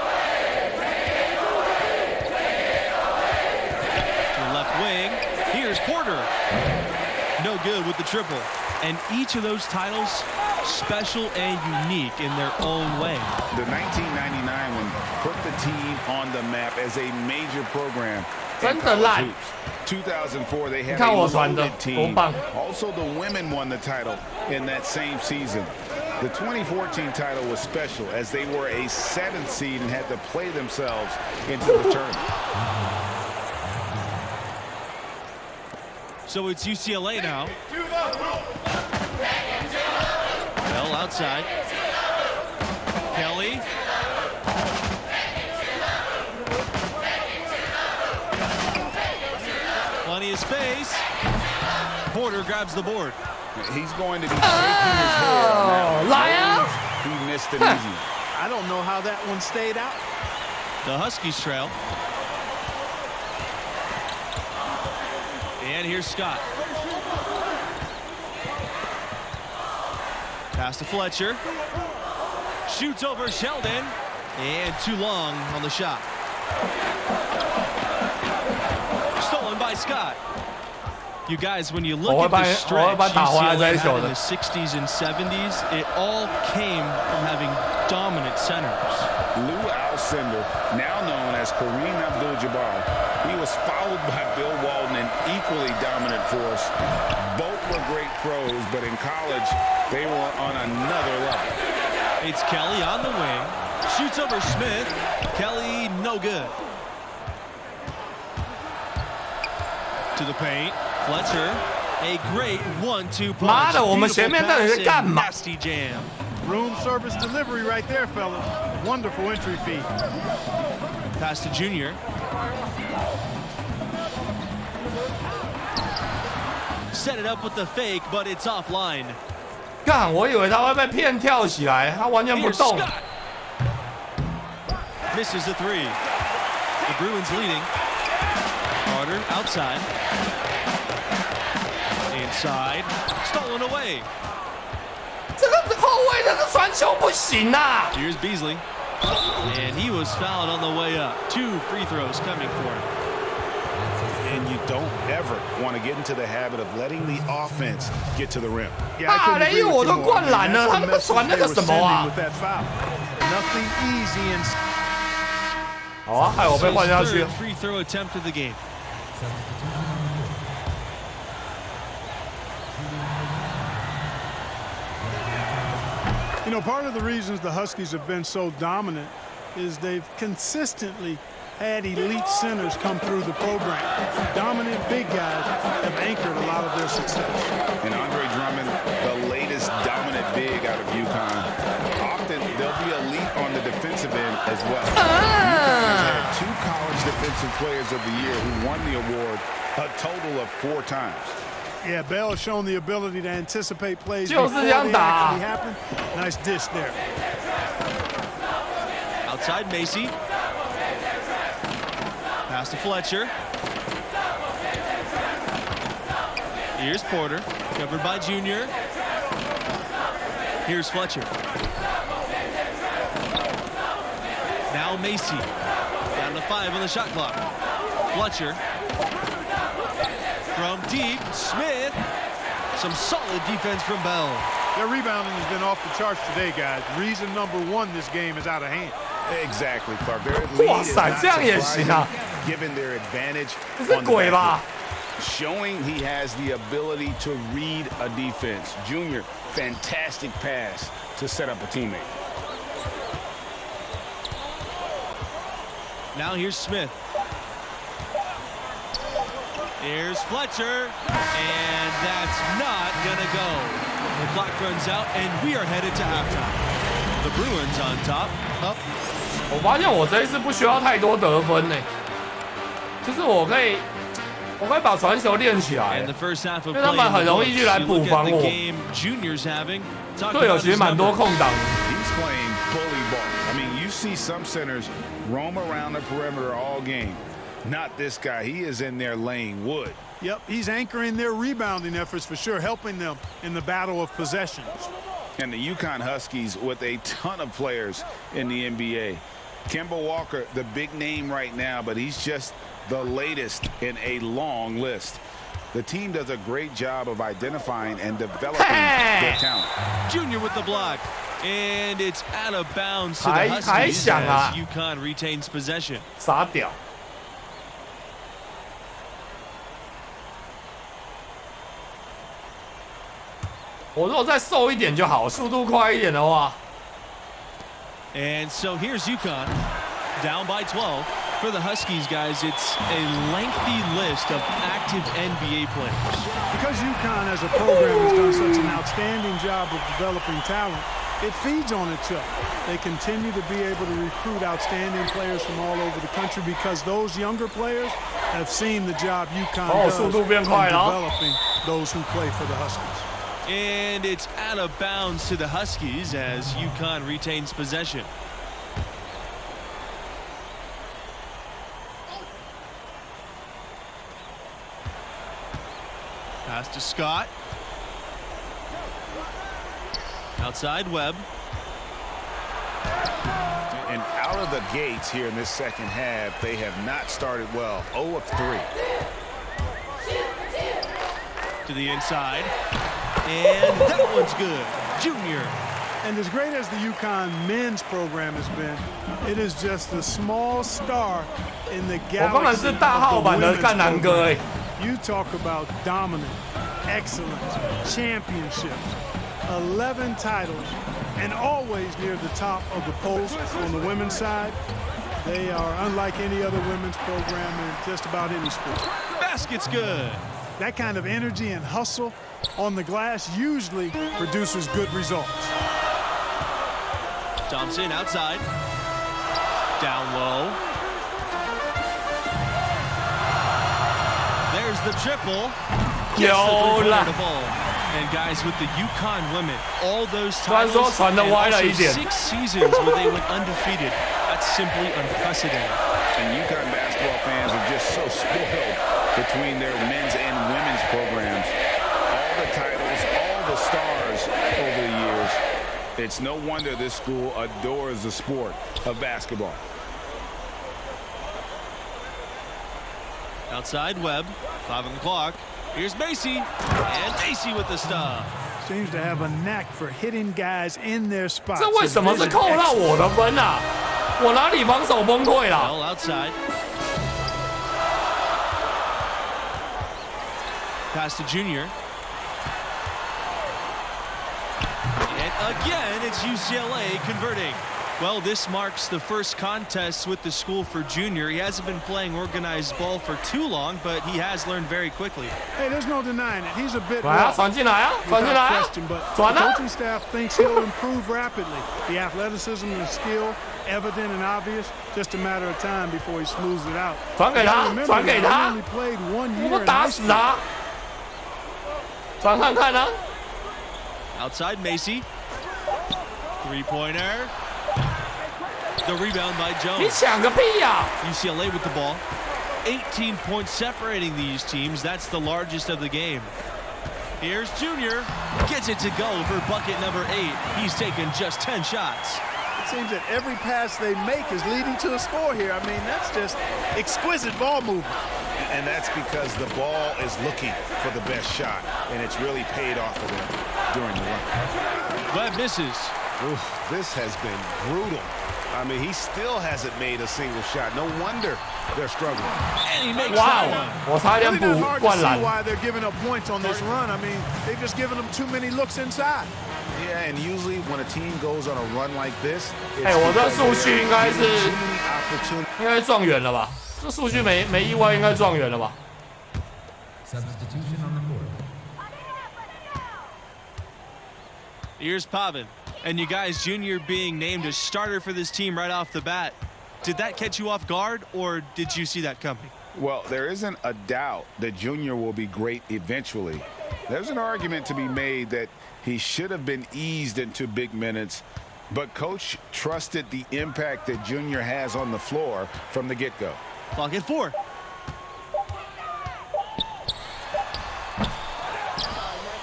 To the left wing. Here's Porter. No good with the triple. And each of those titles special and unique in their own way. The 1999 one put the team on the map as a major program. 真的烂。 2004, they had 看 a 我传的 loaded 多 team. 棒！ Also, the women won the title in that same season. The 2014 title was special as they were a 7th seed and had to play themselves into the tournament. So it's UCLA now. Bell outside. Kelly. Plenty of space. Porter grabs the board. He's going to be shaking his head on that one. Liar! He missed it easy. I don't know how that one stayed out. The Huskies trail. And here's Scott. Pass to Fletcher. Shoots over Sheldon. And too long on the shot. Stolen by Scott. You guys, when you look at the stretch UCLA had in the 60s and 70s, it all came from having dominant centers. Lou Alcindor, now known as Kareem Abdul-Jabbar, he was followed by Bill Walton, an equally dominant force. Both were great pros, but in college, they were on another level. It's Kelly on the wing. Shoots over Smith. Kelly, no good. To the paint. Fletcher, a great 1-2 punch. 妈的，我们前面到底在干嘛？ Nasty jam. Room service delivery right there, fellas. Wonderful entry feed. Pass to Junior. Set it up with the fake, but it's offline. 干，我以为他会被骗跳起来，他完全不 Here's 动。 Scott. Misses the three. The Bruins leading. Carter outside. Inside. Stolen away. 这个后卫这个传球不行啊！ Here's Beasley. And he was fouled on the way up. 2 free throws coming for him. And you don't ever want to get into the habit of letting the offense get to the rim. 大雷我都灌篮了，他他妈传那个什么啊？ Nothing easy and 好啊，害我被换下去。 Free throw attempt of the game. You know, part of the reasons the Huskies have been so dominant is they've consistently had elite centers come through the program. Dominant big guys have anchored a lot of their success. And Andre Drummond, the latest dominant big out of UConn. Often they'll be elite on the defensive end as well. UConn has had 2 college defensive players of the year who won the award a total of 4 times. Yeah, Bell has shown the ability to anticipate plays 就 before 是这样 they 打。 actually happen. Nice dish there. Outside Macy. Pass to Fletcher. Here's Porter, covered by Junior. Here's Fletcher. Now Macy. Down to 5 on the shot clock. Fletcher. From deep, Smith. Some solid defense from Bell. Their rebounding has been off the charts today, guys. Reason number 1, this game is out of hand. Exactly, Clark. Their lead is not surprising, given their advantage on the back. Showing he has the ability to read a defense. Junior, fantastic pass to set up a teammate. Now here's Smith. Here's Fletcher, and that's not gonna go. The clock runs out, and we are headed to halftime. The Bruins on top, up. 我发现我这一次不需要太多得分呢，就是我可以把传球练起来，因为他们很容易去来补防我。队友其实蛮多空档的。 He's playing bully ball. I mean, you see some centers roam around the perimeter all game. Not this guy. He is in there laying wood. Yep, he's anchoring their rebounding efforts for sure, helping them in the battle of possessions. And the UConn Huskies with a ton of players in the NBA. Kemba Walker, the big name right now, but he's just the latest in a long list. The team does a great job of identifying and developing their talent. Junior with the block. And it's out of bounds to the Huskies as UConn retains possession. 傻屌。 我如果再瘦一点就好，速度快一点的话。And so here's UConn, down by 12. For the Huskies, guys, it's a lengthy list of active NBA players. Because UConn as a program has done such an outstanding job of developing talent, it feeds on itself. They continue to be able to recruit outstanding players from all over the country because those younger players have seen the job UConn does in developing those who play for the Huskies. And it's out of bounds to the Huskies as UConn retains possession. Pass to Scott. Outside Webb. And out of the gates here in this second half, they have not started well. 0 of 3. To the inside. And that one's good. Junior. And as great as the UConn men's program has been, it is just a small star in the galaxy of the women's program. You talk about dominant, excellence, championships, 11 titles, and always near the top of the polls on the women's side. They are unlike any other women's program in just about any sport. Basket's good. That kind of energy and hustle on the glass usually produces good results. Thompson outside. Down low. There's the triple. gets the three-pointer to fall. And guys, with the UConn women, all those titles and also 6 seasons where they went undefeated, that's simply unprecedented. And UConn basketball fans are just so spoiled between their men's and women's programs. All the titles, all the stars over the years. It's no wonder this school adores the sport of basketball. Outside Webb, 5 on the clock. Here's Macy, and Macy with the stop. Seems to have a knack for hitting guys in their spots. 这为什么是扣到我的分啊？我哪里防守崩溃了 Well, outside. Pass to Junior. And again, it's UCLA converting. Well, this marks the first contest with the school for Junior. He hasn't been playing organized ball for too long, but he has learned very quickly. Hey, there's no denying it. He's a bit 来啊，传进来啊，传进来啊， but the coaching staff thinks he'll improve rapidly. The athleticism and skill, evident and obvious. Just a matter of time before he smooths it out. 传给他，传给他，我们打死他！传看看啊。Outside Macy. Three-pointer. The rebound by Jones. 你抢个屁呀 UCLA with the ball. 18 points separating these teams. That's the largest of the game. Here's Junior. Gets it to go for bucket number 8. He's taken just 10 shots. It seems that every pass they make is leading to a score here. I mean, that's just exquisite ball movement. And that's because the ball is looking for the best shot, and it's really paid off for them during the run. Webb misses. Oof, this has been brutal. I mean, he still hasn't made a single shot. No wonder they're struggling. And he makes that one. 我差点补灌篮。 Why they're giving up points on this run? I mean, they've just given them too many looks inside. Yeah, and usually when a team goes on a run like this, 哎，我这数据应该是状元了吧？这数据没意外，应该状元了吧？ Substitution on the court. Here's Pavin. And you guys, Junior being named a starter for this team right off the bat. Did that catch you off guard, or did you see that coming? Well, there isn't a doubt that Junior will be great eventually. There's an argument to be made that he should have been eased into big minutes, but Coach trusted the impact that Junior has on the floor from the get-go. Clock at 4.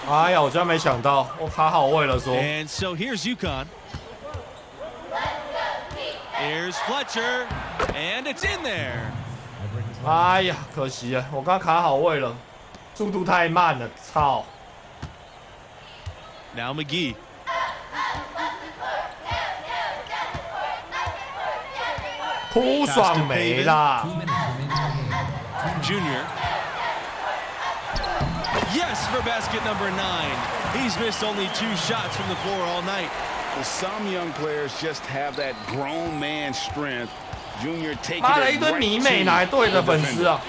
哎呀，我居然没想到，我卡好位了说。And so here's UConn. Here's Fletcher, and it's in there. 哎呀，可惜啊，我刚卡好位了，速度太慢了，操！ Now McGee. "扑爽没啦 Junior. Yes for basket number 9. He's missed only 2 shots from the floor all night. Some young players just have that grown man strength. Junior taking 妈的，一堆迷妹哪来对的粉丝啊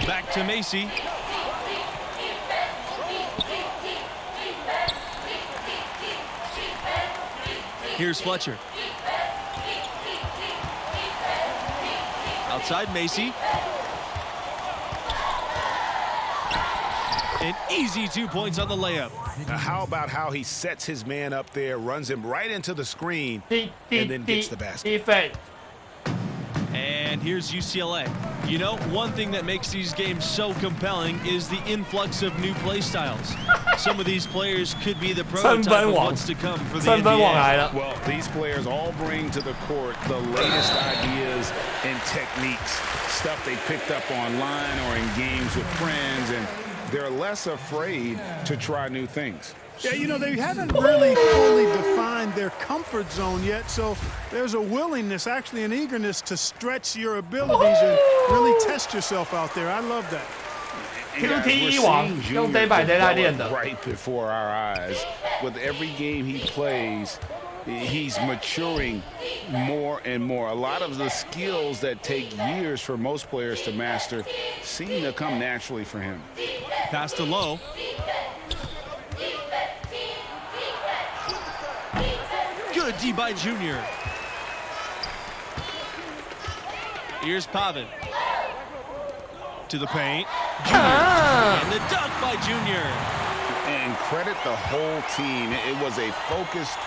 Back to Macy. Here's Fletcher. Outside Macy. An easy 2 points on the layup. Now, how about how he sets his man up there, runs him right into the screen, and then gets the basket. And here's UCLA. You know, one thing that makes these games so compelling is the influx of new play styles. Some of these players could be the prototype of what's to come for the NBA. Well, these players all bring to the court the latest ideas and techniques, stuff they picked up online or in games with friends, and they're less afraid to try new things. Yeah, you know, they haven't really fully defined their comfort zone yet, so there's a willingness, actually an eagerness to stretch your abilities and really test yourself out there. I love that. QTE 王用 day by day 来练的 right before our eyes. With every game he plays, he's maturing more and more. A lot of the skills that take years for most players to master seem to come naturally for him. Pass to Low. Good D by Junior. Here's Pavin. To the paint. Jr. And the dunk by Junior. And credit the whole team. It was a focused,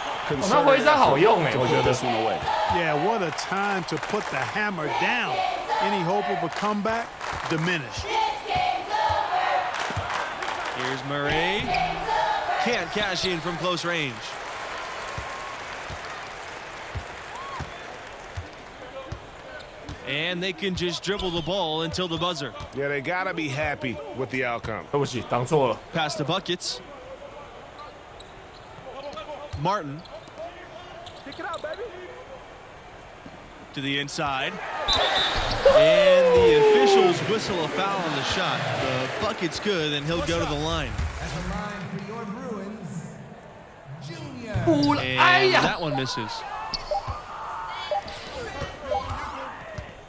那徽章好用哎，我觉得。Yeah, what a time to put the hammer down. Any hope of a comeback diminished. Here's Murray. Can't cash in from close range. And they can just dribble the ball until the buzzer. Yeah, they gotta be happy with the outcome. 对不起，当错了。Pass to buckets. Martin. Kick it out, baby. To the inside. And the officials whistle a foul on the shot. The bucket's good, and he'll go to the line. And that one misses.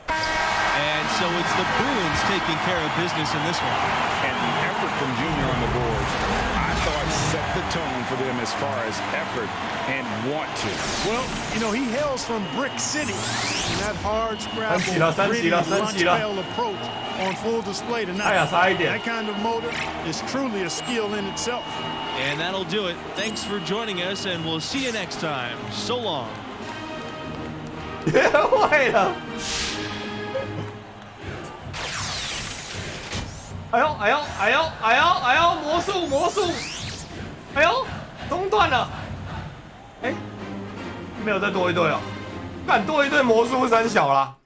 And so it's the Bruins taking care of business in this one. And the effort from Junior on the boards, I thought set the tone for them as far as effort and want to. Well, you know, he hails from Brick City. And that hard scrabble, gritty, 三级了。 lunch pail approach on full display tonight. 差一点。 That kind of motor is truly a skill in itself. And that'll do it. Thanks for joining us, and we'll see you next time. So long. 坏了。哎呦哎呦哎呦哎呦哎呦！魔术魔术！哎呦，中断了。哎，没有再多一队哦，敢多一队魔术三小啦。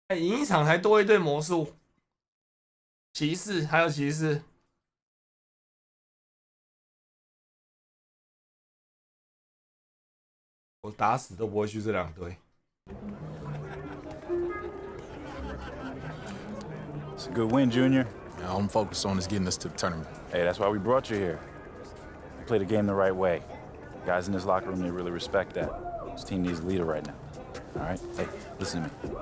哎，赢一场才多一队魔术。骑士还有骑士。我打死都不会去这两队。It's a good win, Junior. All I'm focused on is getting us to the tournament. Hey, that's why we brought you here. You play the game the right way. Guys in this locker room, they really respect that. This team needs a leader right now. All right? Hey, listen to me.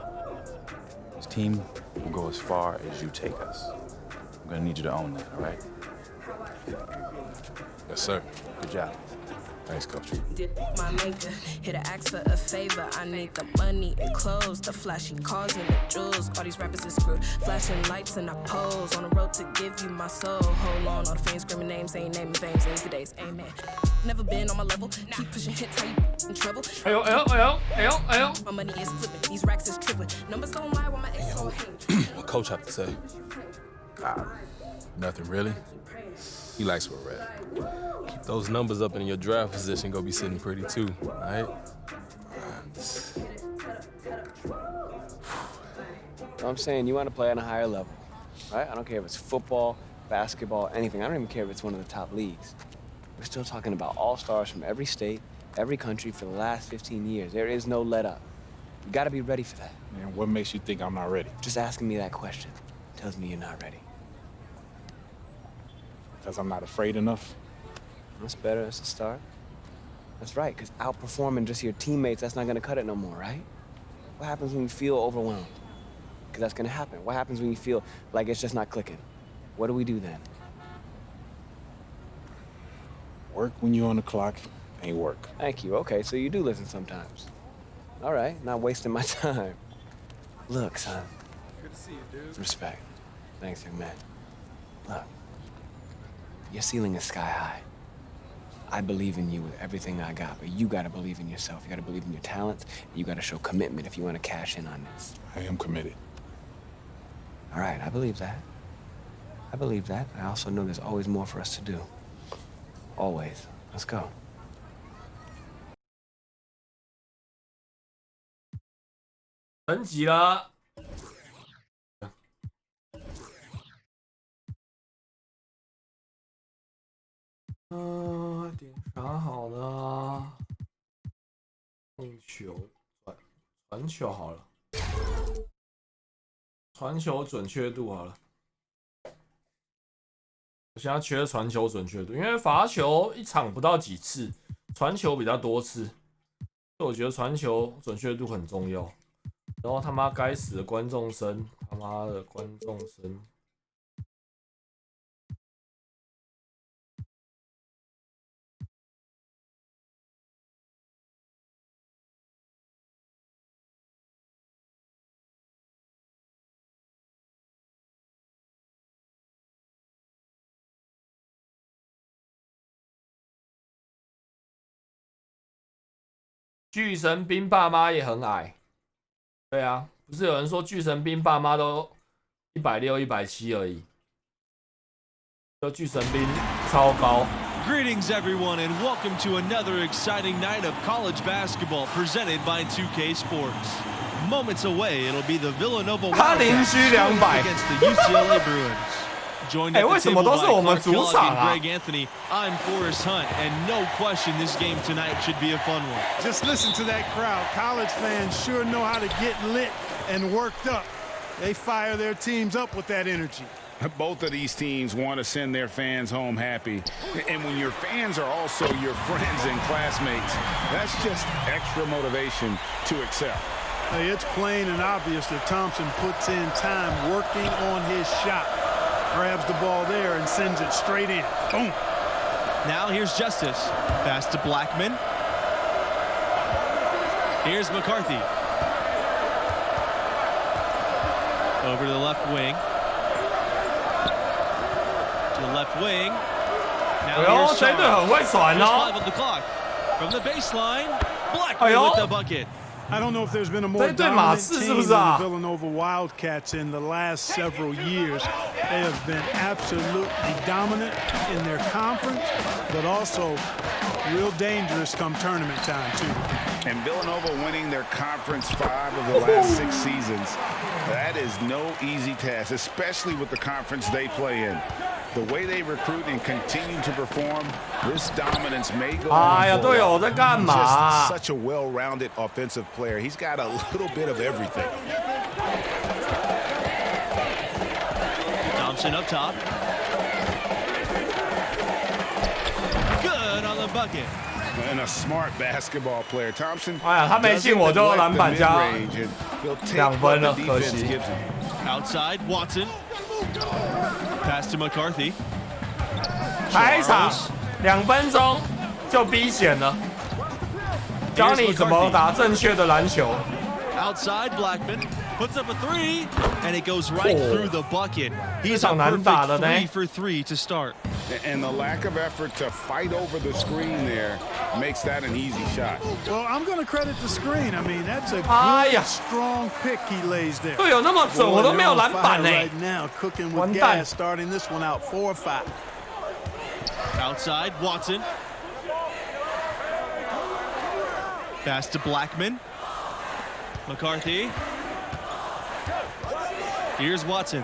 This team will go as far as you take us. I'm gonna need you to own that, all right? Yes, sir. Good job. Thanks, Coach. My maker, here to ask for a favor. I need the money and clothes, the flashy cars and the jewels. All these rappers is screwed, flashing lights and I pose. On the road to give you my soul. Hold on, all the fans screaming names, ain't naming names. Every day's amen. Never been on my level, keep pushing hits, how you in trouble? My money is flipping, these racks is tripling. Numbers don't lie while my ex so hating. What coach have to say? Nothing really. He likes what red. Keep those numbers up and in your draft position, go be sitting pretty too, all right? I'm saying you want to play on a higher level, right? I don't care if it's football, basketball, anything. I don't even care if it's one of the top leagues. We're still talking about all-stars from every state, every country for the last 15 years. There is no let-up. You got to be ready for that. Man, what makes you think I'm not ready? Just asking me that question tells me you're not ready. Because I'm not afraid enough? That's better. That's a start. That's right, because outperforming just your teammates, that's not going to cut it no more, right? What happens when you feel overwhelmed? Because that's going to happen. What happens when you feel like it's just not clicking? What do we do then? Work when you're on the clock ain't work. Thank you. Okay, so you do listen sometimes. All right, not wasting my time. Look, son. Good to see you, dude. Respect. Thanks, young man. Look, your ceiling is sky high. I believe in you with everything I got, but you gotta believe in yourself. You gotta believe in your talents, and you gotta show commitment if you want to cash in on this. I am committed. All right, I believe that. I believe that. I also know there's always more for us to do. Always. Let's go.升级了。点啥好呢？控球，传球好了，传球准确度好了。我现在缺传球准确度，因为罚球一场不到几次，传球比较多次，所以我觉得传球准确度很重要。然后他妈该死的观众声，他妈的观众声。巨神兵爸妈也很矮。对啊，不是有人说巨神兵爸妈都160、170而已，就巨神兵超高。Greetings, everyone, and welcome to another exciting night of college basketball presented by 2K Sports. Moments away, it'll be the Villanova Wildcats against the UCLA Bruins. Joined at the table by Clark Kellogg and Greg Anthony, I'm Forrest Hunt, and no question this game tonight should be a fun one. Just listen to that crowd. College fans sure know how to get lit and worked up. They fire their teams up with that energy. Both of these teams want to send their fans home happy. And when your fans are also your friends and classmates, that's just extra motivation to excel. Hey, it's plain and obvious that Thompson puts in time working on his shot. Grabs the ball there and sends it straight in. Boom. Now here's Justice. Pass to Blackman. Here's McCarthy. Over to the left wing. To the left wing. Now here's Shaw. There's 5 on the clock. From the baseline, Blackman with the bucket. I don't know if there's been a more dominant team than the Villanova Wildcats in the last several years. They have been absolutely dominant in their conference, but also real dangerous come tournament time, too. And Villanova winning their Conference 5 of the last 6 seasons. That is no easy task, especially with the conference they play in. The way they recruit and continue to perform, this dominance may go on. Just such a well-rounded offensive player. He's got a little bit of everything. Thompson up top. Good on the bucket. And a smart basketball player. Thompson. 他没进我就篮板加2分了，可惜。 Outside, Watson. Pass to McCarthy. 开场2分钟就逼险了，教你怎么打正确的篮球。 Outside, Blackman puts up a 3, and it goes right through the bucket. He's a perfect 3 for 3 to start. And the lack of effort to fight over the screen there makes that an easy shot. Well, I'm going to credit the screen. I mean, that's a good, strong pick he lays there. 队友那么准，我都没有篮板呢。 Right now, cooking with gas, starting this one out 4 or 5. Outside, Watson. Pass to Blackman. McCarthy. Here's Watson.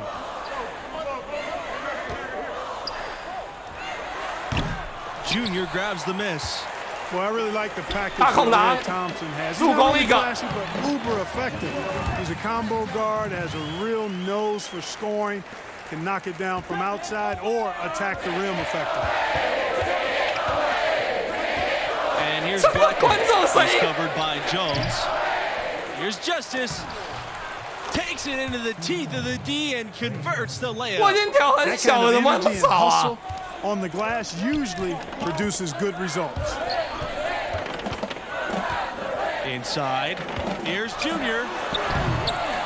Junior grabs the miss. Well, I really like the package that Thompson has. He's not really flashy, but uber effective. He's a combo guard, has a real nose for scoring, can knock it down from outside or attack the rim effectively. And here's Blackman. He's covered by Jones. Here's Justice. Takes it into the teeth of the D and converts the layup. That kind of energy and hustle on the glass usually produces good results. Inside, here's Junior.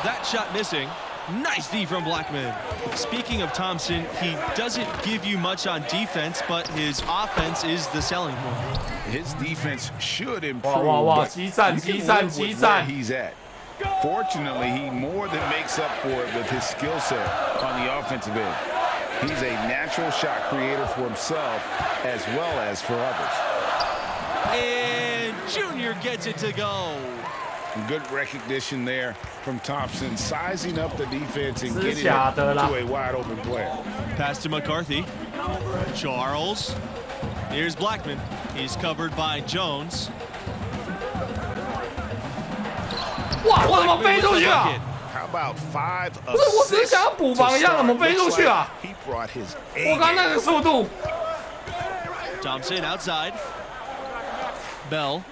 That shot missing. Nice D from Blackman. Speaking of Thompson, he doesn't give you much on defense, but his offense is the selling point. His defense should improve, but you can live with where he's at. Fortunately, he more than makes up for it with his skill set on the offensive end. He's a natural shot creator for himself as well as for others. And Junior gets it to go. Good recognition there from Thompson, sizing up the defense and getting it to a wide open player. Pass to McCarthy. Charles. Here's Blackman. He's covered by Jones. 哇！我怎么飞出去啊？ How about 5 of 不是，我只是想要补防一样，怎么飞出去啊？ He brought his 我刚那个速度。 Thompson outside. Bell.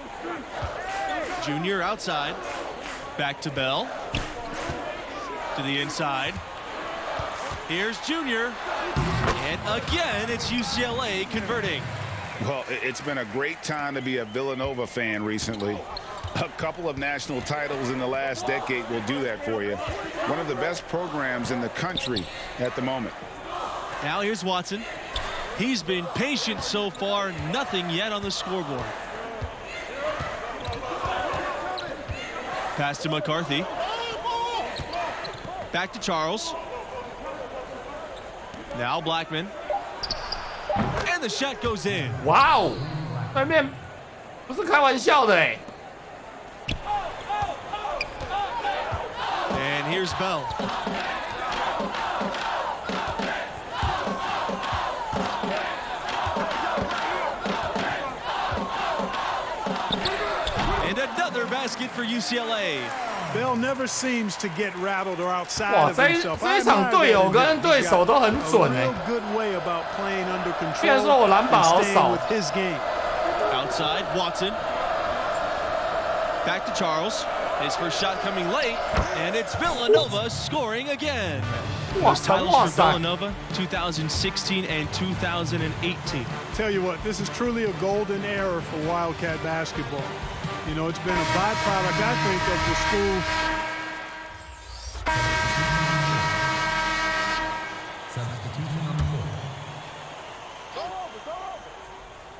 Junior outside. Back to Bell. To the inside. Here's Junior. And again, it's UCLA converting. Well, it's been a great time to be a Villanova fan recently. A couple of national titles in the last decade will do that for you. One of the best programs in the country at the moment. Now here's Watson. He's been patient so far, nothing yet on the scoreboard. Pass to McCarthy. Back to Charles. Now Blackman. And the shot goes in. Wow! 对面不是开玩笑的哎。And here's Bell. And another basket for UCLA. Bell never seems to get rattled or outside 哇， of 这 himself. 一场队友跟对手都很准哎。 Good way about playing under 虽然 control 说我篮板好 and staying 少。 with his game. Outside, Watson. Back to Charles. His first shot coming late, and it's Villanova scoring again. Those titles for Villanova, 2016 and 2018. Tell you what, this is truly a golden era for Wildcat basketball. You know, it's been a byproduct, I think, of the school. Substitution on the court.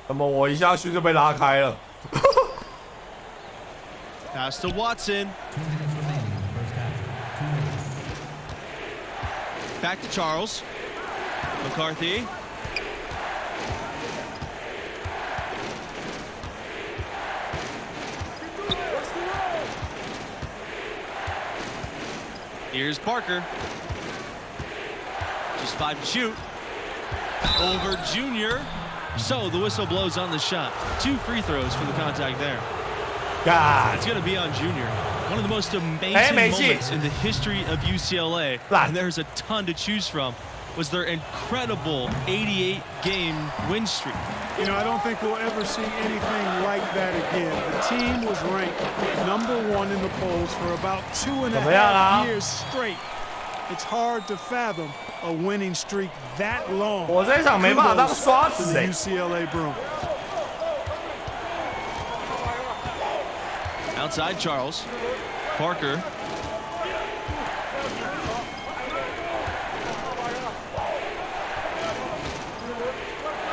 那么我一下去就被拉开了。Pass to Watson. Back to Charles. McCarthy. Here's Parker. Just 5 to shoot. Over Junior. So the whistle blows on the shot. 2 free throws for the contact there. God. It's going to be on Junior. One of the most amazing moments in the history of UCLA, and there's a ton to choose from, was their incredible 88-game win streak. You know, I don't think we'll ever see anything like that again. The team was ranked #1 in the polls for about 2.5 years straight. It's hard to fathom a winning streak that long. 我这场没办法当刷子哎。 UCLA Bruins. Outside Charles. Parker.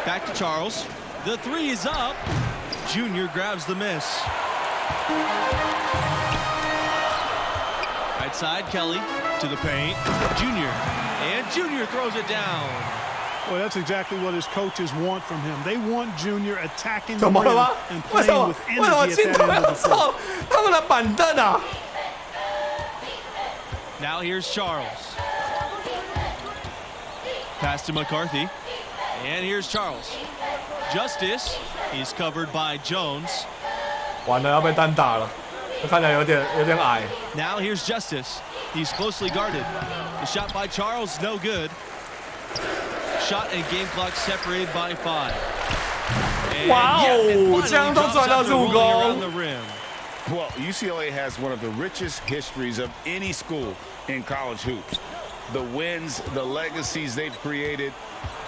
Back to Charles. The 3 is up. Junior grabs the miss. Right side, Kelly to the paint. Junior. And Junior throws it down. Well, that's exactly what his coaches want from him. They want Junior attacking the rim and playing with energy at that end of the floor. Now here's Charles. Pass to McCarthy. And here's Charles. Justice. He's covered by Jones. 完了，要被单打了，看起来有点矮。 Now here's Justice. He's closely guarded. The shot by Charles, no good. Shot and game clock separated by 5. Wow, 这样都赚到助攻。 Well, UCLA has one of the richest histories of any school in college hoops. The wins, the legacies they've created,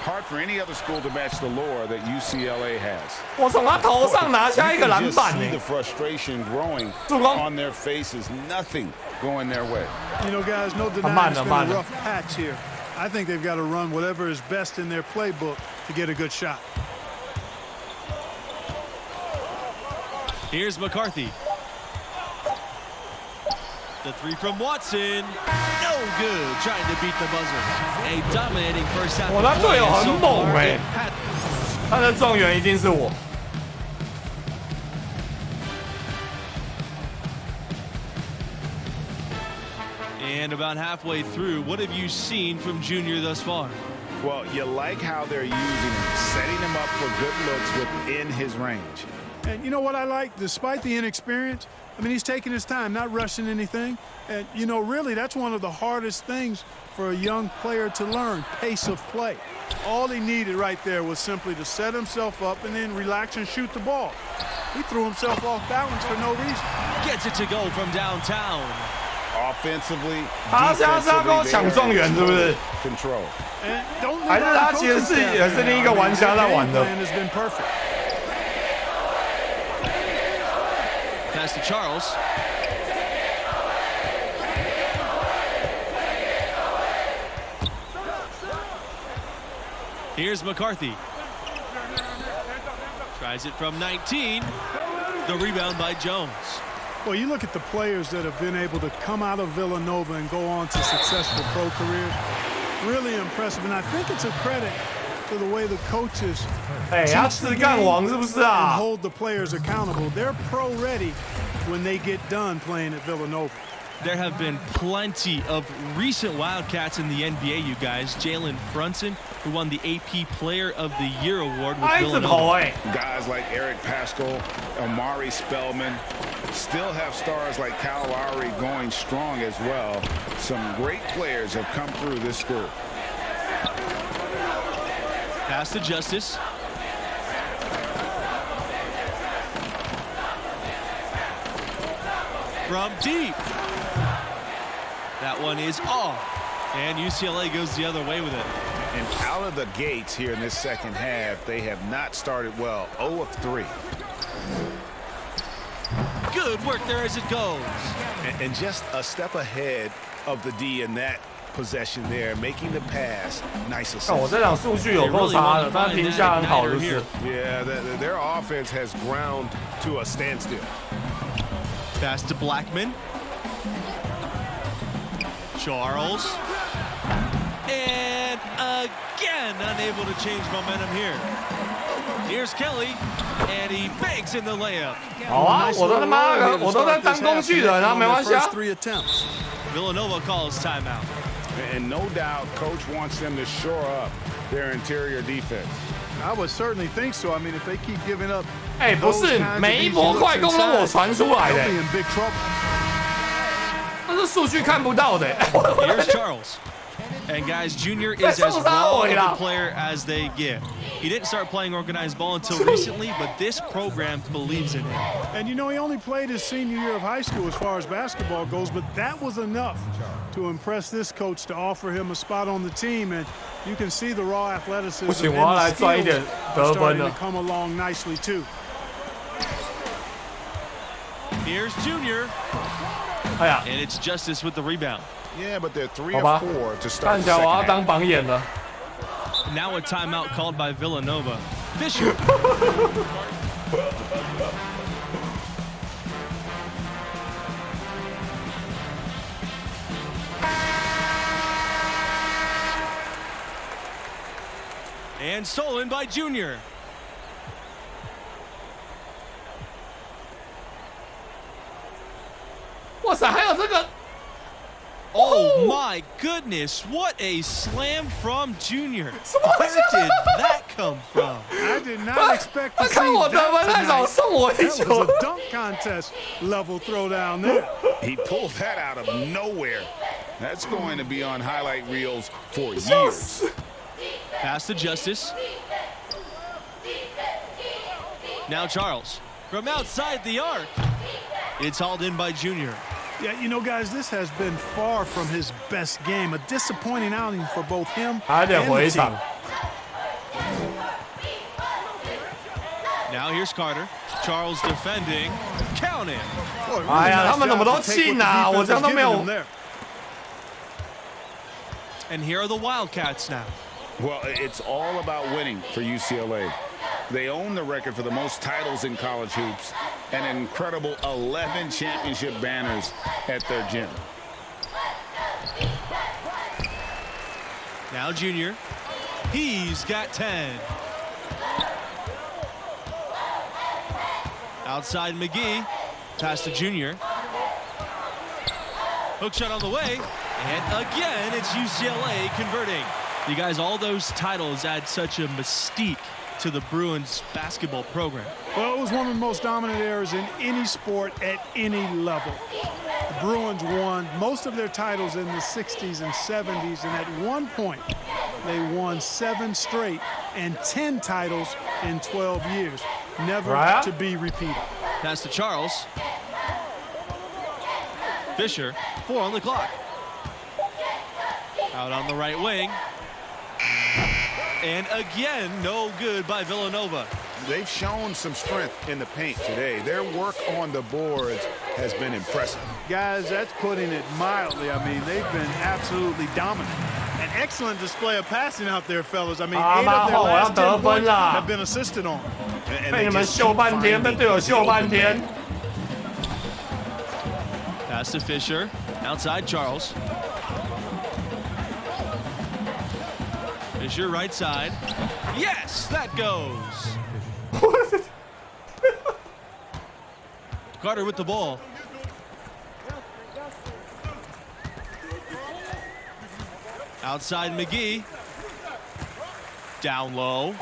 hard for any other school to match the lore that UCLA has. 我从他头上拿下一个篮板 The frustration growing on their faces, nothing going their way. You know, guys, no denying it's been a rough patch here. I think they've got to run whatever is best in their playbook to get a good shot. Here's McCarthy. The 3 from Watson. No good. Trying to beat the buzzer. A dominating first half. 我那队友很猛哎，他的状元一定是我。 And about halfway through, what have you seen from Junior thus far? Well, you like how they're using him, setting him up for good looks within his range. And you know what I like? Despite the inexperience, I mean, he's taking his time, not rushing anything. And, you know, really, that's one of the hardest things for a young player to learn, pace of play. All he needed right there was simply to set himself up and then relax and shoot the ball. He threw himself off balance for no reason. Gets it to go from downtown. Offensively, 他是要跟我抢状元是不是？ control. 还是他其实也是另一个玩家在玩的。 Pass to Charles. Here's McCarthy. Tries it from 19. The rebound by Jones. Well, you look at the players that have been able to come out of Villanova and go on to successful pro careers. Really impressive, and I think it's a credit to the way the coaches teach the game and hold the players accountable. They're pro ready when they get done playing at Villanova. There have been plenty of recent Wildcats in the NBA, you guys. Jalen Brunson, who won the AP Player of the Year award with Villanova. Guys like Eric Paschal, Amari Spellman, still have stars like Kyle Lowry going strong as well. Some great players have come through this school. Pass to Justice. From deep. That one is off. And UCLA goes the other way with it. And out of the gates here in this second half, they have not started well. 0 of 3. Good work there as it goes. And just a step ahead of the D in that possession there, making the pass. Nice assist. 我这场数据有够差的，但评价很好，就是。Yeah, their offense has ground to a standstill. Pass to Blackman. Charles. And again, unable to change momentum here. Here's Kelly, and he banks in the layup. 好啊，我都他妈的，我都在当工具人啊，没关系啊。Villanova calls timeout. And no doubt, Coach wants them to shore up their interior defense. I would certainly think so. I mean, if they keep giving up, 哎，不是每一波快攻都我传出来的，那是数据看不到的。Here's Charles. And guys, Junior is as raw of a player as they get. He didn't start playing organized ball until recently, but this program believes in him. And you know, he only played his senior year of high school as far as basketball goes, but that was enough to impress this coach to offer him a spot on the team. And you can see the raw athleticism and the skills are starting to come along nicely too. Here's Junior. And it's Justice with the rebound. Yeah, but they're 3 of 4 to start the second half. Now a timeout called by Villanova. Fisher. And stolen by Junior. Oh my goodness, what a slam from Junior. Where did that come from? I did not expect to see that tonight. That was a dunk contest level throwdown there. He pulled that out of nowhere. That's going to be on highlight reels for years. Pass to Justice. Now Charles from outside the arc. It's hauled in by Junior. Yeah, you know, guys, this has been far from his best game. A disappointing outing for both him and the team. Now here's Carter. Charles defending. Count it. And here are the Wildcats now. Well, it's all about winning for UCLA. They own the record for the most titles in college hoops, and an incredible 11 championship banners at their gym. Now Junior. He's got 10. Outside McGee. Pass to Junior. Hook shot on the way. And again, it's UCLA converting. You guys, all those titles add such a mystique to the Bruins basketball program. Well, it was one of the most dominant eras in any sport at any level. The Bruins won most of their titles in the 60s and 70s, and at one point, they won 7 straight and 10 titles in 12 years. Never to be repeated. Pass to Charles. Fisher, 4 on the clock. Out on the right wing. And again, no good by Villanova. They've shown some strength in the paint today. Their work on the boards has been impressive. Guys, that's putting it mildly. I mean, they've been absolutely dominant. An excellent display of passing out there, fellas. I mean, 8 of their last 10 points have been assisted on. Pass to Fisher. Outside Charles. Fisher right side. Yes, that goes. Carter with the ball. Outside McGee. Down low.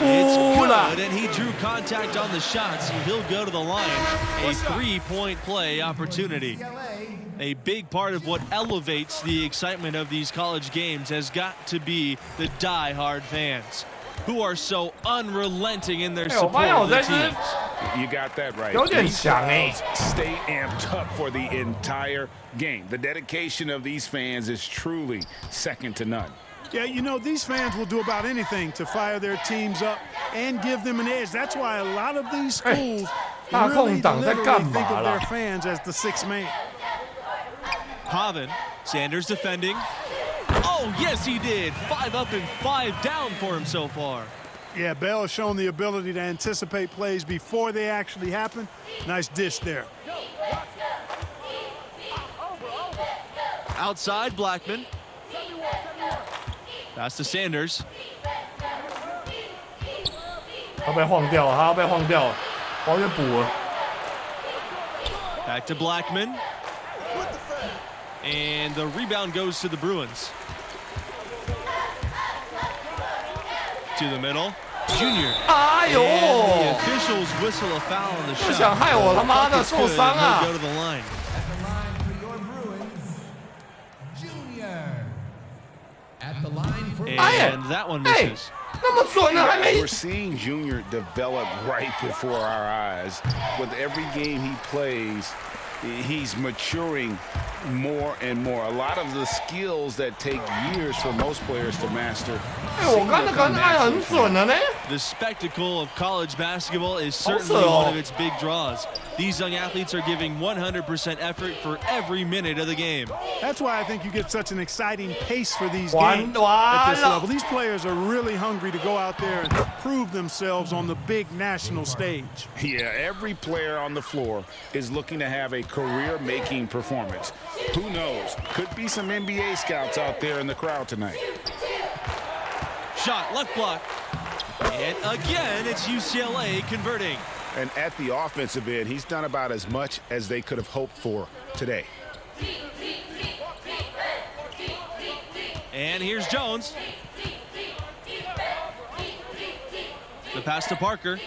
It's good, and he drew contact on the shot, so he'll go to the line. A three-point play opportunity. A big part of what elevates the excitement of these college games has got to be the die-hard fans, who are so unrelenting in their support of the teams. You got that right. 有点强欸。 Stay amped up for the entire game. The dedication of these fans is truly second to none. Yeah, you know, these fans will do about anything to fire their teams up and give them an edge. That's why a lot of these schools really literally think of their fans as the sixth man. Pavin, Sanders defending. Oh, yes, he did. 5 up and 5 down for him so far. Yeah, Bell has shown the ability to anticipate plays before they actually happen. Nice dish there. Outside, Blackman. Pass to Sanders. 他被晃掉了，他要被晃掉了，我要补了。 Back to Blackman. And the rebound goes to the Bruins. To the middle. Junior. 哎呦 And the officials whistle a foul on the 不 shot. 想害我他妈的受伤啊 He'll go to the line. At the line for And that one misses. 那么准呢，还没 We're seeing Junior develop right before our eyes. With every game he plays, he's maturing more and more. A lot of the skills that take years for most players to master. 哎，我刚才刚才很准了呢。 The spectacle of college basketball is certainly one of its big draws. These young athletes are giving 100% effort for every minute of the game. That's why I think you get such an exciting pace for these games at this level. These players are really hungry to go out there and prove themselves on the big national stage. Yeah, every player on the floor is looking to have a career-making performance. Who knows? Could be some NBA scouts out there in the crowd tonight. Shot, left block. And again, it's UCLA converting. And at the offensive end, he's done about as much as they could have hoped for today. And here's Jones. The pass to Parker.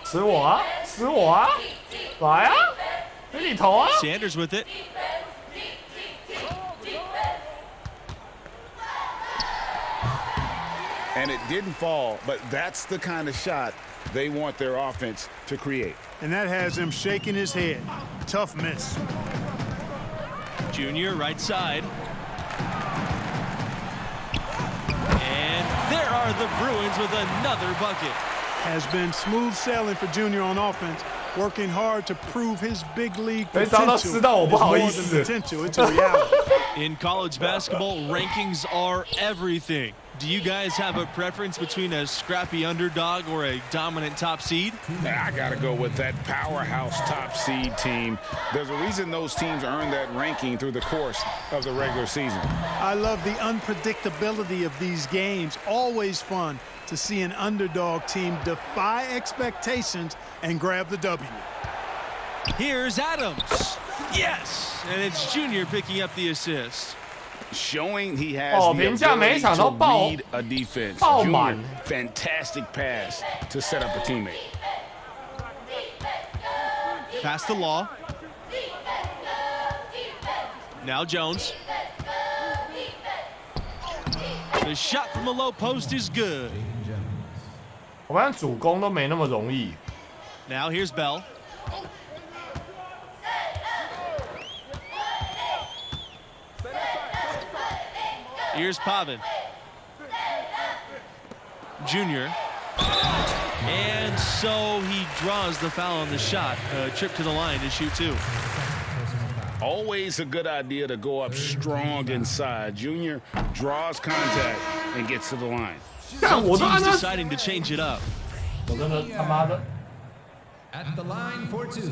吃我啊，吃我啊，来啊，给你投啊。 Sanders with it. And it didn't fall, but that's the kind of shot they want their offense to create. And that has him shaking his head. Tough miss. Junior, right side. And there are the Bruins with another bucket. Has been smooth sailing for Junior on offense, working hard to prove his big league potential. It's more than potential, it's a reality. In college basketball, rankings are everything. Do you guys have a preference between a scrappy underdog or a dominant top seed? I gotta go with that powerhouse top seed team. There's a reason those teams earn that ranking through the course of the regular season. I love the unpredictability of these games. Always fun to see an underdog team defy expectations and grab the W. Here's Adams. Yes, and it's Junior picking up the assist. Showing he has the ability to lead a defense. Junior, fantastic pass to set up a teammate. Pass to Law. Now Jones. The shot from the low post is good. 我发现主攻都没那么容易。 Now here's Bell. Here's Pavin. Junior. And so he draws the foul on the shot. A trip to the line to shoot two. Always a good idea to go up strong inside. Junior draws contact and gets to the line. Some teams deciding to change it up. At the line for two.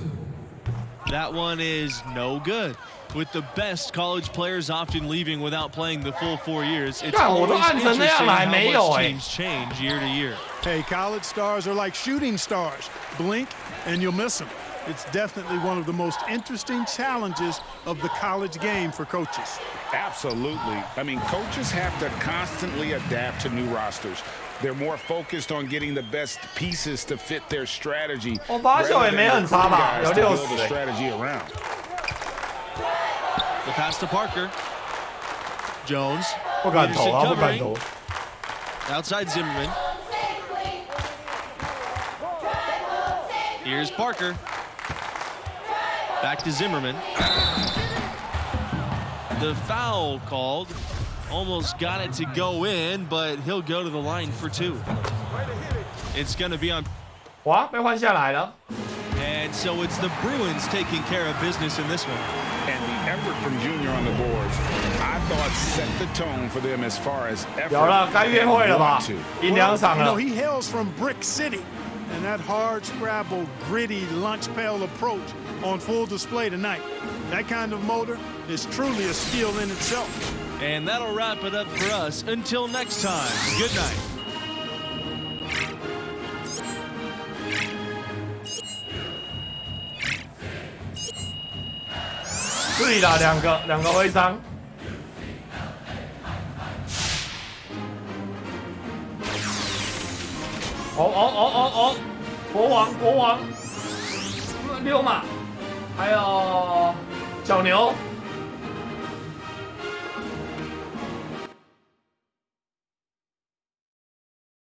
That one is no good. With the best college players often leaving without playing the full 4 years, it's always interesting how much teams change year to year. Hey, college stars are like shooting stars. Blink and you'll miss them. It's definitely one of the most interesting challenges of the college game for coaches. Absolutely. I mean, coaches have to constantly adapt to new rosters. They're more focused on getting the best pieces to fit their strategy. 我发现也没很差吧，有60。 strategy around. The pass to Parker. Jones. 不敢投啊，不敢投。 Outside Zimmerman. Here's Parker. Back to Zimmerman. The foul called. Almost got it to go in, but he'll go to the line for 2. It's going to be on. 哇，被换下来了。 And so it's the Bruins taking care of business in this one. And the effort from Junior on the boards, I thought set the tone for them as far as effort. 有了，该约会了吧？赢2场了。 He hails from Brick City, and that hard scrabble, gritty lunch pail approach on full display tonight. That kind of motor is truly a skill in itself. And that'll wrap it up for us. Until next time, good night. 对了，两个徽章。哦！国王，溜马，还有小牛。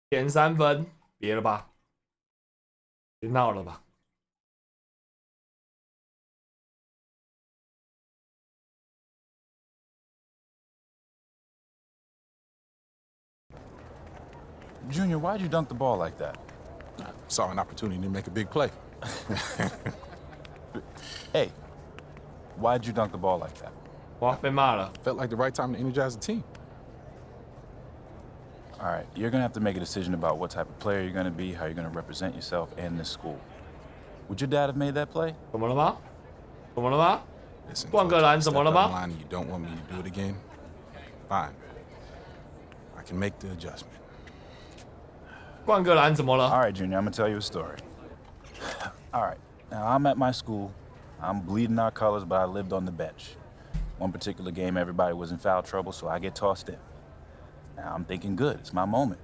前3分，别了吧，别闹了吧。 Junior, why'd you dunk the ball like that? I saw an opportunity to make a big play. Hey, why'd you dunk the ball like that? 哇，被骂了。 Felt like the right time to energize the team. All right, you're gonna have to make a decision about what type of player you're gonna be, how you're gonna represent yourself and this school. Would your dad have made that play? 怎么了吗？怎么了吗？ Listen, 灌个篮怎么了吗？ line and you don't want me to do it again? Fine. I can make the adjustment. 灌个篮怎么了？ All right, Junior, I'm gonna tell you a story. All right, now I'm at my school. I'm bleeding our colors, but I lived on the bench. One particular game, everybody was in foul trouble, so I get tossed in. Now I'm thinking, good, it's my moment.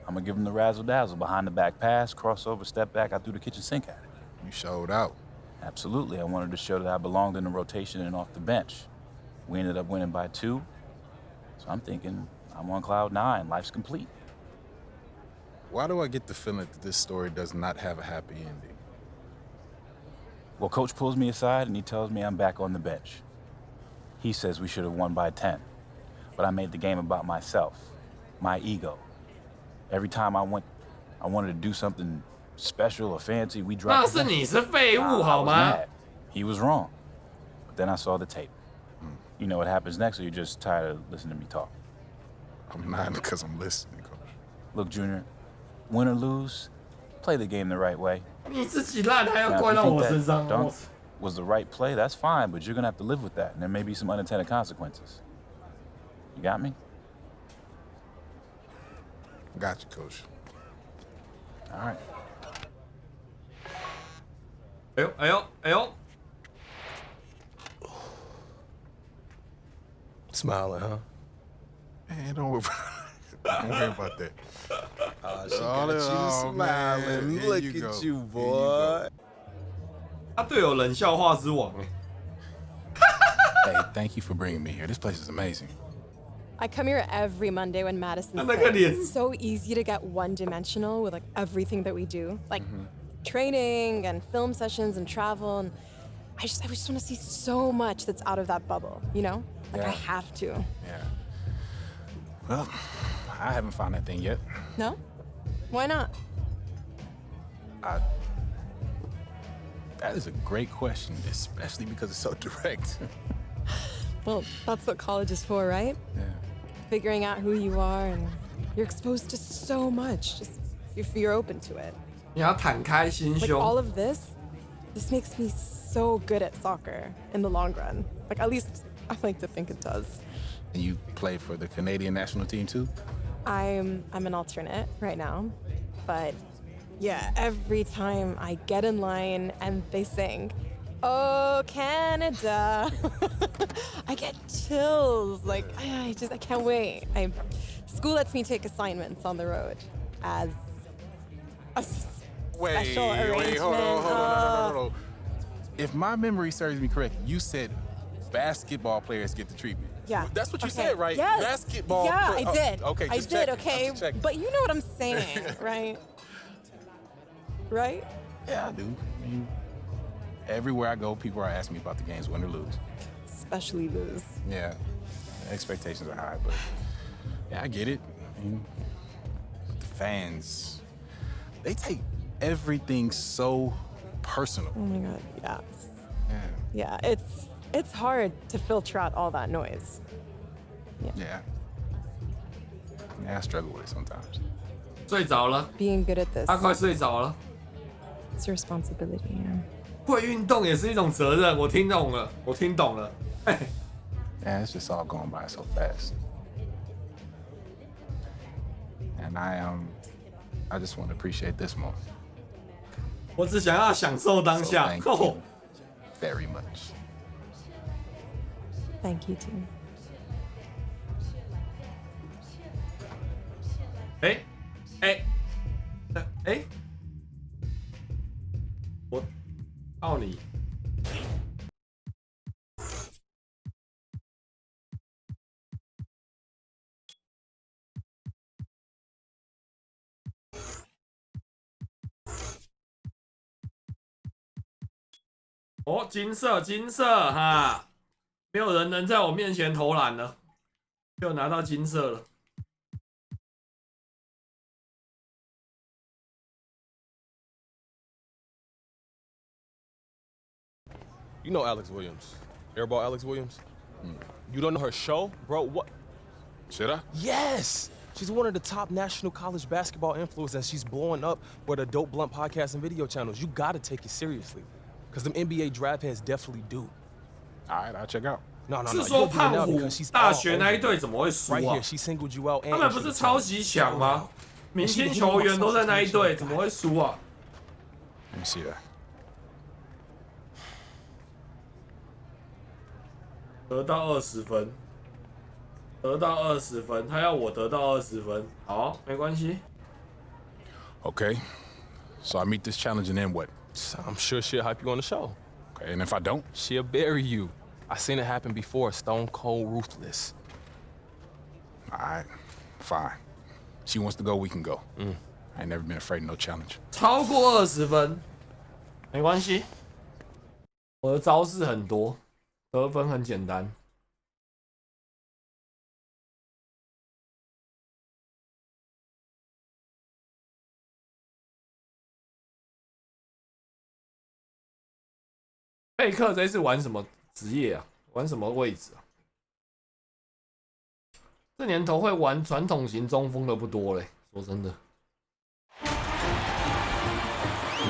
I'm gonna give him the razzle-dazzle, behind the back pass, crossover, step back, I threw the kitchen sink at it. You showed out. Absolutely, I wanted to show that I belonged in the rotation and off the bench. We ended up winning by 2, so I'm thinking, I'm on cloud 9, life's complete. Why do I get the feeling that this story does not have a happy ending? Well, Coach pulls me aside and he tells me I'm back on the bench. He says we should have won by 10, but I made the game about myself, my ego. Every time I wanted to do something special or fancy, we dropped. 那是你是废物好吗？ He was wrong. But then I saw the tape. You know what happens next, or you're just tired of listening to me talk? I'm not because I'm listening, Coach. Look, Junior, win or lose, play the game the right way. 你自己烂还要 Now, 怪 if 到 you 我 think 身 that 上。 dunk was the right play, that's fine, but you're gonna have to live with that, and there may be some unintended consequences. You got me? Got you, Coach. All right. 哎呦！ Smiling, huh? Man, don't worry about that. She got you smiling. Man, Look you at go. you, boy. 他队友冷笑话之王哎。 Hey, thank you for bringing me here. This place is amazing. I come here every Monday when Madison's Look there. at this. It's so easy to get one-dimensional with like everything that we do, like training and film sessions and travel. And I just want to see so much that's out of that bubble, you know? Like I Yeah. have to. Yeah. Well, I haven't found that thing yet. No? Why not? That is a great question, especially because it's so direct. Well, that's what college is for, right? Yeah. Figuring out who you are, and you're exposed to so much, just if you're open to it. 你要坦开心 Like 胸。 all of this, this makes me so good at soccer in the long run. Like, at least I like to think it does. And you play for the Canadian national team too? I'm an alternate right now, but yeah, every time I get in line and they sing, "Oh, Canada," I get chills. Like, I can't wait. School lets me take assignments on the road as a special arrangement. Hold on. If my memory serves me correct, you said basketball players get the treatment. Yeah. That's what you said, right? Yes. Basketball. Yeah, I did. Okay, I just did, checking. okay? I'm just checking. But you know what I'm saying, right? Right? Yeah, I do. I mean, everywhere I go, people are asking me about the games, win or lose. Especially lose. Yeah, expectations are high, but yeah, I get it. I mean, the fans, they take everything so personal. Oh my God, yes. Yeah. Yeah, it's hard to filter out all that noise. Yeah. Yeah, I struggle with it sometimes. 睡着了， Being good at this. 他快睡着了。 It's a responsibility, yeah. 会运动也是一種責任，我聽懂了。 Yeah, it's just all going by so fast. And I just want to appreciate this moment. 我只想要享受當 So 下。 thank you very much. Thank you, too. 我靠你！哦，金色哈，没有人能在我面前投篮了，又拿到金色了。 You know Alex Williams, Airball Alex Williams? You don't know her show? Bro, what? Should I? Yes! She's one of the top national college basketball influencers, and she's blowing up with her Dope Blunt podcast and video channels. You gotta take it seriously, because them NBA draft heads definitely do. All right, I'll check out. No. 是说胖虎大学那一队怎么会输 Right 啊 here,？she singled you out. 他们不是超级强吗？明星球员都在那一队，怎么会输啊？ Let me see that. 得到20分，得到20分，他要我得到20分，好，没关系。 Okay, so I meet this challenge and then what? I'm sure she'll hype you on the show. Okay, and if I don't? She'll bury you. I seen it happen before. Stone cold ruthless. All right, fine. She wants to go, we can go. I ain't never been afraid of no challenge. 超过20分，没关系。我的招式很多，得分很简单。贝克这次玩什么职业啊？玩什么位置啊？这年头会玩传统型中锋的不多嘞，说真的。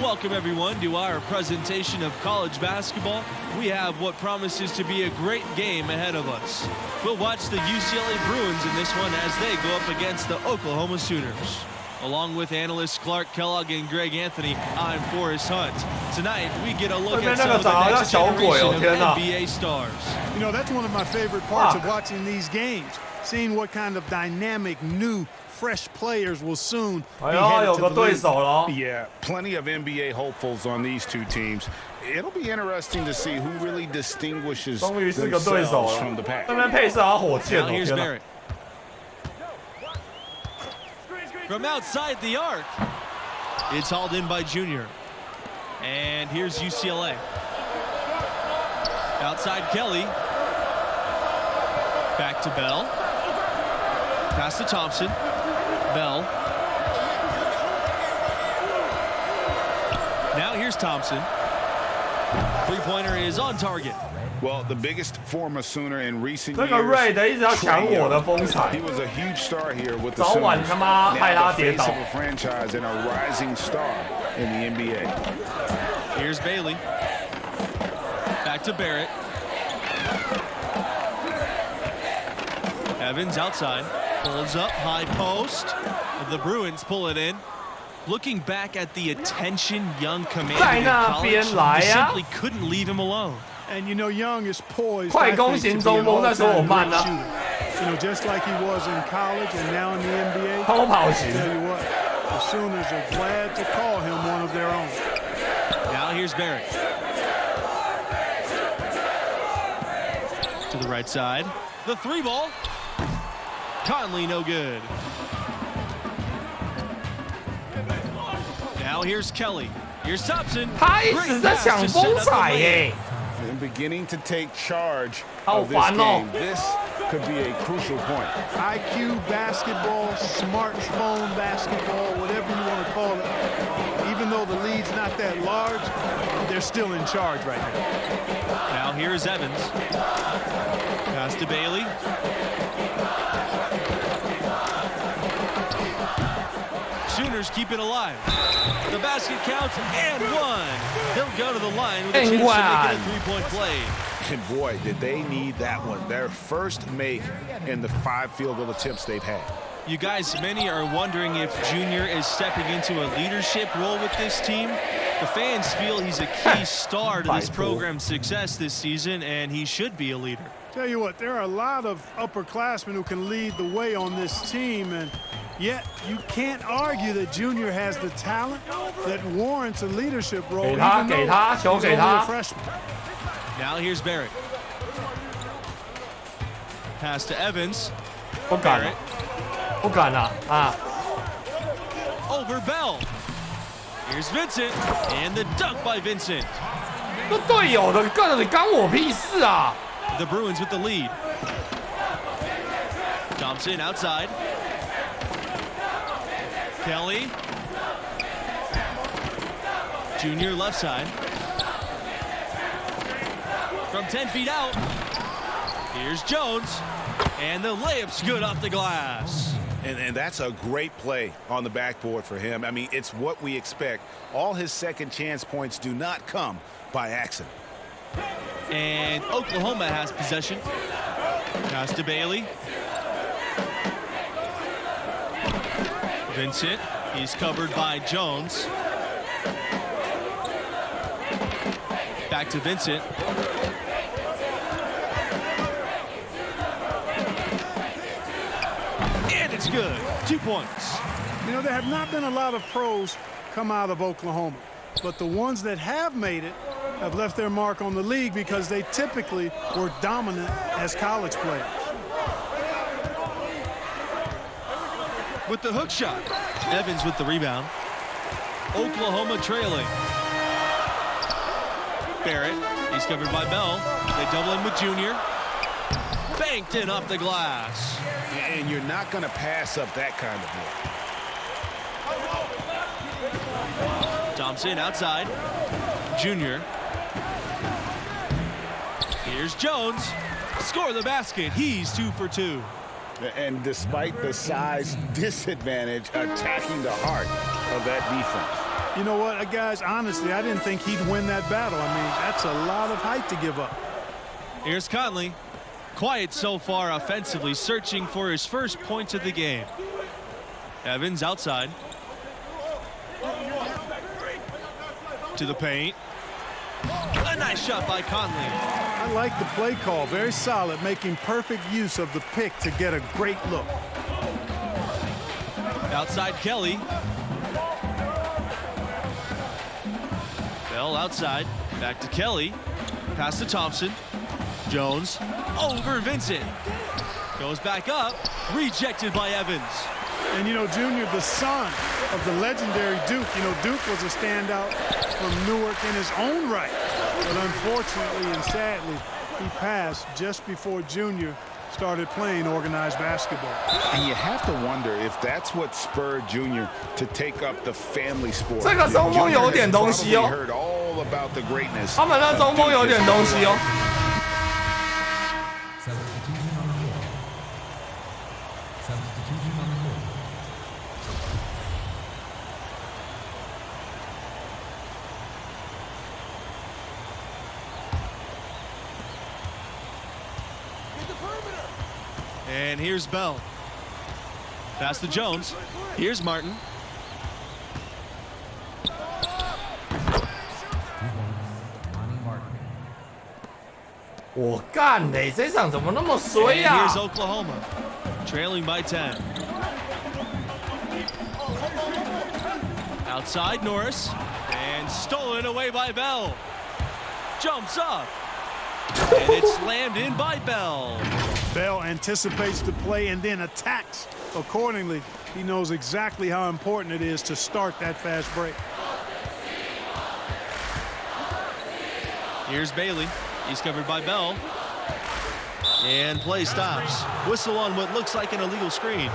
Welcome, everyone, to our presentation of college basketball. We have what promises to be a great game ahead of us. We'll watch the UCLA Bruins in this one as they go up against the Oklahoma Sooners. Along with analysts Clark Kellogg and Greg Anthony, I'm Forrest Hunt. Tonight, we get a look at some of the next generation of NBA stars. You know, that's one of my favorite parts of watching these games, seeing what kind of dynamic, new, fresh players will soon be headed to the league. Yeah, plenty of NBA hopefuls on these two teams. It'll be interesting to see who really distinguishes themselves from the pack. Now here's Barrett. From outside the arc, it's hauled in by Junior. And here's UCLA. Outside Kelly. Back to Bell. Pass to Thompson. Bell. Now here's Thompson. Three-pointer is on target. Well, the biggest former Sooner in recent 这个 Ray 的一直要抢我的风采。 He was a huge star here with the 早晚 Sooners. 他妈害他 Now 跌 the 倒 face。of a franchise and a rising star in the NBA. Here's Bailey. Back to Barrett. Evans outside. Pulls up, high post. The Bruins pull it in. Looking back at the attention Young commanded in college, they simply couldn't leave him alone. And you know, Young is poised, 快 I 攻 think, 型 to be 中 an 锋，再说我 all-time 慢 great 啊。 shooter. You know, just like he was in college and now in the NBA. 偷跑 I 型。 tell you what, the Sooners are glad to call him one of their own. Now here's Barrett. To the right side. The 3-ball. Conley no good. Now here's Kelly. Here's Thompson. 他一直在抢风采耶。 And beginning to take charge 好 of this 烦哦。 game. This could be a crucial point. IQ basketball, smartphone basketball, whatever you want to call it. Even though the lead's not that large, they're still in charge right now. Now here's Evans. Pass to Bailey. Sooners keep it alive. The basket counts and one. He'll go to the line with a chance to make it a three-point play. And boy, did they need that one. Their first make in the 5 field goal attempts they've had. You guys, many are wondering if Junior is stepping into a leadership role with this team. The fans feel he's a key star to this program's success this season, and he should be a leader. Tell you what, there are a lot of upperclassmen who can lead the way on this team, and yet you can't argue that Junior has the talent that warrants a leadership role, even though he's only a freshman. Now here's Barrett. Pass to Evans. 不敢了，不敢了啊！ Over Bell. Here's Vincent, and the dunk by Vincent. 那队友的干你干我屁事啊！ The Bruins with the lead. Thompson outside. Kelly. Junior left side. From 10 feet out. Here's Jones. And the layup's good off the glass. And that's a great play on the backboard for him. I mean, it's what we expect. All his second chance points do not come by accident. And Oklahoma has possession. Pass to Bailey. Vincent, he's covered by Jones. Back to Vincent. And it's good. 2 points. You know, there have not been a lot of pros come out of Oklahoma, but the ones that have made it have left their mark on the league because they typically were dominant as college players. With the hook shot. Evans with the rebound. Oklahoma trailing. Barrett, he's covered by Bell. They double in with Junior. Banked in off the glass. And you're not going to pass up that kind of look. Thompson outside. Junior. Here's Jones. Score the basket. He's 2 for 2. And despite the size disadvantage, attacking the heart of that defense. You know what, guys, honestly, I didn't think he'd win that battle. I mean, that's a lot of height to give up. Here's Conley. Quiet so far offensively, searching for his first points of the game. Evans outside. To the paint. A nice shot by Conley. I like the play call. Very solid, making perfect use of the pick to get a great look. Outside Kelly. Bell outside. Back to Kelly. Pass to Thompson. Jones over Vincent. Goes back up. Rejected by Evans. And, you know, Junior, the son of the legendary Duke. You know, Duke was a standout from Newark in his own right. But unfortunately and sadly, he passed just before Junior started playing organized basketball. And you have to wonder if that's what spurred Junior to take up the family sport. 这个中锋有点东西哦。 Heard all about the greatness. 他们那中锋有点东西哦。 Substitution on the court. And here's Bell. Pass to Jones. Here's Martin.我干嘞，这场怎么那么衰 And 啊 here's Oklahoma, trailing by 10. Outside Norris, and stolen away by Bell. Jumps up, and it's slammed in by Bell. Bell anticipates the play and then attacks accordingly. He knows exactly how important it is to start that fast break. Here's Bailey. He's covered by Bell. And play stops. Whistle on what looks like an illegal screen.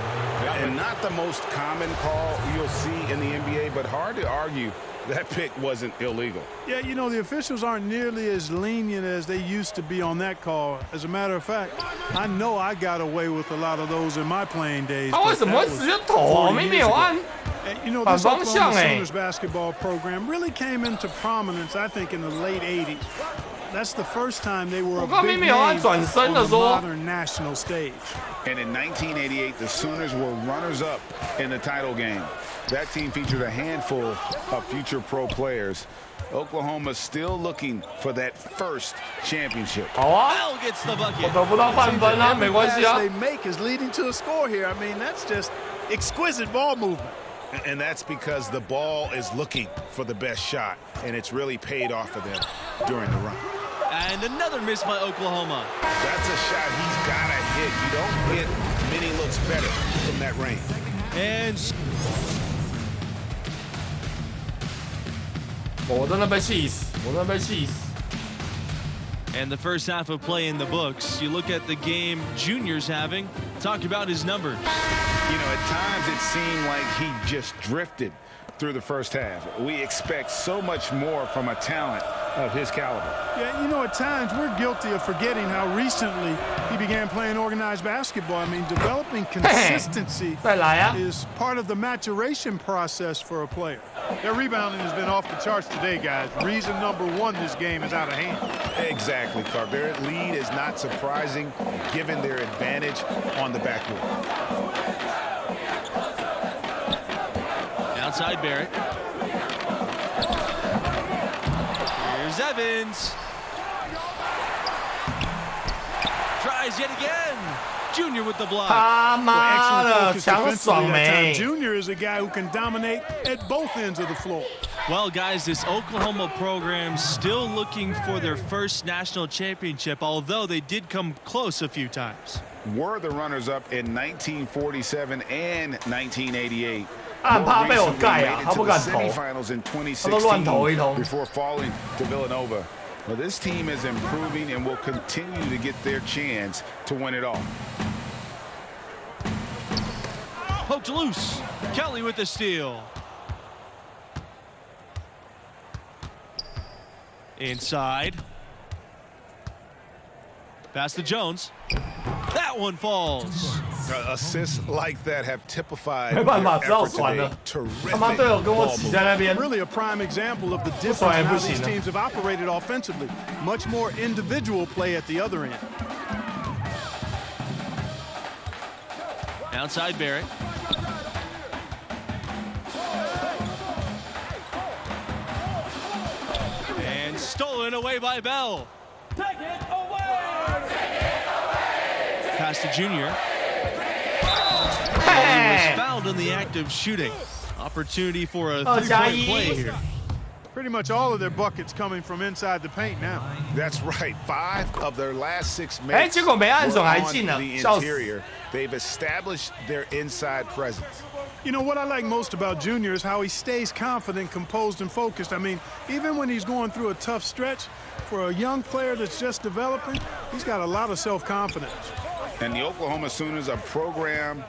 And not the most common call you'll see in the NBA, but hard to argue that pick wasn't illegal. Yeah, you know, the officials aren't nearly as lenient as they used to be on that call. As a matter of fact, I know I got away with a lot of those in my playing days. 他为什么会直接投啊？明明没有按 You know, 反 this 方向 Oklahoma 哎 Sooners。basketball program really came into prominence, I think, in the late 80s. That's the first time they were a 我刚 big 明明有按 name 转身 on 的 the 说， modern national stage. And in 1988, the Sooners were runners-up in the title game. That team featured a handful of future pro players. Oklahoma's still looking for that first championship. 好啊， Bell gets the 我 bucket. 得不到半分啊，没 Every 关系啊 pass。they make is leading to a score here. I mean, that's just exquisite ball movement. And that's because the ball is looking for the best shot, and it's really paid off for them during the run. And another miss by Oklahoma. That's a shot he's got to hit. You don't get many looks better from that range. And 我真的被气死，我真的被气死。 And the first half of play in the books. You look at the game Junior's having. Talk about his numbers. You know, at times it seemed like he just drifted through the first half. We expect so much more from a talent of his caliber. Yeah, you know, at times we're guilty of forgetting how recently he began playing organized basketball. I mean, developing consistency 再来啊！ is part of the maturation process for a player. Their rebounding has been off the charts today, guys. Reason number one, this game is out of hand. Exactly, Clark. Their lead is not surprising given their advantage on the backboard. Outside Barrett. Here's Evans. Tries yet again. Junior with the block. 他妈的， Excellent focus 强 defensively 爽 that time. 没？ Junior is a guy who can dominate at both ends of the floor. Well, guys, this Oklahoma program still looking for their first national championship, although they did come close a few times. Were the runners-up in 1947 and 1988. 他很怕被我 More 盖 recently 啊， made 他 it to 不 the 敢投， semifinals in 他都乱投一 2016 通。 before falling to Villanova. Well, this team is improving and will continue to get their chance to win it all. Poked loose. Kelly with the steal. Inside. Pass to Jones. That one falls. Assists like that have typified 没办法， their 只好 effort 传 today. 了。他妈队友跟我 Terrific 挤 ball 在那边， Really a prime example of the 不 difference 传也 in 不 how 行 these 了。 teams have operated offensively. Much more individual play at the other end. Outside Barrett. And stolen away by Bell. Take it away! Pass to Junior. He was fouled in the act of shooting. Opportunity for a three-point play here. Pretty much all of their buckets coming from inside the paint now. That's right. 5 of their last 6 哎， minutes 结果没按 were 准还 on 进了， the 笑死！ interior. They've established their inside presence. You know, what I like most about Junior is how he stays confident, composed, and focused. I mean, even when he's going through a tough stretch, for a young player that's just developing, he's got a lot of self-confidence. And the Oklahoma Sooners, a program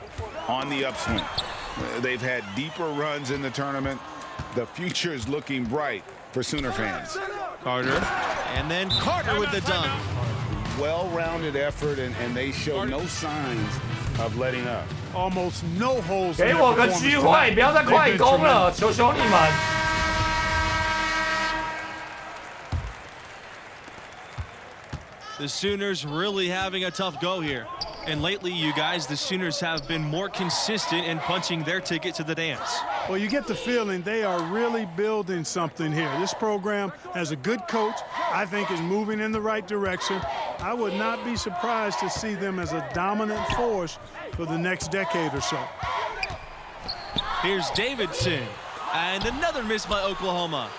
on the upswing. They've had deeper runs in the tournament. The future is looking bright for Sooner fans. Carter. And then Carter with the dunk. Well-rounded effort, and they show no signs of letting up. Almost no holes. 给我个机会，不要再快攻了，求求你们！ The Sooners really having a tough go here. And lately, you guys, the Sooners have been more consistent in punching their ticket to the dance. Well, you get the feeling they are really building something here. This program has a good coach, I think is moving in the right direction. I would not be surprised to see them as a dominant force for the next decade or so. Here's Davidson, and another miss by Oklahoma.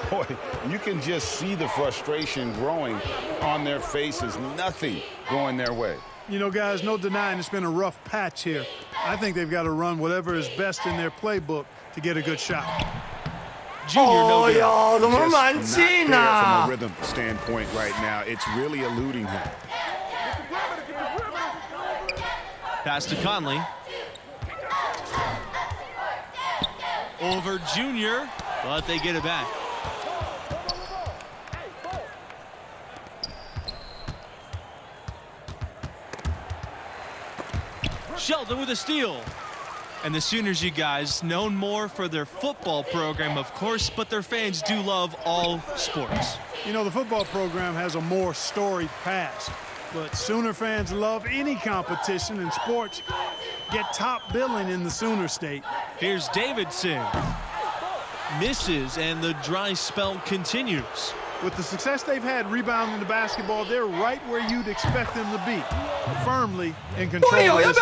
Boy, you can just see the frustration growing on their faces. Nothing going their way. You know, guys, no denying it's been a rough patch here. I think they've got to run whatever is best in their playbook to get a good shot. Junior, no good. Just not there from a rhythm standpoint right now. It's really eluding him. Pass to Conley. Over Junior, but they get it back. Sheldon with a steal. And the Sooners, you guys, known more for their football program, of course, but their fans do love all sports. You know, the football program has a more storied past, but Sooner fans love any competition, and sports get top billing in the Sooner State. Here's Davidson. Misses, and the dry spell continues. With the success they've had rebounding the basketball, they're right where you'd expect them to be, firmly in control of this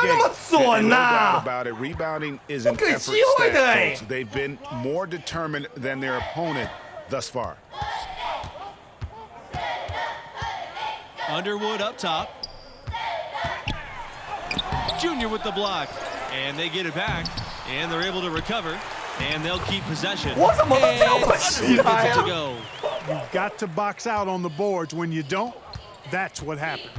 game. No doubt about it. Rebounding is an effort stat, folks. They've been more determined than their opponent thus far. Underwood up top. Junior with the block, and they get it back, and they're able to recover, and they'll keep possession. And Underwood gets it to go. You've got to box out on the boards. When you don't, that's what happens.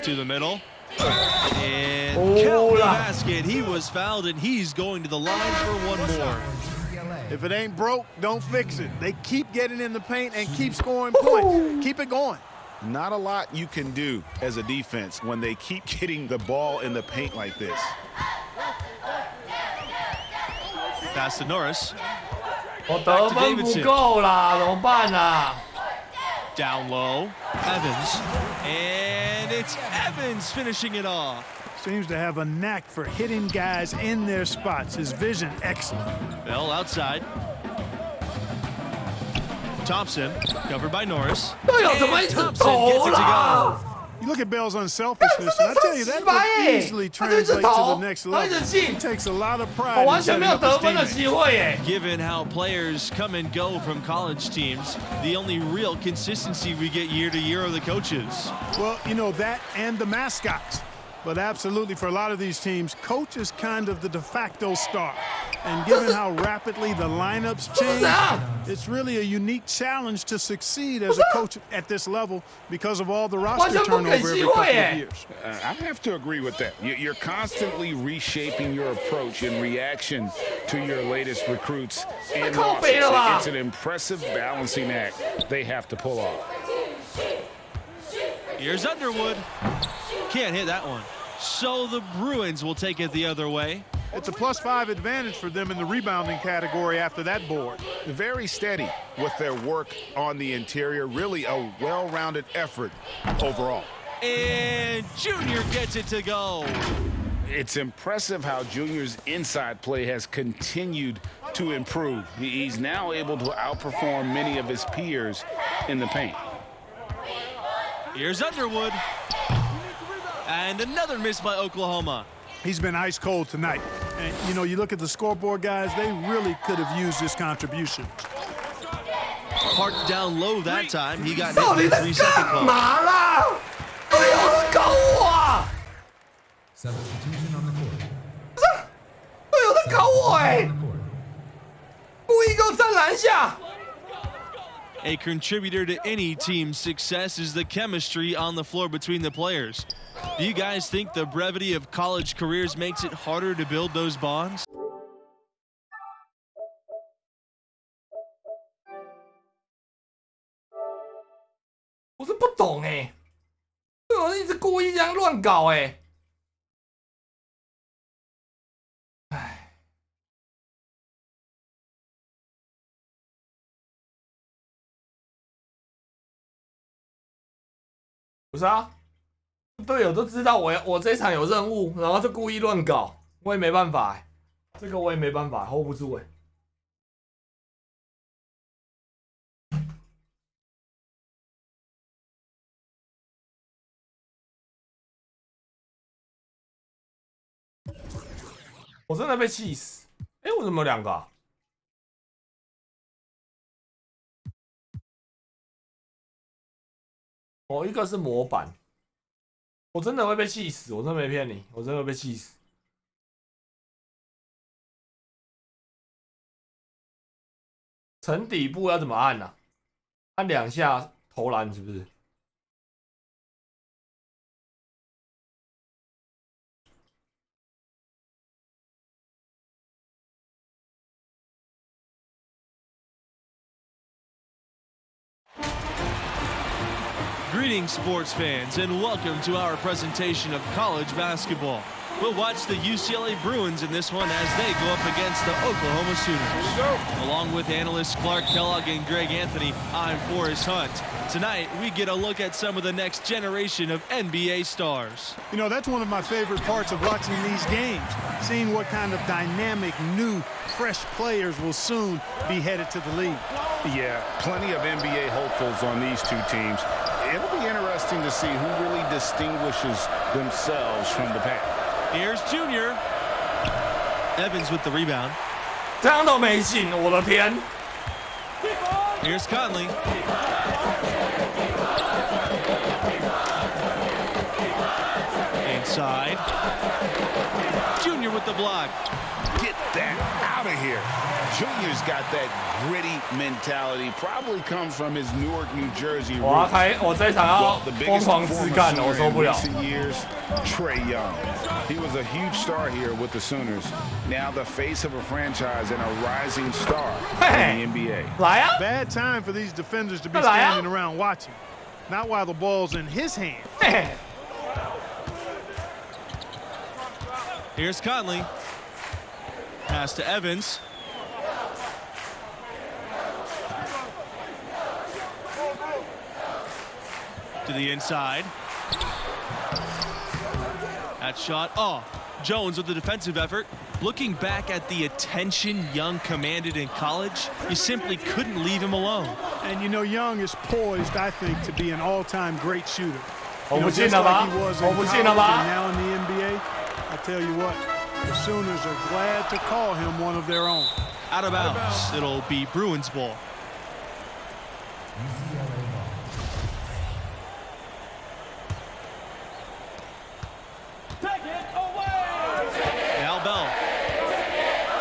To the middle. And count the basket. He was fouled, and he's going to the line for one more. If it ain't broke, don't fix it. They keep getting in the paint and keep scoring points. Keep it going. Not a lot you can do as a defense when they keep getting the ball in the paint like this. Pass to Norris. 我得分不够啦，怎么办啊？ Down low, Evans, and it's Evans finishing it off. Seems to have a knack for hitting guys in their spots. His vision, excellent. Bell outside. Thompson, covered by Norris. And Thompson gets it to go. You look at Bell's unselfishness, and I tell you, that could easily translate to the next level. He takes a lot of pride in setting up his teammates. Given how players come and go from college teams, the only real consistency we get year to year are the coaches. Well, you know, that and the mascots. But absolutely, for a lot of these teams, coach is kind of the de facto star. And given how rapidly the lineups change, it's really a unique challenge to succeed as a coach at this level because of all the roster turnover every couple of years. I have to agree with that. You're constantly reshaping your approach in reaction to your latest recruits and losses. It's an impressive balancing act they have to pull off. Here's Underwood. Can't hit that one. So the Bruins will take it the other way. It's a +5 advantage for them in the rebounding category after that board. Very steady with their work on the interior. Really a well-rounded effort overall. And Junior gets it to go. It's impressive how Junior's inside play has continued to improve. He's now able to outperform many of his peers in the paint. Here's Underwood. And another miss by Oklahoma. He's been ice cold tonight. And, you know, you look at the scoreboard, guys, they really could have used his contribution. Parked down low that time. He got hit for the 3-second call. Substitution on the court. 有在搞我故意给我站篮下。 A contributor to any team's success is the chemistry on the floor between the players. Do you guys think the brevity of college careers makes it harder to build those bonds? 我是不懂哎，有人一直故意这样乱搞哎。唉，不是啊。队友都知道我这场有任务，然后就故意乱搞，我也没办法欸，这个我也没办法 hold 不住哎。我真的被气死！哎，我怎么有2个啊？哦，一个是模板，我真的会被气死！我真的没骗你，我真的会被气死。沉底部要怎么按啊？按2下投篮是不是？Greetings, sports fans, and welcome to our presentation of college basketball. We'll watch the UCLA Bruins in this one as they go up against the Oklahoma Sooners. Along with analysts Clark Kellogg and Greg Anthony, I'm Forrest Hunt. Tonight, we get a look at some of the next generation of NBA stars. You know, that's one of my favorite parts of watching these games, seeing what kind of dynamic, new, fresh players will soon be headed to the league. Yeah, plenty of NBA hopefuls on these two teams. It'll be interesting to see who really distinguishes themselves from the pack. Here's Junior. Evans with the rebound. 这样都没进，我的天 Here's Conley. Inside. Junior with the block. Get that out of here. Junior's got that gritty mentality. Probably comes from his Newark, New Jersey roots. 我这场要疯狂自干了，我受不了。 Years, Trae Young. He was a huge star here with the Sooners. Now the face of a franchise and a rising star in the NBA. Bad time for these defenders to be standing around watching. Not while the ball's in his hand. Here's Conley. Pass to Evans. To the inside. That shot off. Jones with the defensive effort. Looking back at the attention Young commanded in college, you simply couldn't leave him alone. And you know, Young is poised, I think, to be an all-time great shooter. You know, just like he was in college and now in the NBA, I tell you what, the Sooners are glad to call him one of their own. Out of bounds. It'll be Bruins ball. Now Bell.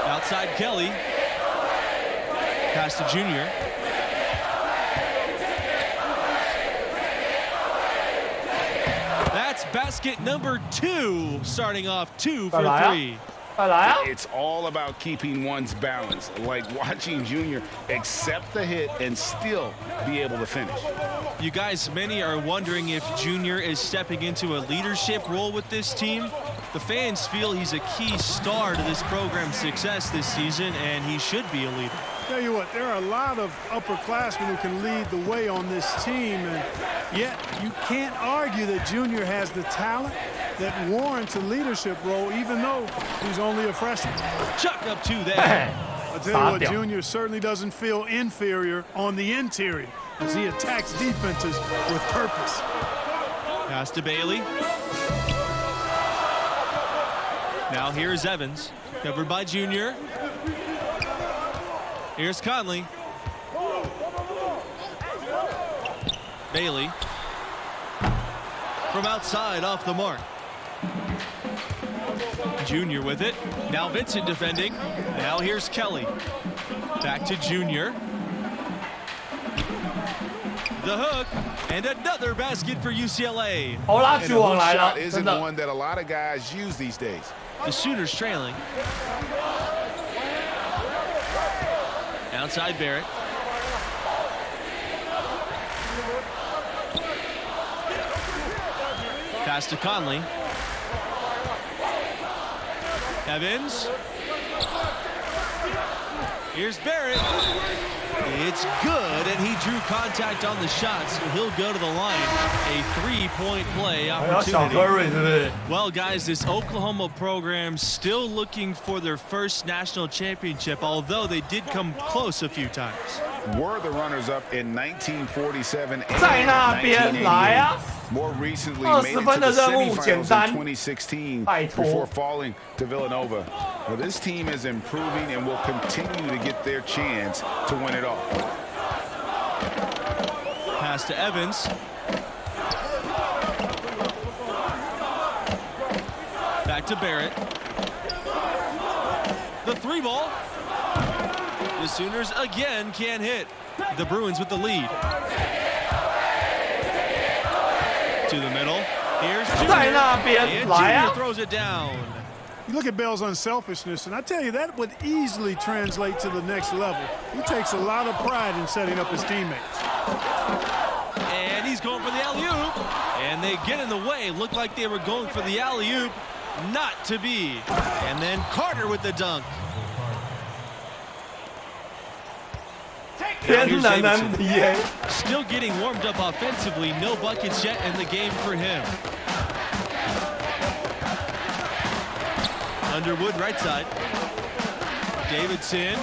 Outside Kelly. Pass to Junior. That's basket number 2, starting off 2 for 3. It's all about keeping one's balance, like watching Junior accept the hit and still be able to finish. You guys, many are wondering if Junior is stepping into a leadership role with this team. The fans feel he's a key star to this program's success this season, and he should be a leader. Tell you what, there are a lot of upperclassmen who can lead the way on this team, and yet you can't argue that Junior has the talent that warrants a leadership role, even though he's only a freshman. Chuck up 2 there. I'll tell you what, Junior certainly doesn't feel inferior on the interior as he attacks defenses with purpose. Pass to Bailey. Now here's Evans, covered by Junior. Here's Conley. Bailey. From outside, off the mark. Junior with it. Now Vincent defending. Now here's Kelly. Back to Junior. The hook. And another basket for UCLA. And the hook shot isn't one that a lot of guys use these days. The Sooners trailing. Outside Barrett. Pass to Conley. Evans. Here's Barrett. It's good, and he drew contact on the shot, so he'll go to the line. A 3-point play opportunity. Well, guys, this Oklahoma program still looking for their first national championship, although they did come close a few times. Were the runners-up in 1947 and 1988. More recently, made it to the semifinals in 2016 before falling to Villanova. Now, this team is improving and will continue to get their chance to win it all. Pass to Evans. Back to Barrett. The 3-ball. The Sooners again can't hit. The Bruins with the lead. To the middle. Here's Junior. And Junior throws it down. You look at Bell's unselfishness, and I tell you, that would easily translate to the next level. He takes a lot of pride in setting up his teammates. And he's going for the alley-oop. And they get in the way. Looked like they were going for the alley-oop. Not to be. And then Carter with the dunk. Still getting warmed up offensively. No buckets yet in the game for him. Underwood right side. Davidson.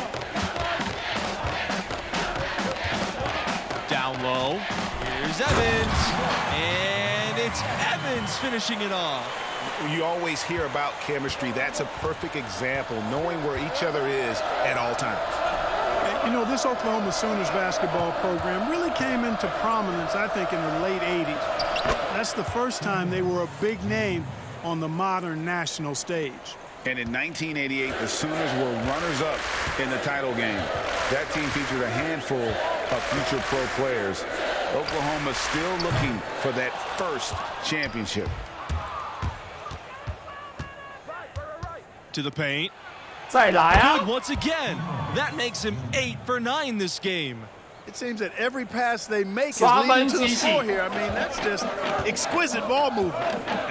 Down low. Here's Evans. And it's Evans finishing it off. You always hear about chemistry. That's a perfect example, knowing where each other is at all times. You know, this Oklahoma Sooners basketball program really came into prominence, I think, in the late 80s. That's the first time they were a big name on the modern national stage. And in 1988, the Sooners were runners-up in the title game. That team featured a handful of future pro players. Oklahoma still looking for that first championship. To the paint. 再来啊 Good once again. That makes him 8 for 9 this game. It seems that every pass they make is leading to the score here. I mean, that's just exquisite ball movement.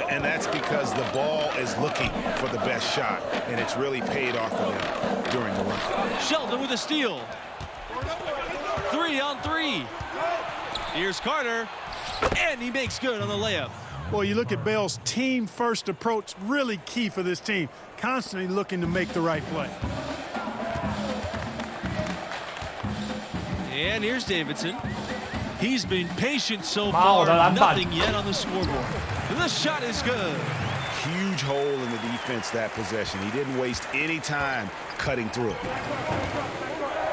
And that's because the ball is looking for the best shot, and it's really paid off for them during the run. Sheldon with a steal. 3 on 3. Here's Carter, and he makes good on the layup. Boy, you look at Bell's team-first approach, really key for this team. Constantly looking to make the right play. And here's Davidson. He's been patient so far. Nothing yet on the scoreboard. The shot is good. Huge hole in the defense that possession. He didn't waste any time cutting through it.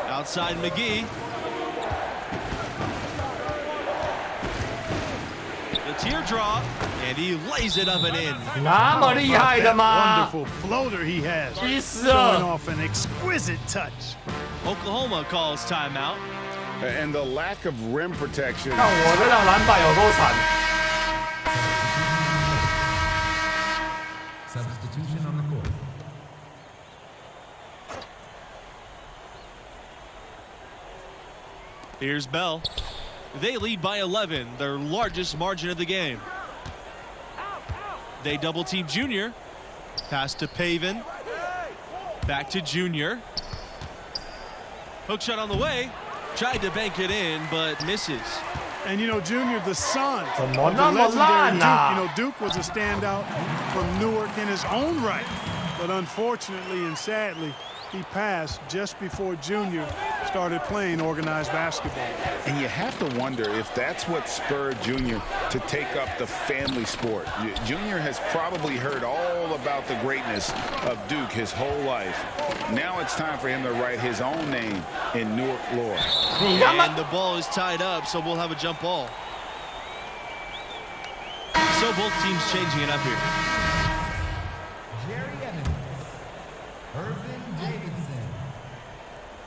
Outside McGee. The teardrop, and he lays it up and in. 那么厉害的吗 Wonderful floater he has. 其实 Showing off an exquisite touch. Oklahoma calls timeout. And the lack of rim protection. 看我这让篮板有多惨 Substitution on the court. Here's Bell. They lead by 11, their largest margin of the game. They double team Junior. Pass to Pavin. Back to Junior. Hook shot on the way. Tried to bank it in, but misses. And you know, Junior, the son of the 怎么那么 legendary 烂 Duke. 啊 You know, Duke was a standout from Newark in his own right. But unfortunately and sadly, he passed just before Junior started playing organized basketball. And you have to wonder if that's what spurred Junior to take up the family sport. Junior has probably heard all about the greatness of Duke his whole life. Now it's time for him to write his own name in Newark lore. And the ball is tied up, so we'll have a jump ball. So both teams changing it up here. Jerry Evans. Irvin Davidson.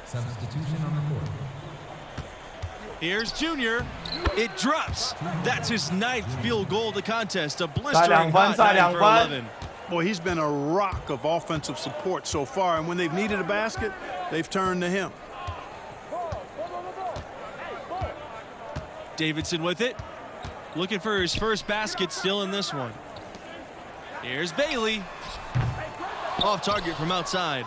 Substitution on the court. Here's Junior. It drops. That's his 9th field goal of the contest. A blistering hot 9 for 11. Boy, he's been a rock of offensive support so far, and when they've needed a basket, they've turned to him. Davidson with it. Looking for his first basket still in this one. Here's Bailey. Off target from outside.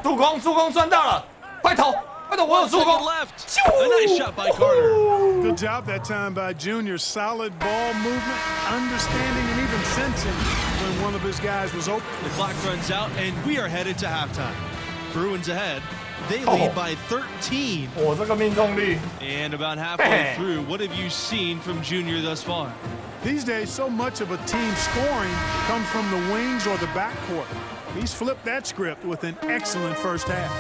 助攻赚到了，快投，快1 second left. A nice shot by Carter. Good job that time by Junior. Solid ball movement, understanding, and even sensing when one of his guys was open. The clock runs out, and we are headed to halftime. Bruins ahead. They lead by 13. And about halfway through, what have you seen from Junior thus far? These days, so much of a team scoring comes from the wings or the backcourt. He's flipped that script with an excellent first half.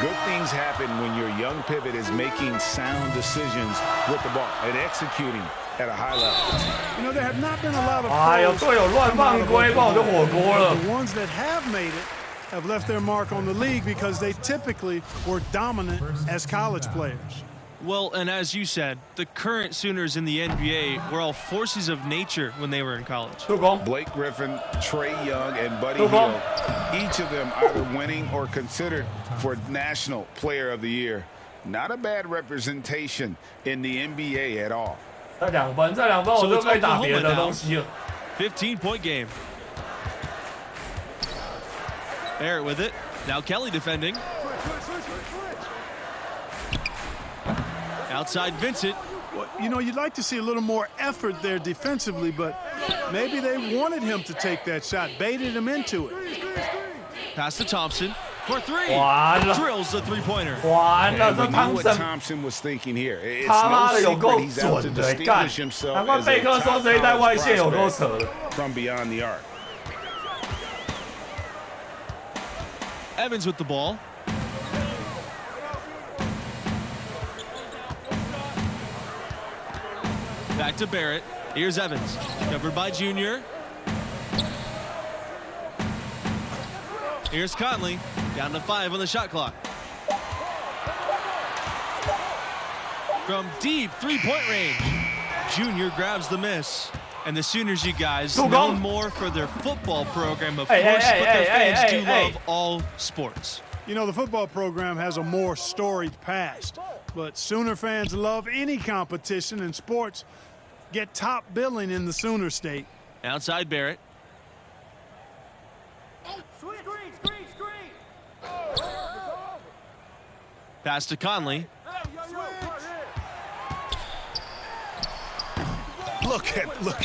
Good things happen when your young pivot is making sound decisions with the ball and executing at a high level. You know, there have not been a lot of 哎呦，队友乱放龟，爆就火锅了。 The ones that have made it have left their mark on the league because they typically were dominant as college players. Well, and as you said, the current Sooners in the NBA were all forces of nature when they were in college. Blake Griffin, Trae Young, and Buddy Hield, each of them either winning or considered for National Player of the Year. Not a bad representation in the NBA at all. 这2分，这2分我就可以打别的东西了。 15-point game. Barrett with it. Now Kelly defending. Outside Vincent. Well, you know, you'd like to see a little more effort there defensively, but maybe they wanted him to take that shot, baited him into it. Pass to Thompson for 3. Drills the three-pointer. And we knew what Thompson was thinking here. It's no secret he's out to distinguish himself as a top college prospect from beyond the arc. Evans with the ball. Back to Barrett. Here's Evans. Covered by Junior. Here's Conley. Down to 5 on the shot clock. From deep three-point range. Junior grabs the miss. And the Sooners, you guys, known more for their football program, of course, but their fans do love all sports. You know, the football program has a more storied past, but Sooner fans love any competition, and sports get top billing in the Sooner State. Outside Barrett. Pass to Conley. Look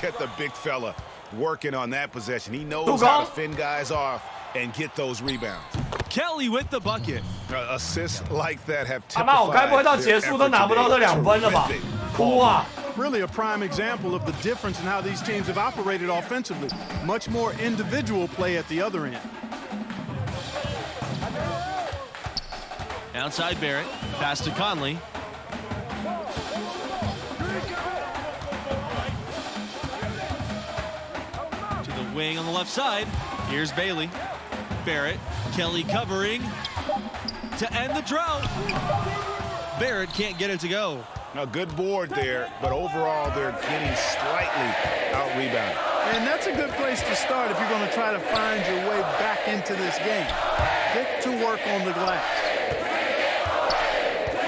at the big fella working on that possession. He knows how to fend guys off and get those rebounds. Kelly with the bucket. Assists like that have typified Really a prime example of the difference in how these teams have operated offensively. Much more individual play at the other end. Outside Barrett. Pass to Conley. To the wing on the left side. Here's Bailey. Barrett. Kelly covering to end the drought. Barrett can't get it to go. A good board there, but overall they're getting slightly out-rebounded. And that's a good place to start if you're going to try to find your way back into this game. Get to work on the glass.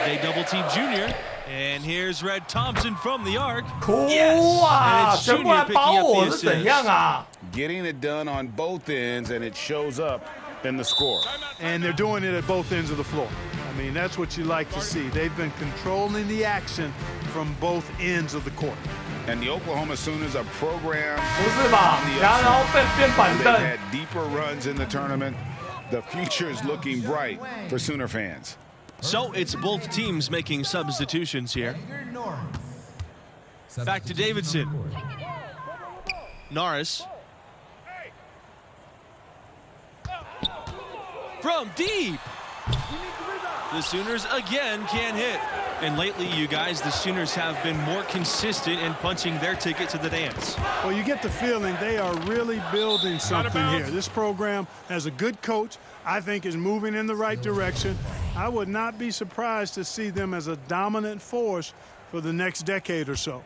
They double-team Junior. And here's Red Thompson from the arc. Cool. Yes! And it's Junior picking up the assist. Getting it done on both ends, and it shows up in the score. And they're doing it at both ends of the floor. I mean, that's what you like to see. They've been controlling the action from both ends of the court. And the Oklahoma Sooners are programmed. 不是吧？然后变板凳。 They've had deeper runs in the tournament. The future is looking bright for Sooner fans. So it's both teams making substitutions here. Back to Davidson. Norris. From deep. The Sooners again can't hit. And lately, you guys, the Sooners have been more consistent in punching their ticket to the dance. Well, you get the feeling they are really building something here. This program has a good coach, I think is moving in the right direction. I would not be surprised to see them as a dominant force for the next decade or so.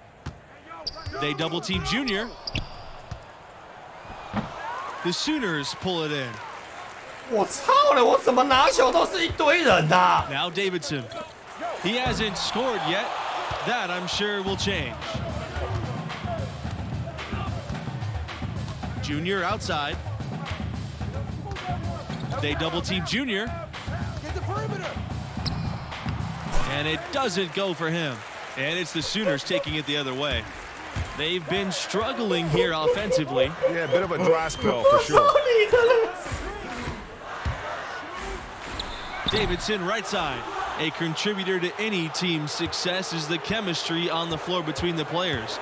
They double-team Junior. The Sooners pull it in. 我操了！我怎么拿球都是一堆人呐、Now Davidson. He hasn't scored yet. That, I'm sure, will change. Junior outside. They double-team Junior. And it doesn't go for him. And it's the Sooners taking it the other way. They've been struggling here offensively. Yeah, a bit of a dry spell for sure. Davidson right side. A contributor to any team's success is the chemistry on the floor between the players.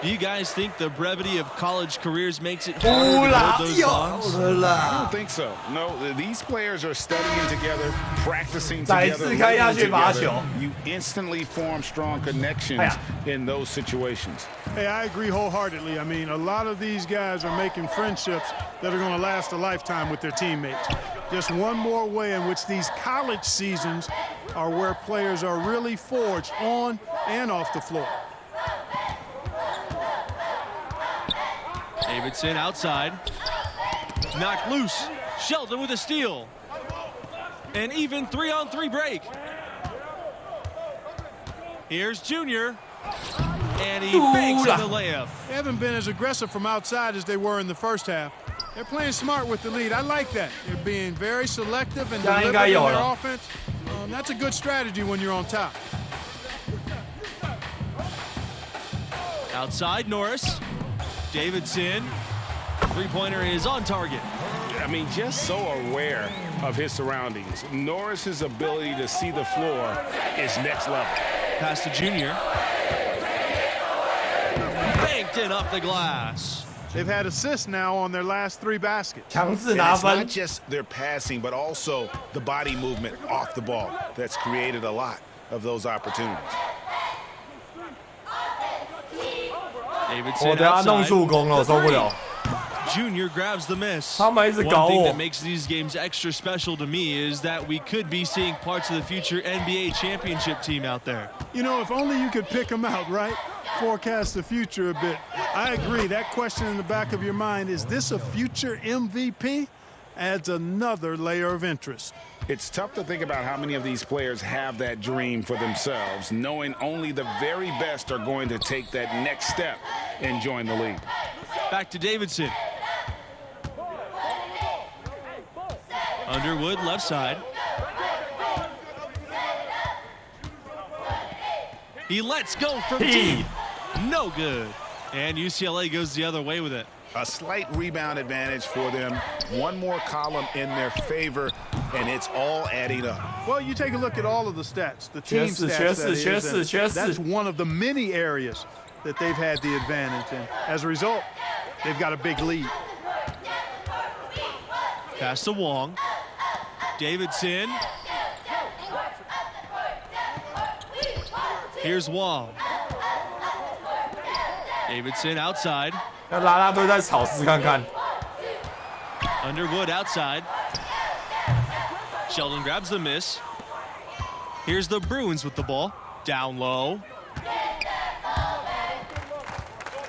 Do you guys think the brevity of college careers makes it harder to build those bonds? I don't think so. No, these players are studying together, practicing together, living together. You instantly form strong connections in those situations. Hey, I agree wholeheartedly. I mean, a lot of these guys are making friendships that are going to last a lifetime with their teammates. Just one more way in which these college seasons are where players are really forged on and off the floor. Davidson outside. Knocked loose. Sheldon with a steal. An even 3-on-3 break. Here's Junior. And he banks in the layup. They haven't been as aggressive from outside as they were in the first half. They're playing smart with the lead. I like that. They're being very selective and deliberate in their offense. That's a good strategy when you're on top. Outside Norris. Davidson. Three-pointer is on target. I mean, just so aware of his surroundings. Norris's ability to see the floor is next level. Pass to Junior. Banked in off the glass. They've had assists now on their last 3 baskets. And it's not just their passing, but also the body movement off the ball that's created a lot of those opportunities. Davidson outside. Junior grabs the miss. One thing that makes these games extra special to me is that we could be seeing parts of the future NBA championship team out there. You know, if only you could pick them out, right? Forecast the future a bit. I agree. That question in the back of your mind, is this a future MVP? Adds another layer of interest. It's tough to think about how many of these players have that dream for themselves, knowing only the very best are going to take that next step and join the league. Back to Davidson. Underwood left side. He lets go from deep. No good. And UCLA goes the other way with it. A slight rebound advantage for them. One more column in their favor, and it's all adding up. Well, you take a look at all of the stats. The team stats, that's one of the many areas that they've had the advantage in. As a result, they've got a big lead. Pass to Wong. Davidson. Here's Wong. Davidson outside. Underwood outside. Sheldon grabs the miss. Here's the Bruins with the ball. Down low.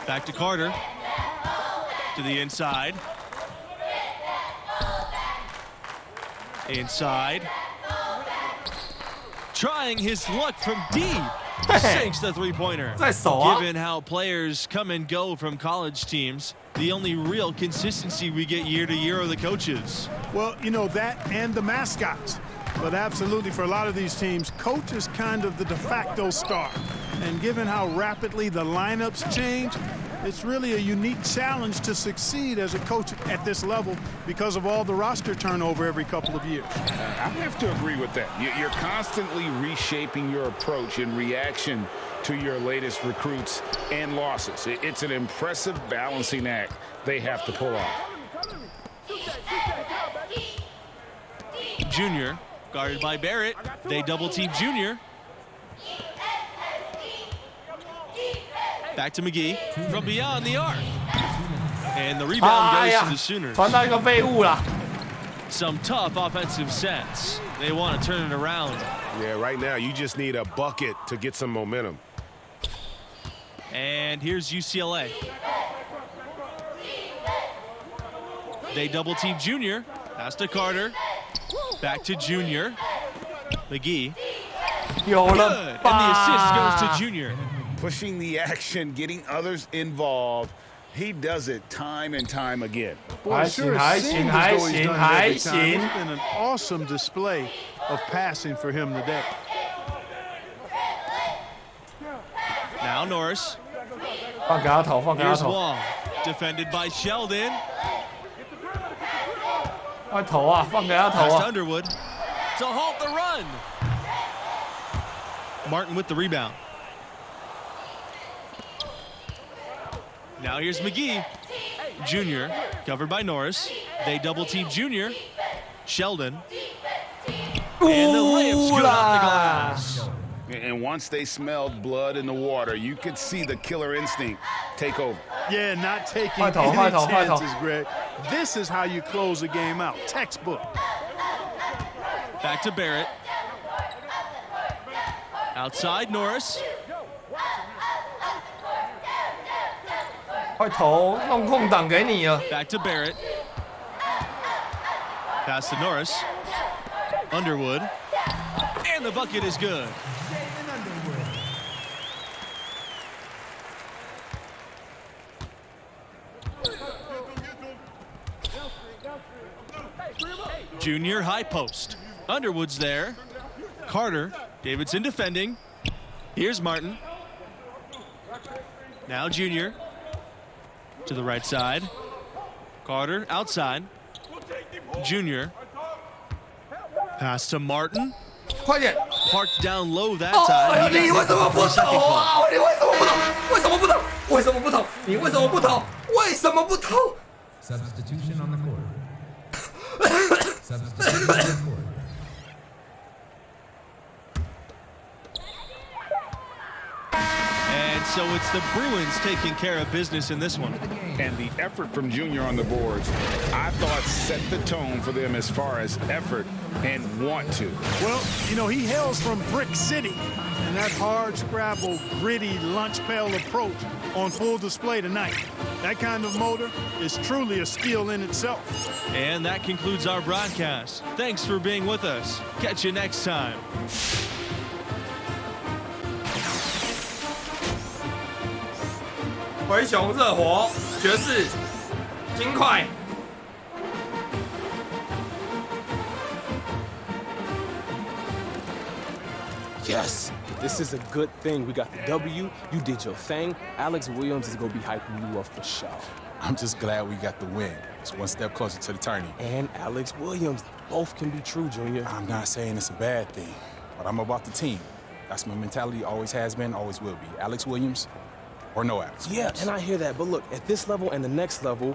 Back to Carter. To the inside. Inside. Trying his luck from deep. Sinks the three-pointer. Given how players come and go from college teams, the only real consistency we get year to year are the coaches. Well, you know, that and the mascots. But absolutely, for a lot of these teams, coach is kind of the de facto star. And given how rapidly the lineups change, it's really a unique challenge to succeed as a coach at this level because of all the roster turnover every couple of years. I have to agree with that. You're constantly reshaping your approach in reaction to your latest recruits and losses. It's an impressive balancing act they have to pull off. Junior, guarded by Barrett. They double-team Junior. Back to McGee from beyond the arc. And the rebound goes to the Sooners. Some tough offensive sets. They want to turn it around. Yeah, right now you just need a bucket to get some momentum. And here's UCLA. They double-team Junior. Pass to Carter. Back to Junior. McGee. Good. And the assist goes to Junior. Pushing the action, getting others involved. He does it time and time again. Boy, sure seems as though he's done it every time. It's been an awesome display of passing for him today. Now Norris. 放给他投，放给他 Here's 投。 Wong. Defended by Sheldon. 快投啊，放给他投 Pass 啊 to！ Underwood to halt the run. Martin with the rebound. Now here's McGee. Junior, covered by Norris. They double team Junior. Sheldon. And the layup's good off the glass. And once they smelled blood in the water, you could see the killer instinct take over. Yeah, not taking 快投， any 快投，快投。 chances, Greg. This is how you close a game out. Textbook. Back to Barrett. Outside Norris. 快投，弄空档给你了。 Back to Barrett. Pass to Norris. Underwood. And the bucket is good. Junior high post. Underwood's there. Carter. Davidson defending. Here's Martin. Now Junior. To the right side. Carter outside. Junior. Pass to Martin. 快点！ Parked down low that 哦， time. 你为什么不投啊？你为什么不投？为什么不投？为什么不投？你为什么不投？为什么不投？ Substitution on the court. Substitution on the court. And so it's the Bruins taking care of business in this one. And the effort from Junior on the boards, I thought set the tone for them as far as effort and want to. Well, you know, he hails from Brick City, and that hard scrabble, gritty lunch pail approach on full display tonight. That kind of motor is truly a skill in itself. And that concludes our broadcast. Thanks for being with us. Catch you next time. 灰熊、热火、爵士、金块。 Yes, this is a good thing. We got the W. You did your thing. Alex Williams is gonna be hyping you up for sure. I'm just glad we got the win. It's one step closer to the tourney. And Alex Williams, both can be true, Junior. I'm not saying it's a bad thing, but I'm about the team. That's my mentality, always has been, always will be. Alex Williams or no Alex Williams. Yeah, and I hear that. But look, at this level and the next level,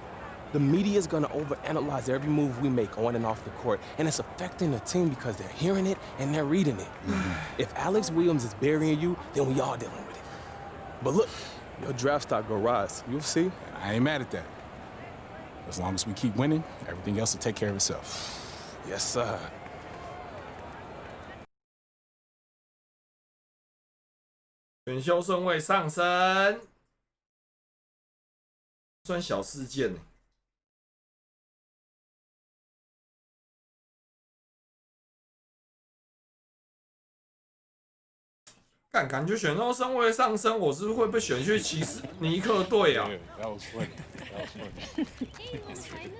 the media is gonna overanalyze every move we make on and off the court. And it's affecting the team because they're hearing it and they're reading it. If Alex Williams is burying you, then we all dealing with it. But look, your draft stock will rise. You'll see. I ain't mad at that. As long as we keep winning, everything else will take care of itself. Yes, sir. 选秀顺位上升，算小事件呢。感觉选秀顺位上升，我是不是会被选去骑士尼克队啊？ That was funny. That was funny.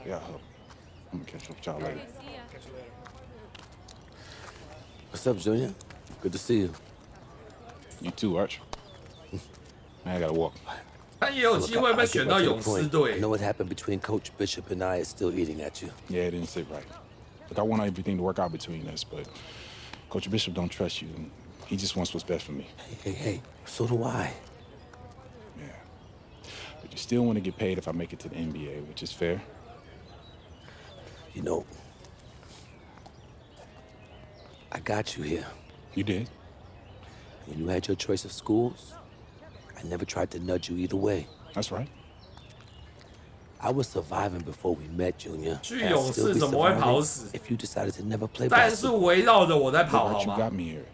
Yeah, I'm gonna catch up with y'all later. What's up, Junior? Good to see you. You too, Arch. Man, I gotta walk. 他也有机会被选到勇士队。 I know what happened between Coach Bishop and I is still eating at you. Yeah, it didn't sit right. Look, I want everything to work out between us, but Coach Bishop don't trust you. And he just wants what's best for me. Hey, so do I. Yeah. But you still want to get paid if I make it to the NBA, which is fair. You know, I got you here. You did? When you had your choice of schools, I never tried to nudge you either way. That's right. I was surviving before we met, Junior. 去勇士怎么会跑死？ If you decided to never play 战术围绕着我在跑，好 You 吗？ got me here.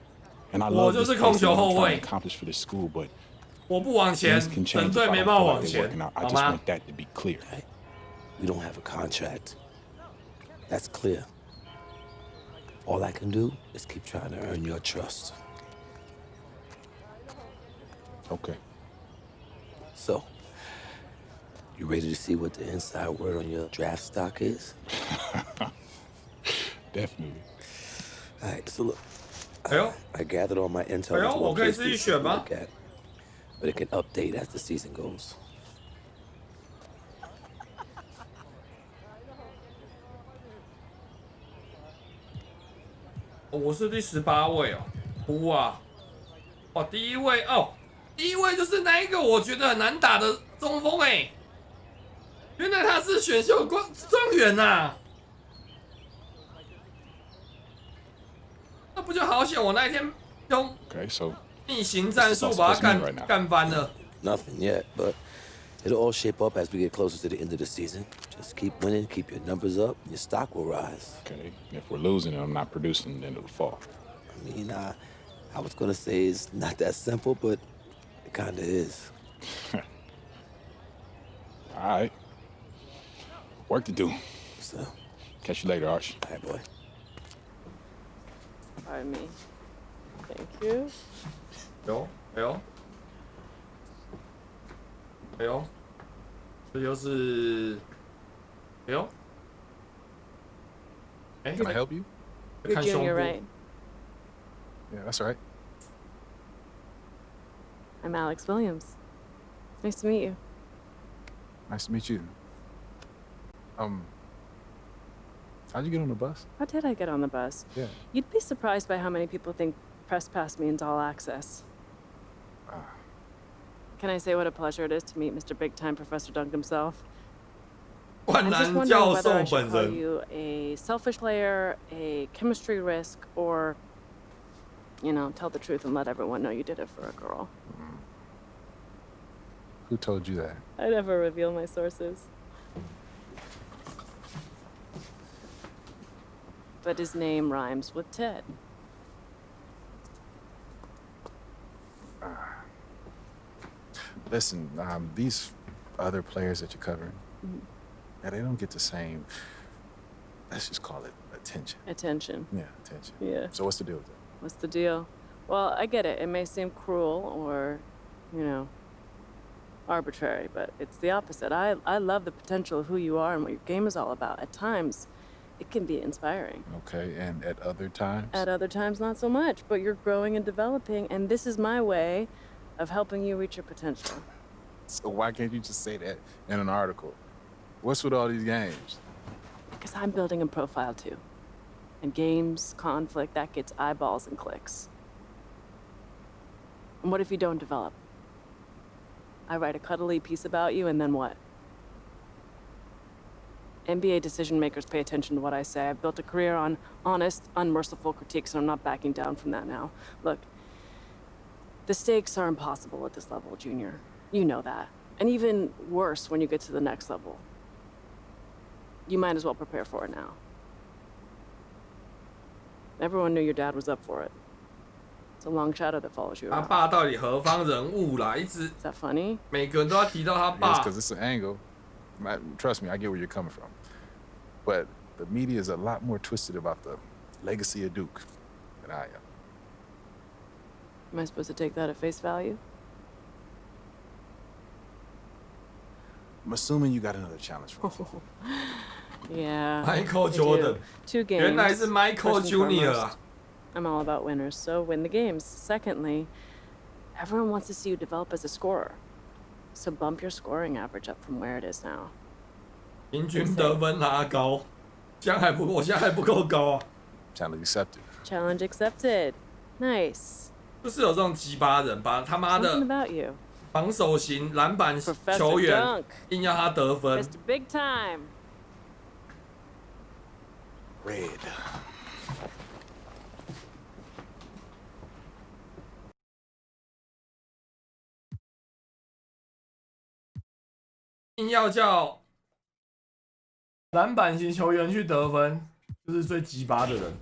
And I 我 love 就 this 是控 place 球 and 后 what I'm trying 卫 to，accomplish for this school, but 我不往前， things can 整 change 队 if I 没 don't 办法 feel 往 like they're 前， working out. I 好 just 吗 want？that to be clear. We don't have a contract. That's clear. All I can do is keep trying to earn your trust. Okay. So, you ready to see what the inside word on your draft stock is? Definitely. All right, so look, I gathered all my intel into one place for you to look at, but it can update as the season goes. 我是第18位哦，哇，哇，第一位哦，第一位就是那一个我觉得很难打的中锋哎，原来他是选秀状元呐，那不就好险？我那一天用逆行战术把他干翻了。Nothing yet, but it'll all shape up as we get closer to the end of the season. Just keep winning, keep your numbers up, and your stock will rise. Okay, if we're losing and I'm not producing, then it'll fall. I mean, I was gonna say it's not that simple, but it kinda is. All right. Work to do. So, catch you later, Arch. All right, boy. Pardon me. Thank you. 哎呦，这就是Can I help you? You're Junior, right? Yeah, that's right. I'm Alex Williams. Nice to meet you. Nice to meet you. How'd you get on the bus? How did I get on the bus? Yeah. You'd be surprised by how many people think Press Pass means all access. Can I say what a pleasure it is to meet Mr. Big Time Professor Dunk himself? I'm just wondering whether I should call you a selfish player, a chemistry risk, or, you know, tell the truth and let everyone know you did it for a girl. Who told you that? I never reveal my sources. But his name rhymes with Ted. Listen, these other players that you're covering, yeah, they don't get the same, let's just call it attention. Attention. Yeah, attention. Yeah. So what's the deal with that? What's the deal? Well, I get it. It may seem cruel or, you know, arbitrary, but it's the opposite. I love the potential of who you are and what your game is all about. At times, it can be inspiring. Okay, and at other times? At other times, not so much, but you're growing and developing, and this is my way of helping you reach your potential. So why can't you just say that in an article? What's with all these games? Because I'm building a profile too. And games, conflict, that gets eyeballs and clicks. And what if you don't develop? I write a cuddly piece about you, and then what? NBA decision makers pay attention to what I say. I've built a career on honest, unmerciful critiques, and I'm not backing down from that now. Look, the stakes are impossible at this level, Junior. You know that. And even worse when you get to the next level. You might as well prepare for it now. Everyone knew your dad was up for it. It's a long shadow that follows you around. 他爸到底何方人物啦？一直 Is that funny? 每个人都要提到他爸。Because it's an angle. Trust me, I get where you're coming from. But the media is a lot more twisted about the legacy of Duke than I am. Am I supposed to take that at face value? I'm assuming you got another challenge for me. Yeah. Michael I do. Jordan. 2 games. 原来是 Michael First and Jr. foremost, I'm all about winners, so win the games. Secondly, everyone wants to see you develop as a scorer. So bump your scoring average up from where it is now. 平均得分拉高，这样还不够，我现在还不够高啊。Challenge accepted. Challenge accepted. Nice. 就是有这种鸡巴人，把他妈 Something 的 about you. 防守型篮板 Professor 球员 Dunk. 硬要他得分。 Mr. Big Time. Red. 硬要叫篮板型球员去得分，就是最鸡巴的人。